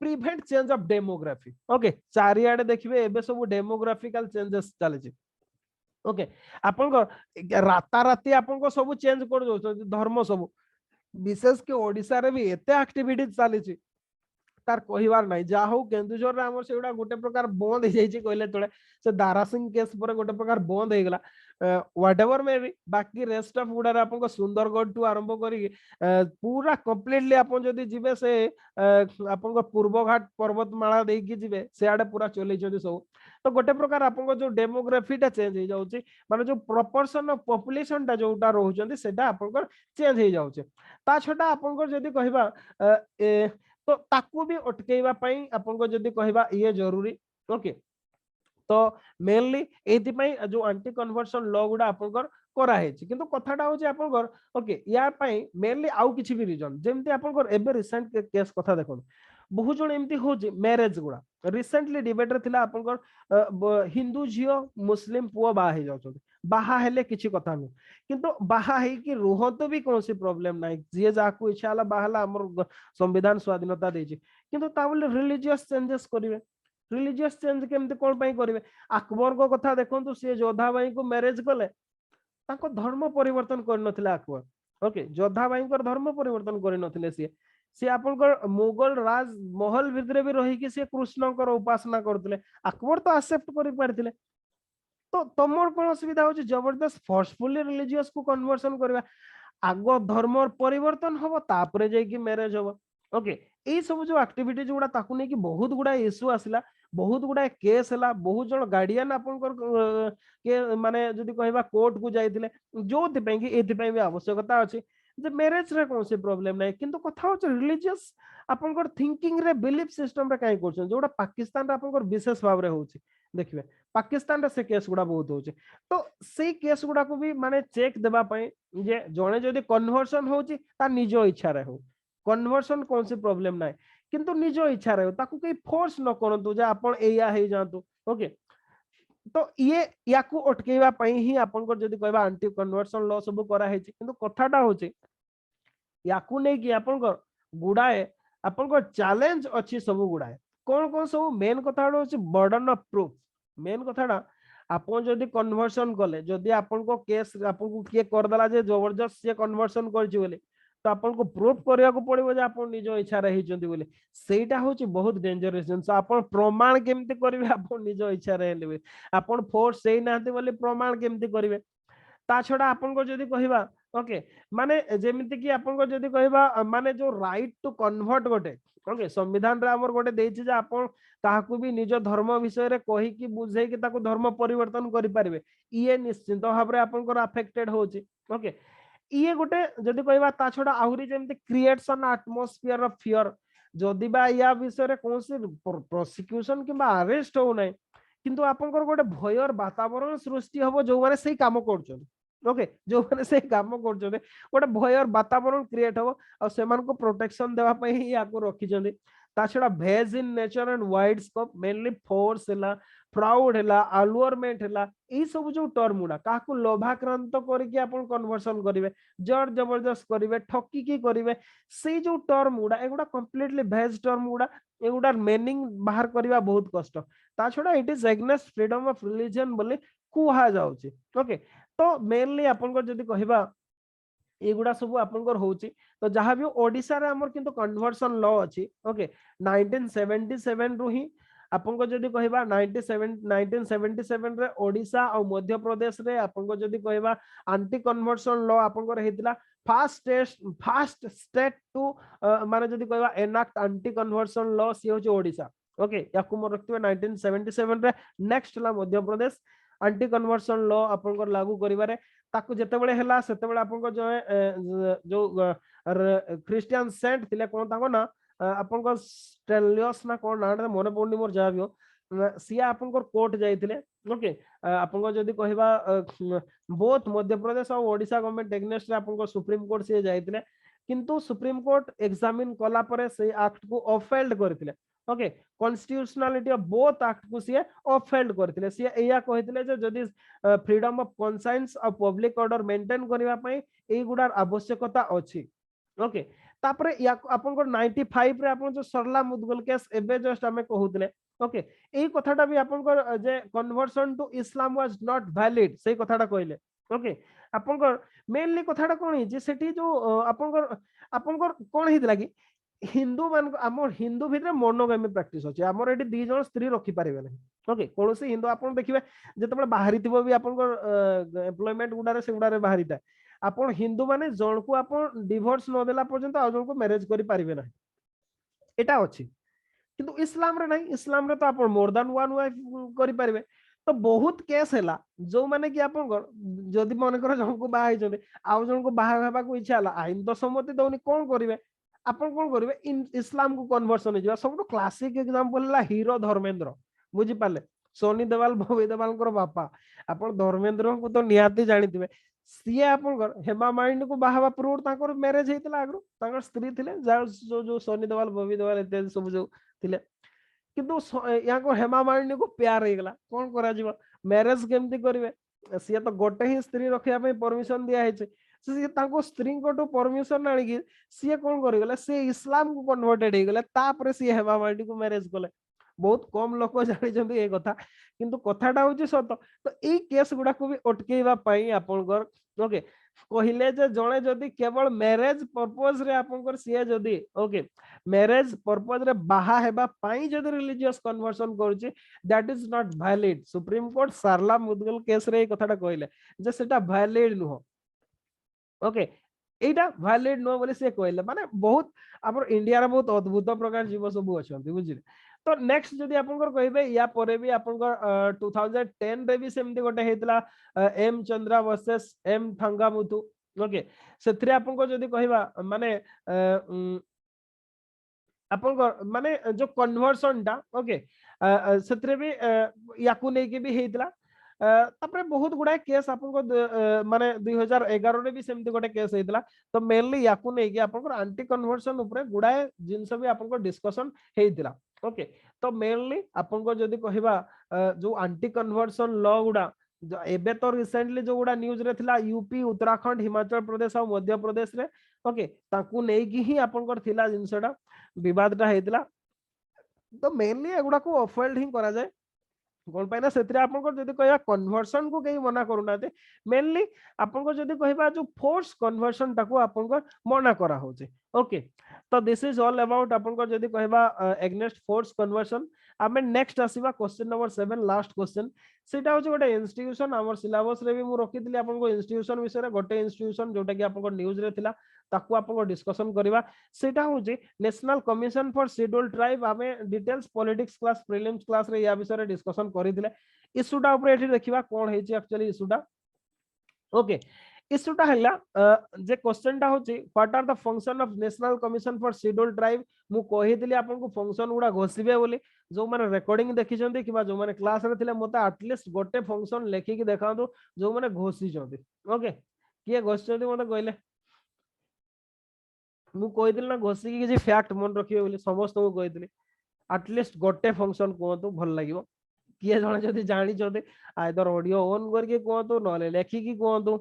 prevent change of demography okay चारियाडे देखिबे एबे सब डेमोग्राफिकल चेंजेस चले छी ओके आपन को राता राती आपन को सब चेंज कर दो धर्म सब विशेष के ओडिसा रे भी एते एक्टिविटी चली छी तार कहिवार नाही जा हो केंदुझर रे हमर सेउडा गोटे प्रकार बंद हे जाई छी कहले तळे से दारासिंह केस पर गोटे प्रकार बंद हे गेला व्हाटएवर मे भी बाकी रेस्ट ऑफ गुडा आपन को सुंदरगढ़ टू आरंभ करी पूरा कंप्लीटली आपन जदी जिवे से आपन को पूर्व घाट पर्वतमाला देई की जिवे से आडे पूरा चलै छथि सब तो गोटे प्रकार आपन को जो डेमोग्राफी टा चेंज हे जाउची माने जो प्रोपोर्शन ऑफ पॉपुलेशन टा जोटा रहउचंती सेटा आपन को चेंज हे जाउची ता छोटा आपन को जदी कहबा तो ताकू भी अटकेइबा पई आपन को जदी कहबा ये जरूरी ओके तो मेनली एथि पई जो एंटी कन्वर्शन लॉ गुडा आपनकर करा है किंतु कथाटा होची आपनकर ओके या पई मेनली आउ किछि भी रीजन जेमति आपनकर एबे रिसेंट केस कथा देखो बहुत जण एमति होची मैरिज गुडा रिसेंटली डिबेट रे थिला आपनकर हिंदू झियो मुस्लिम पुओ बा हे जाउछन बाहा हेले किछि कथा न किंतु बाहा हे कि रोहतो भी कोनसी प्रॉब्लम नाही जे जाकू इच्छा हला बाहला हमर संविधान स्वाधीनता देछि किंतु ता बोले रिलीजियस चेंजेस करिवे रिलीजियस चेंज केमते कोन पई करिवे अकबर को कथा देखंतु से जोधा भाई को मैरिज कले ताको धर्म परिवर्तन कर नथिला अकबर ओके जोधा भाई को धर्म परिवर्तन कर नथिले से आपनकर मुगल राज महल भितरे भी रही कि से कृष्ण को उपासना करथिले अकबर तो एक्सेप्ट करि पारथिले तो तमर कोन असुविधा होची जबरदस्त फोर्सफुली रिलीजियस को कन्वर्सन करबा आगो धर्म परिवर्तन होबो तापरे जाय कि मैरिज होबो ओके ए सब जो एक्टिविटीज गुडा ताकू नै कि बहुत गुडा इश्यू आसिला बहुत गुडा केस हला बहुत जण गार्डियन आपनकर के माने जदी कहबा कोर्ट को जाइथिले जोथि पई कि एथि पई भी आवश्यकता अछि जे मैरिज रे कोन से प्रॉब्लम नै किंतु कथा होछ रिलीजियस आपनकर थिंकिंग रे बिलीफ सिस्टम रे काई करछन जोडा पाकिस्तान रे आपनकर विशेष भाव रे होछि देखिबे पाकिस्तान रे से केस गुडा बहुत होछि तो से केस गुडा को भी माने चेक देबा पई जे जणे जदी कन्वर्सन होछि ता निजो इच्छा रे हो कन्वर्सन कौन सी प्रॉब्लम ना किंतु निज इच्छा रहे ताकू कहीं फोर्स न करंतु जे आपण एया हे जांतु ओके तो ये याकू अटकेबा पई ही आपन को जदी कहबा एंटी कन्वर्सन लॉ सब करा हे किंतु कथाटा होचे याकू नै कि आपन को गुडाए आपन को चैलेंज अछि सब गुडा कौन कौन सब मेन कथा होछि बर्डन ऑफ प्रूफ मेन कथाटा आपन जदि कन्वर्सन कले जदि आपन को केस आपन को किए कर दला जे जबरदस्त से कन्वर्सन करछि बोले तो आपन को प्रूफ करिया को पड़िबो जे आपन निज इच्छा रे हिचंती बोले सेटा होछि बहुत डेंजरस जिंस आपन प्रमाण केमति करिवे आपन निज इच्छा रे लेबे आपन फोर्स सेई नाहते बोले प्रमाण केमति करिवे ता छडा आपन को जदि कहिबा ओके माने जेमिति कि आपन को जदि कहिबा माने जो राइट टू कन्वर्ट गोटे ओके संविधान रे हमर गोटे देछि जे आपन ताहाकू भी निज धर्म विषय रे कहि कि बुझे कि ताकू धर्म परिवर्तन करि पारिबे इए निश्चित भाव रे आपन को अफेक्टेड होछि ओके इए गोटे जदि कहिबा ता छडा आहुरी जेमिति creates an atmosphere of fear जदि बा या विषय रे कोनसी प्रोसिक्यूशन किबा अरेस्ट हो नै किंतु आपनकर गोटे भयर वातावरण सृष्टि हबो जो माने सेही काम करछन ओके जो माने सेही काम करछन गोटे भयर वातावरण क्रिएट हबो आ सेमान को प्रोटेक्शन देवा पई ही याको रखि जंदी ता छडा भेज in nature and wide scope mainly force हला प्राउड हला अलुअरमेंट हला ई सब जो टर्म उडा काकू लोभाक्रांत करिके आपन कन्वर्सन करिवे जर जबरदस्त करिवे ठकी की करिवे से जो टर्म उडा एगुडा कंप्लीटली भेज टर्म उडा एगुडा मीनिंग बाहर करबा बहुत कष्ट ता छडा it is against freedom of religion बोली कुहा जाउची ओके तो मेनली आपन को जदी कहिबा एगुडा सब आपनकर होची तो जहां भी ओडिसा रे हमर किंतु कन्वर्सन लॉ अछि ओके 1977 रु ही आपन को जदी कहिबा 1977 रे ओडिसा और मध्य प्रदेश रे आपन को जदी कहिबा एंटी कन्वर्सन लॉ आपन को हेतिला फास्ट स्टेट टू माने जदी कहिबा एनएक्ट एंटी कन्वर्सन लॉ सी होची ओडिसा ओके याकू मोर रखिबे 1977 रे नेक्स्ट ला Madhya Pradesh anti conversion law आपन को लागू करिबारे ताकू जते बेले हला सेते बेले आपन को जो क्रिश्चियन सेंट थिले कोन ताको ना आपन को स्टेलियस ना कोन ना मने पड़नी मोर जाबियो सिया आपन को कोर्ट जाइथिले ओके आपन को जदी कहिबा बोथ मध्य प्रदेश और ओडिसा गवर्नमेंट एग्नेस्ट आपन को सुप्रीम कोर्ट से जाइथिले किंतु सुप्रीम कोर्ट एग्जामिन कला परे से एक्ट को अफेल्ड करथिले okay constitutionality of both act को सी अफेल्ड करथिले सी एया कहिथिले जे जदी फ्रीडम ऑफ कॉन्साइंस और पब्लिक ऑर्डर मेंटेन करबा पई ए गुडार आवश्यकता अछि ओके तापरे या आपन को 95 रे आपन जो सरला मुदगल केस एबे जस्ट हमें कहउतले ओके एई कथाटा भी आपन को जे conversion to Islam was not valid सेई कथाटा कहले ओके आपन को मेनली कथाटा कोन hi जे सेठी जो आपन को कोन हितला कि हिंदू मान आम हिंदू भितर मोनोगामी प्रैक्टिस अछि हमर एटी दी जण स्त्री रखि पारिबे नै ओके कोनोसी हिंदू आपन देखिबे जतबे बाहरी थिबो भी आपन को एम्प्लॉयमेंट गुडारे से गुडारे बाहरीता आपन हिंदू माने जण को आपन डिवोर्स न देला पर्यंत आ जण को मैरिज करि पारिबे नै एटा अछि किंतु इस्लाम रे नै इस्लाम रे तो आपन मोर देन वन वाइफ करि पारिबे तो बहुत केस हैला जो माने कि आपन जदी मन कर जण को बाहा हिजोबे आ जण को बाहा हेबा को इच्छा हला आइन तो सम्मति दउनी कोन करिवे आपन कोन करिवे इस्लाम को कन्वर्सन हिजबा सब क्लासिक एग्जांपल ला हीरो धर्मेंद्र बुझी पाले सोनी देवाल बबी देवाल को बापा आपन धर्मेंद्र को तो नियाती जानिथिबे सिए आपन हेमा माइंड को बाहावा पूर्व ताकर मैरिज हेतला आगरो ताकर स्त्री थिले जो सोनी देवाल बबी देवाल इत्यादि सब जो थिले किंतु या को हेमा माइंड को प्यार हे गला कोन करा जीव मैरिज केमती करिवे सिए तो गोटे ही स्त्री रखिया पे परमिशन दिया हेचे से ताको स्त्री को तो परमिशन आनी कि सिए कोन करि गले से इस्लाम को कन्वर्टेड हे गले तापर सिए हेमा माइंड को मैरिज कले बहुत कम लोक जानि जंदी ए कथा किंतु कथाटा होची सत तो ए केस गुडा को भी अटकेइबा पई आपनकर ओके कहिले जे जणे जदी केवल मैरिज पर्पस रे आपनकर सिए जदी ओके मैरिज पर्पस रे बाहा हेबा पई जदी रिलीजियस कन्वर्सन करूची that is not valid supreme court Sarla Mudgal case रे ए कथाटा कहिले जे सेटा वैलिड नुह ओके एटा वैलिड नो बोले से कहले माने बहुत हमर इंडिया रे बहुत अद्भुत प्रकार जीव सब अछंती बुझिले तो नेक्स्ट जदी आपनकर कहबे या परे भी आपनकर 2010 रे भी सेमती गोटे हेतला M Chandra versus M Thangamuthu okay सेथरे आपनकर जदी कहबा माने आपनकर माने जो कन्वर्सन टा ओके सेथरे भी याकू नै के भी हेतला तापरे बहुत गुडा केस आपन को माने 2011 रे भी सेमती गोटे केस हेतला तो मेनली याकू नै कि आपन को एंटी कन्वर्सन ऊपर गुडा जिंस भी आपन को डिस्कशन हेतला ओके तो मेनली आपन को जदी कहिबा जो एंटी कन्वर्सन लॉ गुडा एबे तो रिसेंटली जो गुडा न्यूज रे थिला यूपी उत्तराखंड हिमाचल प्रदेश और मध्य प्रदेश रे ओके ताकू नै कि ही आपन को थिला जिंसडा विवादटा हेतिला तो मेनली एगुडा को अपहोल्ड ही करा जाए कौन पाइना सेतिरे आपनको जदी कहया कन्वर्सन को कहीं मना करूना दे मेनली आपनको जदी कहबा जो फोर्स कन्वर्सन टाको आपनको मना करा होचे ओके तो दिस इज ऑल अबाउट आपनको जदी कहबा एग्नेस्ट फोर्स कन्वर्सन आमे नेक्स्ट आसीबा क्वेश्चन नंबर 7 लास्ट क्वेश्चन सेटा होचे गोटे इंस्टीट्यूशन हमर सिलेबस रे भी मु रखि दिली आपनको इंस्टीट्यूशन विषय रे गोटे इंस्टीट्यूशन जोटा कि आपनको न्यूज रे थिला ताकू आपनको डिस्कशन करबा सेटा होचे national commission for scheduled tribe आमे details politics class prelims class रे या विषय रे डिस्कशन करिदिले इशूटा ऊपर एठी देखिबा कोन हेची एक्चुअली इशूटा ओके इशूटा हला जे क्वेश्चनटा होची what are the function of national commission for scheduled tribe मु कहिदिली आपनको फंक्शन गुडा घोषिबे बोली जो माने रिकॉर्डिंग देखि छथि किबा जो माने क्लास रे थिले मते एटलीस्ट गोटे फंक्शन लेखि कि देखांतु जो माने घोषि छथि ओके किए घोषि मते कहले मु कहिदिली ना घोषि कि जे फैक्ट मन रखिबे बोली समस्त को कहिदिली एटलीस्ट गोटे फंक्शन कहतु भल लागिवो किए जणे जदी जानि छथि आइदर ऑडियो ऑन करके कहतु नले लेखि कि कहतु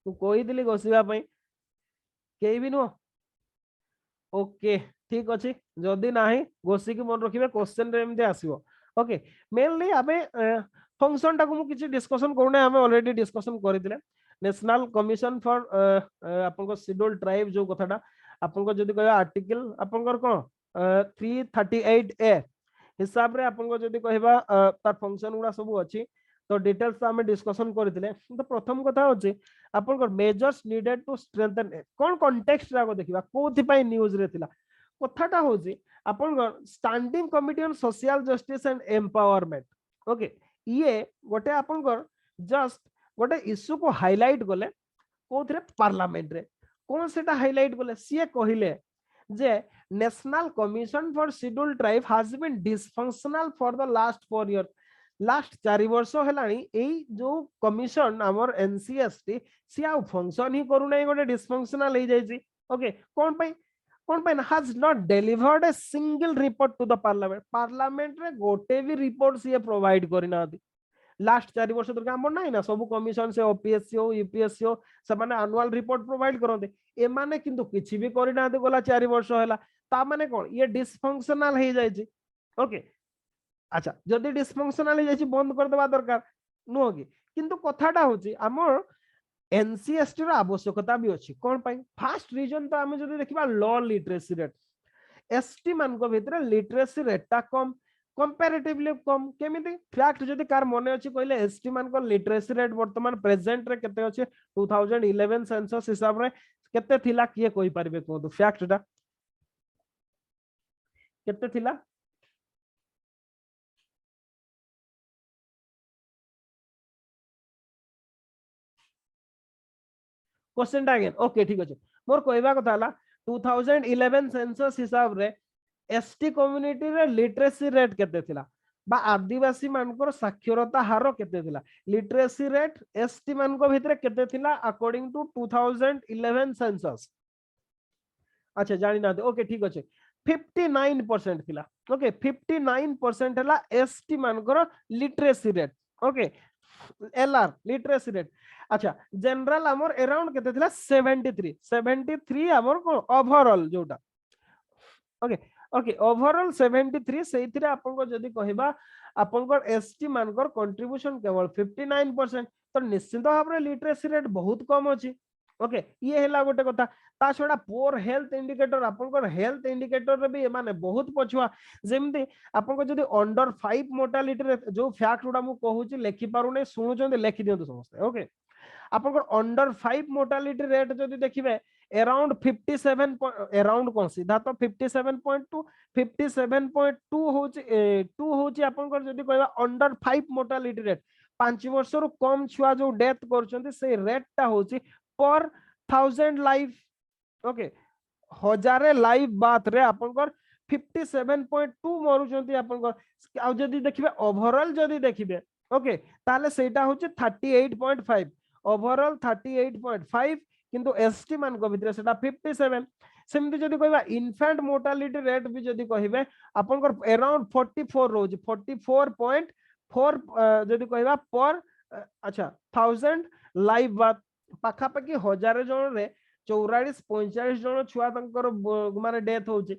तू कहिदिली घोषिबा पई केई भी नो ओके ठीक अछि जदी नाही घोषि कि मन रखिबे क्वेश्चन रे एमते आसीबो ओके मेनली आबे फंक्शन टाको मु किछि डिस्कशन करूने हमें ऑलरेडी डिस्कशन करिदिले नेशनल कमिशन फॉर आपनको शेड्यूल्ड ट्राइब जो कथाटा आपनको जदी कहया आर्टिकल आपनकर कोन 338 ए हिसाब रे आपनको जदी कहबा तार फंक्शन गुडा सब अछि तो डिटेल्स तो हमें डिस्कशन करथिले तो प्रथम कथा होची आपनकर मेजर्स नीडेड टू स्ट्रेंथन कोन कॉन्टेक्स्ट राको देखिबा कोथि पई न्यूज रे थिला कथाटा होची आपनकर standing committee on social justice and empowerment okay ये गोटे आपनकर जस्ट गोटे इश्यू को हाईलाइट गले कोथरे पार्लियामेंट रे कोन सेटा हाईलाइट गले सीए कहिले जे national commission for scheduled tribe has been dysfunctional for the last 4 years last 4 वर्ष हेलानी एई जो कमिशन हमर एनसीएसटी सी आ फंक्शन ही करू नै गोटे डिसफंक्शनल हे जायछि ओके कोन पे has not delivered a single report to the parliament रे गोटे भी रिपोर्ट सी प्रोवाइड करिना लास्ट 4 वर्ष तक हमर नाही ना सब कमिशन से ओपीएससी हो यूपीएससी हो से माने एनुअल रिपोर्ट प्रोवाइड करते ए माने किंतु किछि भी करिना गला 4 वर्ष हैला ता माने कोन ये डिसफंक्शनल हे जायछि ओके अच्छा जदि डिसफंक्शनल हे जायछि बंद कर देबा दरकार नो कि किंतु कथाटा होछि हमर एनसीएसटी रो आवश्यकता भी अछि कोन पई फर्स्ट रीजन तो हम जदि देखिबा लॉ लिटरेसी रेट एसटी मान को भीतर लिटरेसी रेट ता कम कंपैरेटिवली कम केमिति फैक्ट जदि कार मने अछि कहले एसटी मान को लिटरेसी रेट वर्तमान प्रेजेंट रे केते अछि 2011 सेंसस हिसाब रे केते थिला किए कोइ परबे कोदु फैक्टटा केते थिला क्वेश्चन अगेन ओके ठीक अछि मोर कहबा कथा हला 2011 सेंसस हिसाब रे एसटी कम्युनिटी रे लिटरेसी रेट केते थिला बा आदिवासी मानकर साक्षरता हार केते थिला लिटरेसी रेट एसटी मान को भितरे केते थिला अकॉर्डिंग टू 2011 सेंसस अच्छा जानि ना ओके ठीक अछि 59% थिला ओके 59% हला एसटी मानकर literacy rate okay LR literacy rate अच्छा जनरल हमर अराउंड केते थिला 73 हमर को ओवरऑल जोटा ओके ओके ओवरऑल 73 सेइथिरे आपनको जदी कहबा आपनको एसटी मानकर कंट्रीब्यूशन केवल 59% तो निश्चित भाव रे लिटरेसी रेट बहुत कम अछि ओके ये हैला गोटे कथा ता छडा पोर हेल्थ इंडिकेटर आपनको हेल्थ इंडिकेटर रे भी माने बहुत पछुआ जेमति आपनको जदी अंडर 5 मोर्टालिटी रे जो फैक्ट उडा मु कहूची लेखि पारु नै सुनुचंदे लेखि दियंतु समस्त ओके आपनको अंडर 5 मोर्टालिटी रेट जदी देखिबे अराउंड 57 अराउंड कोन सीधा तो 57.2 57.2 होची 2 होची आपनको जदी कहबा अंडर 5 मोर्टालिटी रेट 5 वर्ष रु कम छुआ जो डेथ करचंती से रेट ता होची पर 1000 लाइफ ओके हजारे लाइफ बात रे आपनकर 57.2 मरुचंती आपनकर आ जदी देखिबे ओवरऑल जदी देखिबे ओके ताले सेटा होची 38.5 ओवरऑल 38.5 किंतु एसटी मान को भितरे सेटा 57 सेमति जदी कहबा इन्फेंट मोर्टालिटी रेट भी जदी कहबे आपनकर अराउंड 44 रोज 44.4 जदी कहबा पर अच्छा 1000 लाइफ बात पाखा पाखी हजार जन रे 44-45 जन छुआ माने डेथ होचे।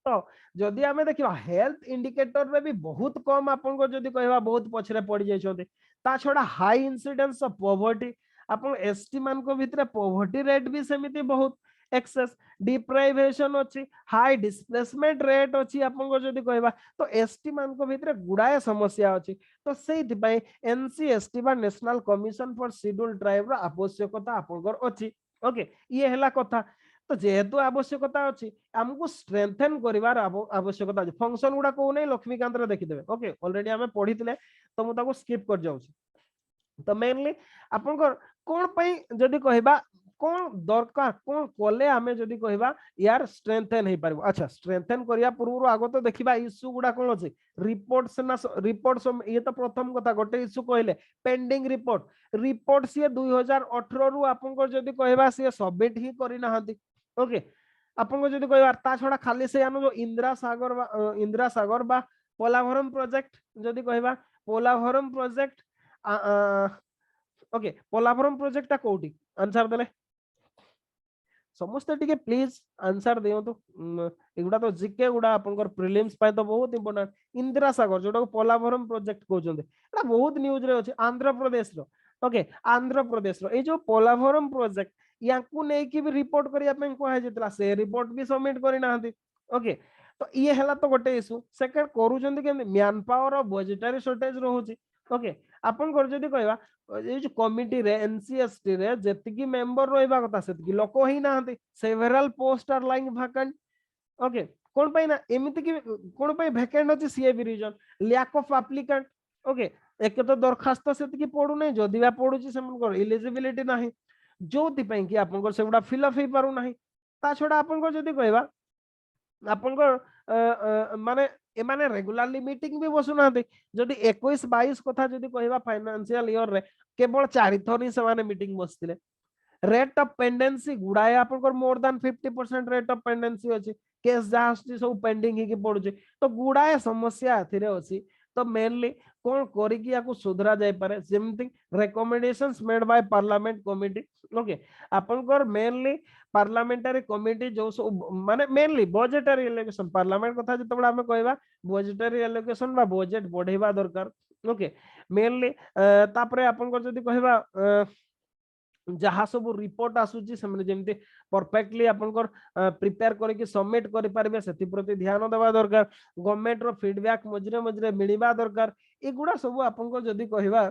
तो जदि आमे देखिबा हेल्थ इंडिकेटर रे भी बहुत कम आपन को जदि कहबा बहुत पछरे पड़ी जाय छथि। ता छडा हाई इंसिडेंस ऑफ पॉवर्टी आपन एसटी मान को भितरे पॉवर्टी रेट भी समिति बहुत एक्सेस डिप्राइवेशन अछि हाई डिस्प्लेसमेंट रेट अछि आपन को जदि कहबा तो एसटी मान को भितरे गुडाए समस्या अछि। तो सेहि पई एनसीएसटी बा national commission for scheduled tribe रा आवश्यकता आपन को अछि। ओके ये हला कथा। तो जेहेतु आवश्यकता अछि हमको स्ट्रेंथन करिवार आवश्यकता अछि। फंक्शन गुडा को नै लक्ष्मीकांत रे देखि देबे। ओके ऑलरेडी हमें पढितले तो मु ताको स्किप कर जाउछी। तो मेनली आपन को कोन पई जदि कहबा कोन दरकार कोन कोले हमें जदि कहबा यार स्ट्रेंथन हे परबो। अच्छा स्ट्रेंथन करिया पूर्व आगो तो देखिबा इश्यू गुडा कोन अछि रिपोर्ट्स ना रिपोर्ट्स ये तो प्रथम कथा गोटे इश्यू कहले पेंडिंग रिपोर्ट से 2018 रु आपन को जदि कहबा से सबमिट ही करि नाहंती। ओके आपन को जदि कहबा ता छडा खाली से आनो जो इंदिरा सागर बा पोलाभरम प्रोजेक्ट जदि कहबा पोलाभरम प्रोजेक्ट ओके पोलाभरम प्रोजेक्ट ता कोठी आंसर देले समस्त टिके प्लीज आंसर दियो तो एगुडा तो जीके गुडा आपनकर प्रीलिम्स पाए तो बहुत इंपोर्टेंट। इंदिरा सागर जोटा को पोलाभरम प्रोजेक्ट कहउछन्ते एटा बहुत न्यूज रे अछि आंध्र प्रदेश रो। ओके आंध्र प्रदेश रो ए जो पोलाभरम प्रोजेक्ट याकू नै कि भी रिपोर्ट करिया पे कोहा जेतला से रिपोर्ट भी सबमिट करि नाहंती। ओके तो ये हला तो गोटे इशू। सेकंड करूछन्ते के मैन पावर और बजेटरी शॉर्टेज रहउछि। ओके आपन कर जदि कहबा ए जो कमिटी रे एनसीएसटी रे जेतिकी मेंबर रहबा कथा सेतिकी लोक ही नाहंती several post are lying vacant. Okay कोन पई ना एमिति कि कोन पई वैकेंट अछि सीए भी reason lack of applicant. Okay एक तो दरखास्त सेतिकी पडु नै जदि बा पडुछि सेमन को एलिजिबिलिटी नाही जोति पई कि आपन को सेगुडा फिल अप हे पारु नाही। ता छोडा आपन को जदि कहबा आपन को माने ए माने रेगुलरली मीटिंग भी बसु नाहंती जदि 21-22 कथा जदि कहबा फाइनेंशियल ईयर रे केवल 4 थोरी से माने मीटिंग बसतिले। रेट ऑफ पेंडेंसी गुडाए आपन more than 50% rate of pendency अछि केस जा सब पेंडिंग ही पड़ुछि। तो गुडाए समस्या थिरे अछि। तो मेनली कोन करी कि याकू सुधरा जाय पारे जेमति recommendations made by parliament committee. Okay आपन मेनली पार्लियामेंटरी कमिटी जो सब माने मेनली बजेटरी एलोकेशन पार्लियामेंट कथा जतबडा हमें कहबा बजेटरी एलोकेशन बा बजेट बढ़ेबा दरकार। ओके मेनली तापरे आपन जदि कहबा जहाँ सब रिपोर्ट आसुची से जमी परफेक्टली आपनकर प्रिपेयर करके सबमिट करि पारबे सेति प्रति ध्यान देवा दरकार। गवर्नमेंट रो फीडबैक मझरे मझरे मिलवा दरकार। एगुडा सब आपनको जदि कहबा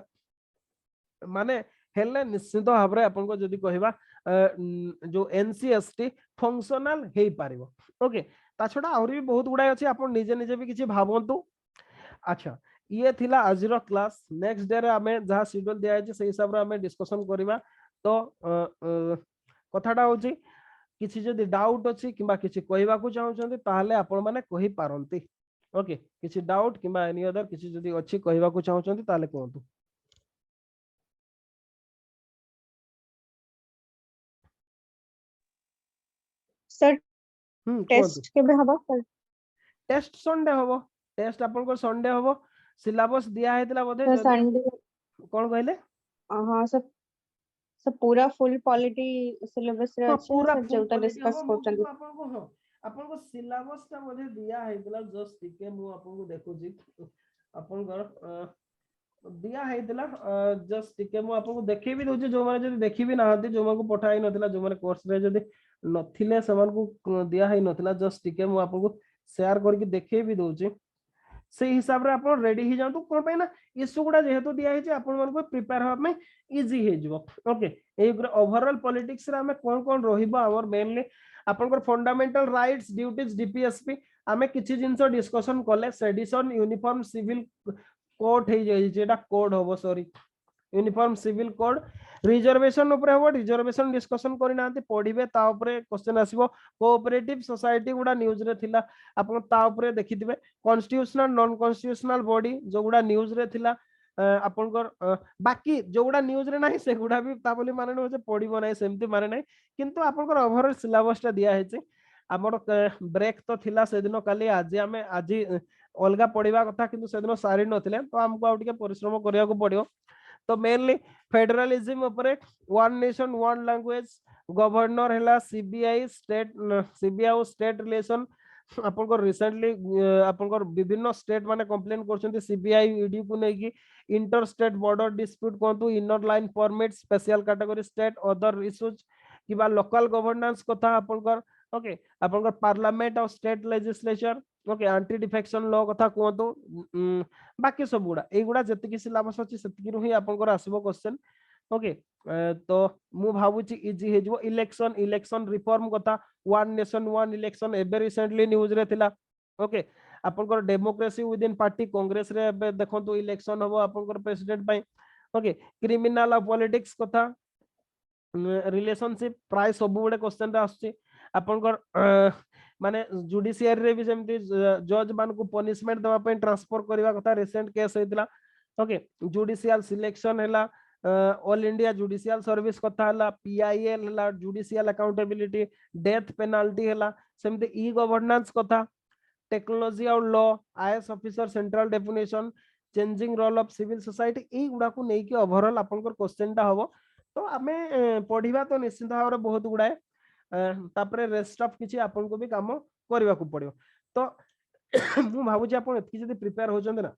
माने हेले निश्चित भाव रे आपनको जदि कहबा जो एनसीएसटी फंक्शनल हे पारिबो। ओके ता छडा और भी बहुत गुडा अछि आपन निजे निजे भी किछि भाबंतु। अच्छा ये थिला आजिरो क्लास नेक्स्ट डे रे हमें जहाँ शेड्यूल दिया है से हिसाब रे हमें डिस्कशन करिबा। तो कथाटा होची किछि जदि डाउट अछि किबा किछि कहबा को चाहउछन्ते ताहले आपण माने कहि पारंती। ओके किछि डाउट किबा एनी अदर किछि जदि अछि कहबा को चाहउछन्ते ताहले कहंतु। सर टेस्ट केबे हबो सर? टेस्ट संडे हबो। टेस्ट आपन को संडे हबो। सिलेबस दिया हेतला बोधे जदि संडे कोन कहले? हां सर सब पूरा फुल पॉलिटी सिलेबस रे अछि सर जोटा डिस्कस करछन आपन को सिलेबस ता बोधे दिया हेतला जस्ट टिके मु आपन को देखु जी आपन घर दिया हेतला जस्ट टिके मु आपन को देखि भी दोछि जो माने जदि देखि भी नाहंती जो माने को पठाई नथिला जो माने कोर्स रे जदि नथिले समान को दिया है नथिला जस्ट टिके मु आपन को शेयर करके देखि भी दोछि से हिसाब रे आपन रेडी ही जांतु कोन पे ना इश्यू गुडा जेहेतु दिया है आपन मन को प्रिपेयर होबा में इजी हे जिवो। ओके ए ओवरऑल पॉलिटिक्स रे हमें कोन कोन रहिबो आवर मेनली आपन को फंडामेंटल राइट्स ड्यूटीज डीपीएसपी हमें किछि जिंस डिस्कशन करले सेडिशन यूनिफॉर्म सिविल कोड हे जाई जेटा कोड होबो sorry uniform civil code reservation ऊपर हो रिजर्वेशन डिस्कशन करि नांती पढिबे ता ऊपर क्वेश्चन आसीबो कोऑपरेटिव सोसाइटी गुडा न्यूज रे थिला आपन ता ऊपर देखिथिबे कॉन्स्टिट्यूशनल नॉन कॉन्स्टिट्यूशनल बॉडी जो गुडा न्यूज रे थिला आपनकर बाकी जो गुडा न्यूज रे नाही से गुडा भी ता बोली माने न जे पढिबो नाही सेमति माने नाही किंतु आपनकर ओवरऑल सिलेबस ता दिया हेचे हमर ब्रेक तो थिला से दिन काली आज हमें आज अलगा पढिबा कथा किंतु से दिन सारी नथिले तो हमको आ टिके परिश्रम करिया को पड़ियो। तो मेनली फेडरलिज्म ऊपर one nation one language governor हैला सीबीआई स्टेट रिलेशन आपन रिसेंटली आपन विभिन्न स्टेट माने कंप्लेन करछन्ती सीबीआई ईडी को नै कि इंटर स्टेट बॉर्डर डिस्प्यूट कोंतु inner line permit special category state other issues किबा लोकल गवर्नेंस कथा आपन ओके आपन पार्लियामेंट और state legislature okay anti defection law कथा कोंतु बाकी सब गुडा ए गुडा जति कि सिलेबस अछि सेति कि ही आपन आसीबो क्वेश्चन ओके तो मु भाबुची इजी हे जो इलेक्शन रिफॉर्म कथा वन नेशन वन इलेक्शन एबे रिसेंटली न्यूज रे थिला ओके आपन democracy with in party Congress रे एबे देखंतु इलेक्शन हबो आपन प्रेसिडेंट पई ओके क्रिमिनल और पॉलिटिक्स कथा रिलेशनशिप प्राय सब गुडे क्वेश्चन रे आछी आपन माने जुडिशियरी रे भी जेमति जज मान को पनिशमेंट देवा पई ट्रांसफर करबा कथा रिसेंट केस हेतिला ओके जुडिशियल सिलेक्शन हैला ऑल इंडिया जुडिशियल सर्विस कथा हला पीआईएल हला जुडिशियल अकाउंटेबिलिटी डेथ पेनाल्टी हला सेमते ई गवर्नेंस कथा टेक्नोलॉजी और law IAS officer central definition changing role of civil society ई गुडा को नै कि ओवरऑल आपनकर क्वेश्चन ता हबो तो आमे पढिबा तो निश्चित भाव रे बहुत गुडाए तापरे रेस्ट ऑफ किछि आपन को भी काम करबा को पड़ियो तो मु भाबु जे आपन एतकी जदी प्रिपेयर हो जंदे ना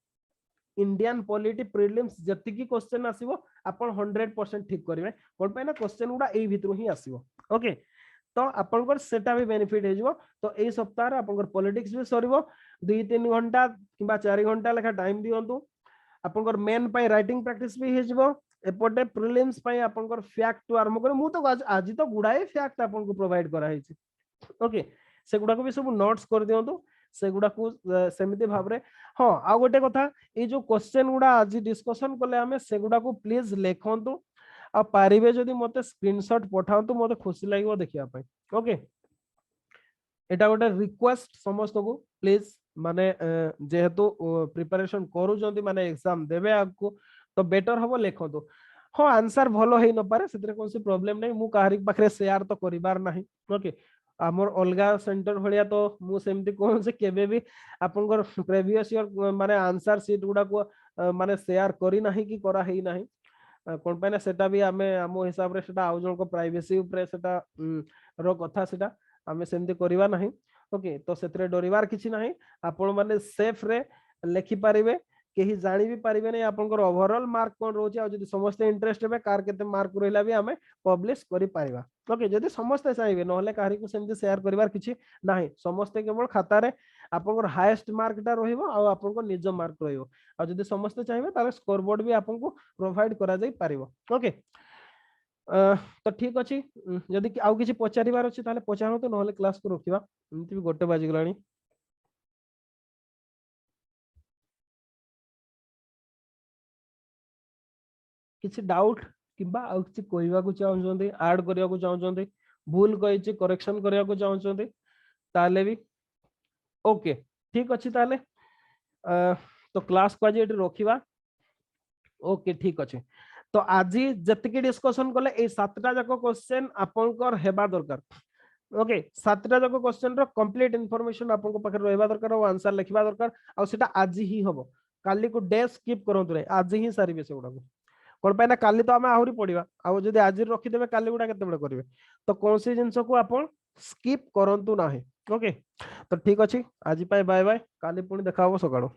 इंडियन पॉलिटी प्रीलिम्स जति की क्वेश्चन आसीबो आपन 100% ठीक करिवे कोन पे ना क्वेश्चन गुडा एई भितरु ही आसीबो ओके तो आपन सेटा भी बेनिफिट हे जबो तो एई सप्ताह रे आपन पॉलिटिक्स भी सरीबो 2-3 घंटा किबा 4 घंटा लेखा टाइम दियंतु आपन मेन पई राइटिंग प्रैक्टिस भी हे जबो एपटे प्रीलिम्स पई आपन फैक्ट टू आरंभ करे मु तो आज तो गुडाए फैक्ट आपन को प्रोवाइड करा हेछि ओके से गुडा को भी सब नोट्स कर दियंतु से गुडा को सेमिति भाबरे हां आ गोटे कथा ए जो क्वेश्चन गुडा आज डिस्कशन करले हमें से गुडा को प्लीज लेखंतु आ पारिबे जदी मते स्क्रीनशॉट पठांतु मते खुशी लागो देखिया पई ओके एटा गोटे रिक्वेस्ट समस्त को प्लीज माने जेहेतु प्रिपरेशन करू जंती माने एग्जाम देबे आपको तो बेटर हबो लेखंतु हां आंसर भलो हेइ न पारे सेतरे कोनसी प्रॉब्लम नै मु काहरी पाखरे शेयर तो करिबार नाही ओके आमर अलगा सेंटर भलिया तो मु सेमती कोन से केबे भी आपनकर प्रीवियस ईयर माने आंसर शीट गुडा को माने शेयर करी नाही कि करा हेइ नाही कोन पे ना सेटा भी हमें आमो हिसाब रे सेटा आउ जन को प्राइवेसी ऊपर सेटा रो कथा सेटा हमें सेमती करिवा नाही ओके तो सेतरे डरिवार किछि नाही आपन माने सेफ रे लेखि पारिबे केही जानि भी पारिबे नै आपनकर ओवरऑल मार्क कोन रोचे आ जदी समस्त इंटरेस्ट हेबे कार केते मार्क रहिला भी हमें पब्लिश करि पारिबा ओके जदी समस्त चाहिबे नहले काहरी को सेमती शेयर करिवार किछि नाही समस्त केवल खाता रे आपनकर हाईएस्ट मार्क ता रहिबो आ आपनकर निज मार्क रहिबो आ जदी समस्त चाहिबे ताले स्कोर बोर्ड भी आपनको प्रोवाइड करा जाई पारिबो ओके तो ठीक अछि जदी आउ किछि पचारिबार अछि ताले पचारो तो नहले क्लास को रोकिबा एमती भी गोटे बाजी गलानी किसी डाउट किबा आउ किछि कहबा को चाहउछन्ते ऐड करिया को चाहउछन्ते भूल कहिछि करेक्शन करिया को चाहउछन्ते ताले भी ओके ठीक अछि ताले तो क्लास को आज एठी रोकिबा ओके ठीक अछि तो आज जतिके डिस्कशन करले ए सातटा जाको क्वेश्चन आपनकर हेबा दरकार ओके सातटा जाको क्वेश्चन रो कंप्लीट इंफॉर्मेशन आपनको पाखे रहबा दरकार और आंसर लिखबा दरकार और सेटा आज ही हबो काली को डे स्किप करंतु रे आज ही सारिबे से गुडा कोन पाइना काली तो हमें आहुरी पड़िबा आ जदी आज रखि देबे काली गुडा केते बडे करिवे तो कोन सी जिंस को आपण स्किप करंतु नाही ओके तो ठीक अछि आज पाए बाय बाय काली पुणी देखाबो सकाळो।